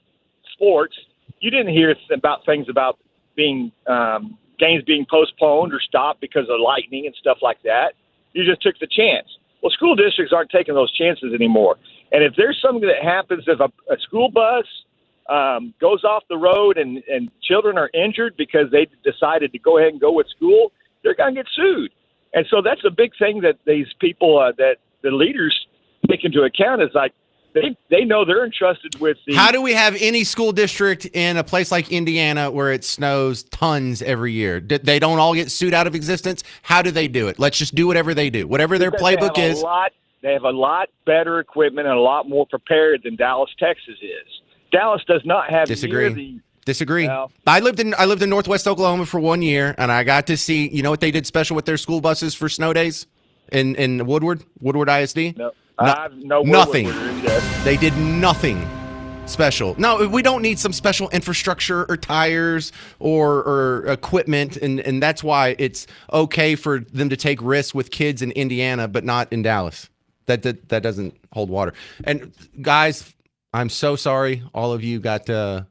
[SPEAKER 21] sports, you didn't hear about things about being games being postponed or stopped because of lightning and stuff like that. You just took the chance. Well, school districts aren't taking those chances anymore. And if there's something that happens, if a school bus goes off the road and children are injured because they decided to go ahead and go with school, they're going to get sued. And so that's a big thing that these people, that the leaders take into account is like, they know they're entrusted with the.
[SPEAKER 1] How do we have any school district in a place like Indiana where it snows tons every year? They don't all get sued out of existence? How do they do it? Let's just do whatever they do. Whatever their playbook is.
[SPEAKER 21] They have a lot better equipment and a lot more prepared than Dallas, Texas is. Dallas does not have
[SPEAKER 1] Disagree. I lived in Northwest Oklahoma for 1 year, and I got to see. You know what they did special with their school buses for snow days in Woodward ISD? Nothing. They did nothing special. No, we don't need some special infrastructure or tires or equipment, and that's why it's okay for them to take risks with kids in Indiana, but not in Dallas. That doesn't hold water. And guys, I'm so sorry all of you had to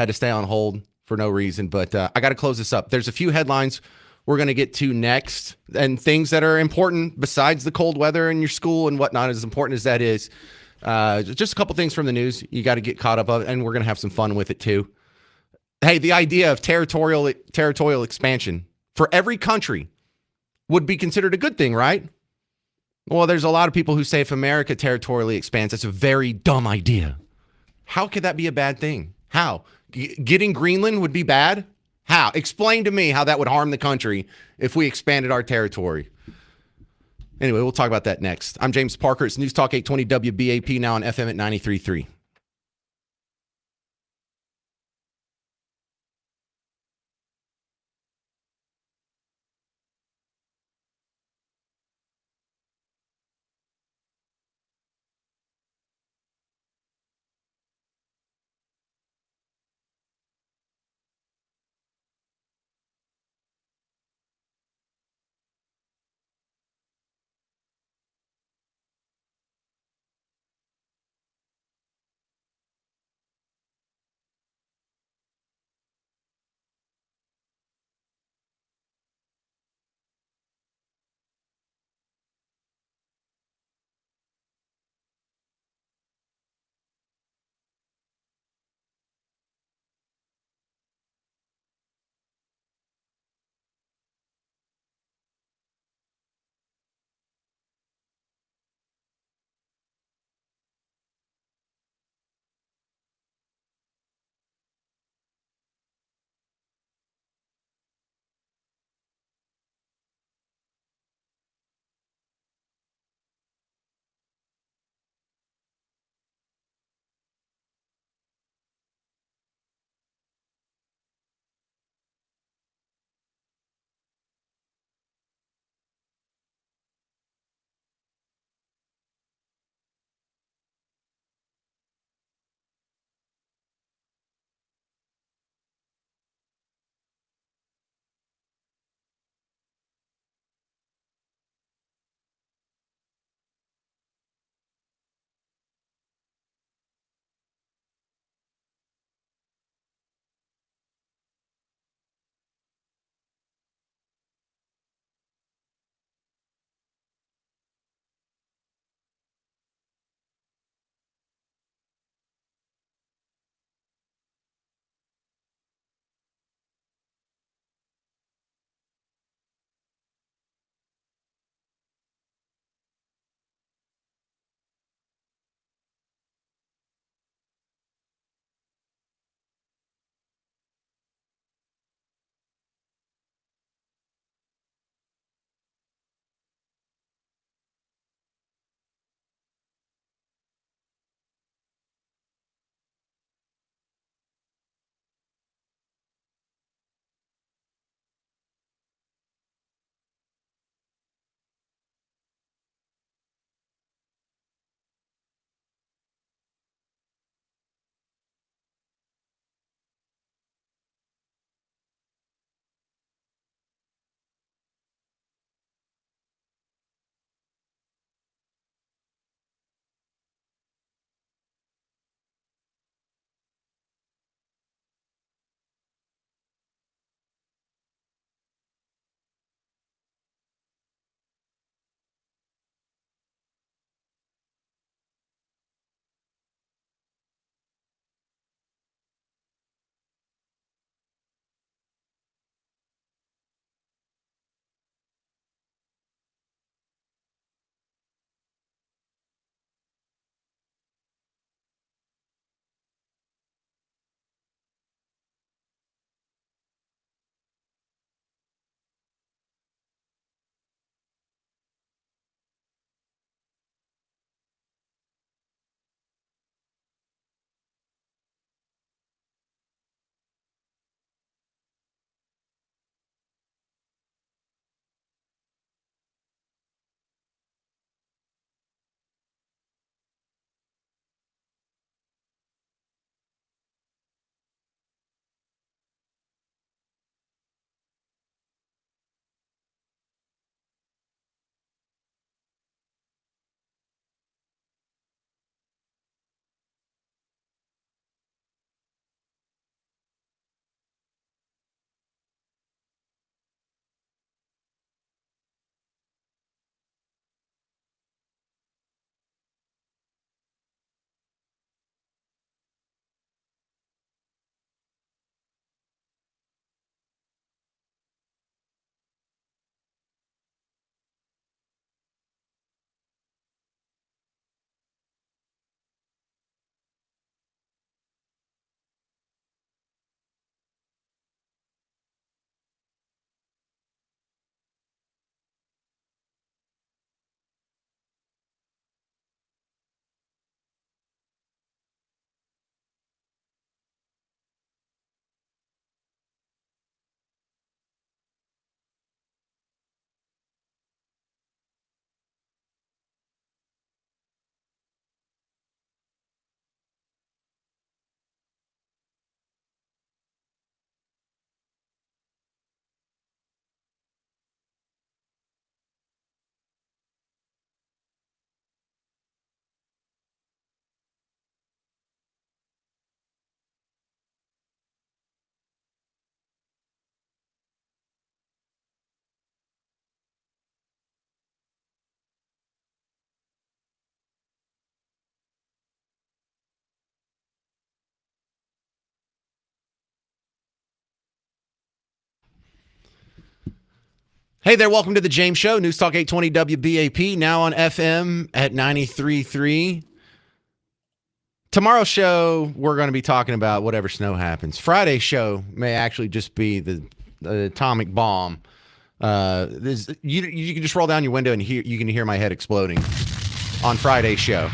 [SPEAKER 1] stay on hold for no reason, but I got to close this up. There's a few headlines we're going to get to next, and things that are important besides the cold weather in your school and whatnot, as important as that is. Just a couple things from the news you got to get caught up on, and we're going to have some fun with it too. Hey, the idea of territorial expansion for every country would be considered a good thing, right? Well, there's a lot of people who say if America territorially expands, that's a very dumb idea. How could that be a bad thing? How? Getting Greenland would be bad? How? Explain to me how that would harm the country if we expanded our territory. Anyway, we'll talk about that next. I'm James Parker. It's News Talk 820 WBAP, now on FM at 93.3. Hey there, welcome to the James Show, News Talk 820 WBAP, now on FM at 93.3. Tomorrow's show, we're going to be talking about whatever snow happens. Friday's show may actually just be the atomic bomb. You can just roll down your window and you can hear my head exploding on Friday's show.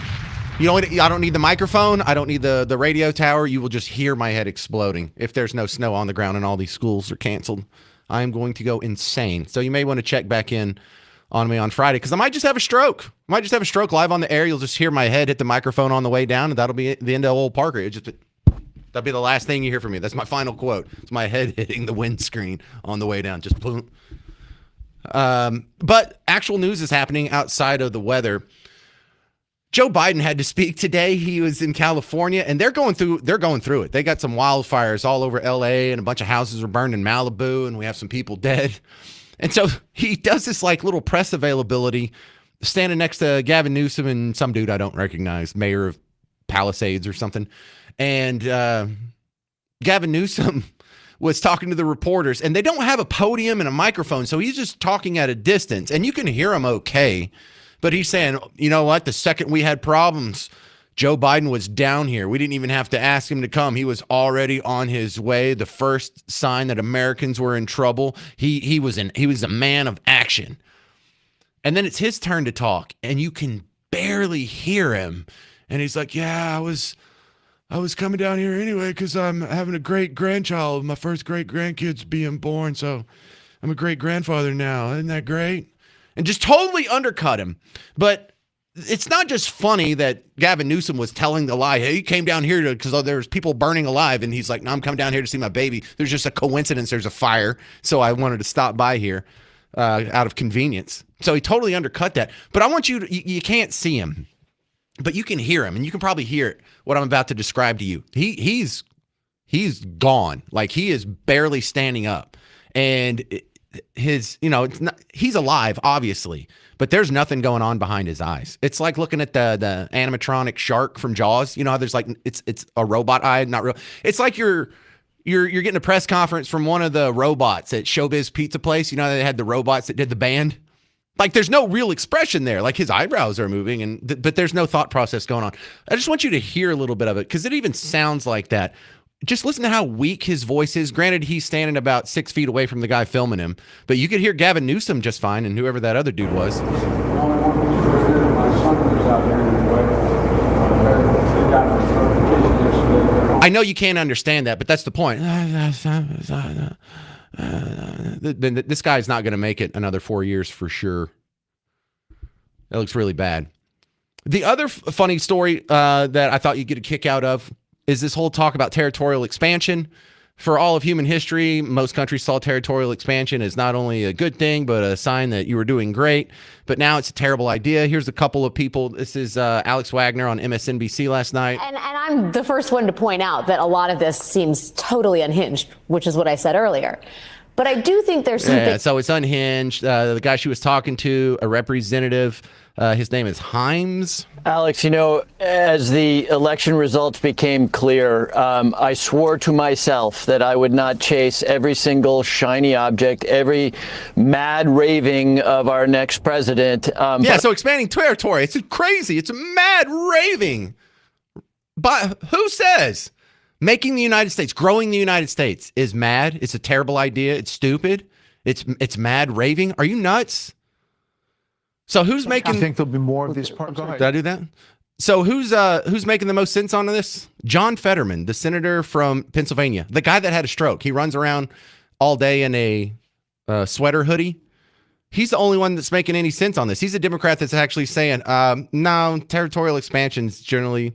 [SPEAKER 1] I don't need the microphone. I don't need the radio tower. You will just hear my head exploding if there's no snow on the ground and all these schools are canceled. I am going to go insane. So you may want to check back in on me on Friday because I might just have a stroke. I might just have a stroke live on the air. You'll just hear my head hit the microphone on the way down, and that'll be the end of old Parker. That'll be the last thing you hear from me. That's my final quote. It's my head hitting the windscreen on the way down. Just boom. But actual news is happening outside of the weather. Joe Biden had to speak today. He was in California, and they're going through it. They got some wildfires all over LA, and a bunch of houses are burned in Malibu, and we have some people dead. And so he does this like little press availability, standing next to Gavin Newsom and some dude I don't recognize, mayor of Palisades or something. And Gavin Newsom was talking to the reporters, and they don't have a podium and a microphone, so he's just talking at a distance, and you can hear him okay. But he's saying, you know what? The second we had problems, Joe Biden was down here. We didn't even have to ask him to come. He was already on his way. The first sign that Americans were in trouble. He was a man of action. And then it's his turn to talk, and you can barely hear him. And he's like, "Yeah, I was coming down here anyway because I'm having a great grandchild. My first great grandkid's being born, so I'm a great grandfather now. Isn't that great?" And just totally undercut him. But it's not just funny that Gavin Newsom was telling the lie. Hey, he came down here because there's people burning alive. And he's like, "No, I'm coming down here to see my baby. There's just a coincidence. There's a fire. So I wanted to stop by here out of convenience." So he totally undercut that. But I want you can't see him, but you can hear him. And you can probably hear what I'm about to describe to you. He's gone. Like he is barely standing up. And he's alive, obviously, but there's nothing going on behind his eyes. It's like looking at the animatronic shark from Jaws. You know how there's like it's a robot eye, not real. It's like you're getting a press conference from one of the robots at Showbiz Pizza Place. You know, they had the robots that did the band. Like there's no real expression there. Like his eyebrows are moving, but there's no thought process going on. I just want you to hear a little bit of it because it even sounds like that. Just listen to how weak his voice is. Granted, he's standing about 6 feet away from the guy filming him, but you could hear Gavin Newsom just fine and whoever that other dude was. I know you can't understand that, but that's the point. This guy's not going to make it another 4 years for sure. That looks really bad. The other funny story that I thought you'd get a kick out of is this whole talk about territorial expansion. For all of human history, most countries saw territorial expansion as not only a good thing, but a sign that you were doing great. But now it's a terrible idea. Here's a couple of people. This is Alex Wagner on MSNBC last night.
[SPEAKER 2] And I'm the first one to point out that a lot of this seems totally unhinged, which is what I said earlier. But I do think there's something.
[SPEAKER 1] Yeah, so it's unhinged. The guy she was talking to, a representative, his name is Himes.
[SPEAKER 22] Alex, as the election results became clear, I swore to myself that I would not chase every single shiny object, every mad raving of our next president.
[SPEAKER 1] So expanding territory, it's crazy. It's mad raving. But who says making the United States, growing the United States is mad? It's a terrible idea. It's stupid. It's mad raving. Are you nuts? So who's making?
[SPEAKER 23] I think there'll be more of these parts. Go ahead.
[SPEAKER 1] Did I do that? So who's making the most sense on this? John Fetterman, the senator from Pennsylvania, the guy that had a stroke. He runs around all day in a sweater hoodie. He's the only one that's making any sense on this. He's a Democrat that's actually saying, no, territorial expansion is generally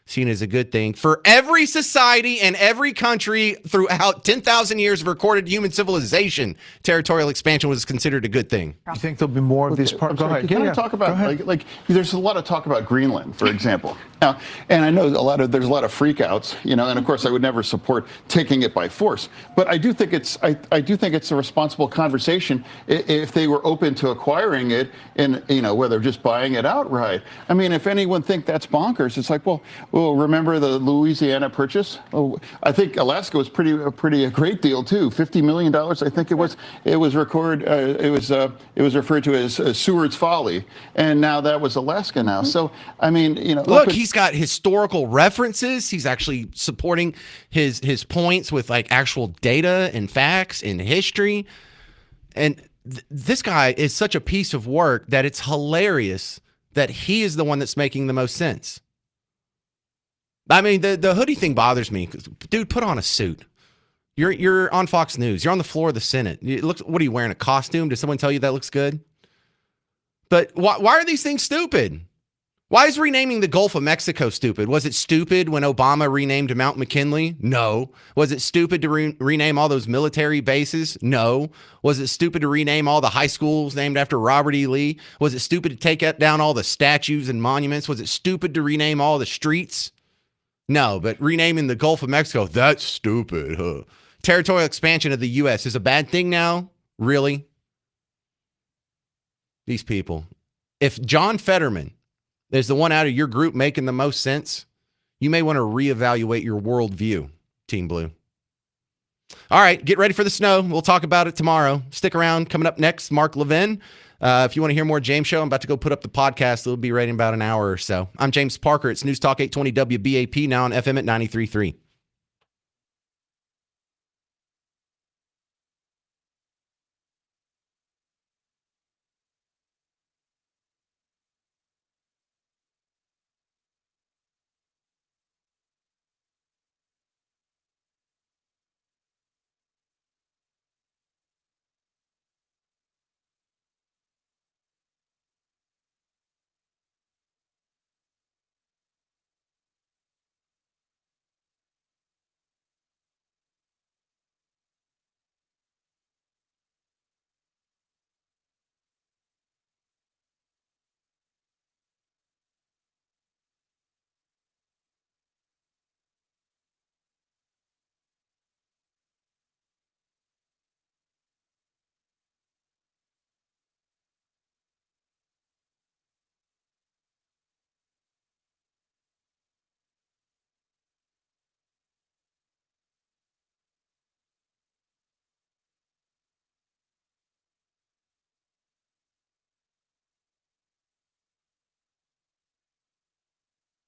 [SPEAKER 1] seen as a good thing for every society and every country throughout 10,000 years of recorded human civilization. Territorial expansion was considered a good thing.
[SPEAKER 23] You think there'll be more of these parts? Go ahead.
[SPEAKER 24] Can I talk about like there's a lot of talk about Greenland, for example. Now, and I know there's a lot of freakouts, and of course I would never support taking it by force. But I do think it's a responsible conversation if they were open to acquiring it and whether just buying it outright. I mean, if anyone think that's bonkers, it's like, well, Well, remember the Louisiana Purchase? Oh, I think Alaska was a great deal too. $50 million, I think it was. It was referred to as Seward's Folly, and now that was Alaska now. So I mean,
[SPEAKER 1] look, he's got historical references. He's actually supporting his points with like actual data and facts and history. And this guy is such a piece of work that it's hilarious that he is the one that's making the most sense. I mean, the hoodie thing bothers me. Dude, put on a suit. You're on Fox News. You're on the floor of the Senate. What are you wearing, a costume? Did someone tell you that looks good? But why are these things stupid? Why is renaming the Gulf of Mexico stupid? Was it stupid when Obama renamed Mount McKinley? No. Was it stupid to rename all those military bases? No. Was it stupid to rename all the high schools named after Robert E. Lee? Was it stupid to take down all the statues and monuments? Was it stupid to rename all the streets? No, but renaming the Gulf of Mexico, that's stupid. Huh? Territorial expansion of the U.S. is a bad thing now? Really? These people. If John Fetterman is the one out of your group making the most sense, you may want to reevaluate your worldview, Team Blue. All right, get ready for the snow. We'll talk about it tomorrow. Stick around. Coming up next, Mark Levin. If you want to hear more James Show, I'm about to go put up the podcast. It'll be ready in about an hour or so. I'm James Parker. It's News Talk 820 WBAP, now on FM at 93.3.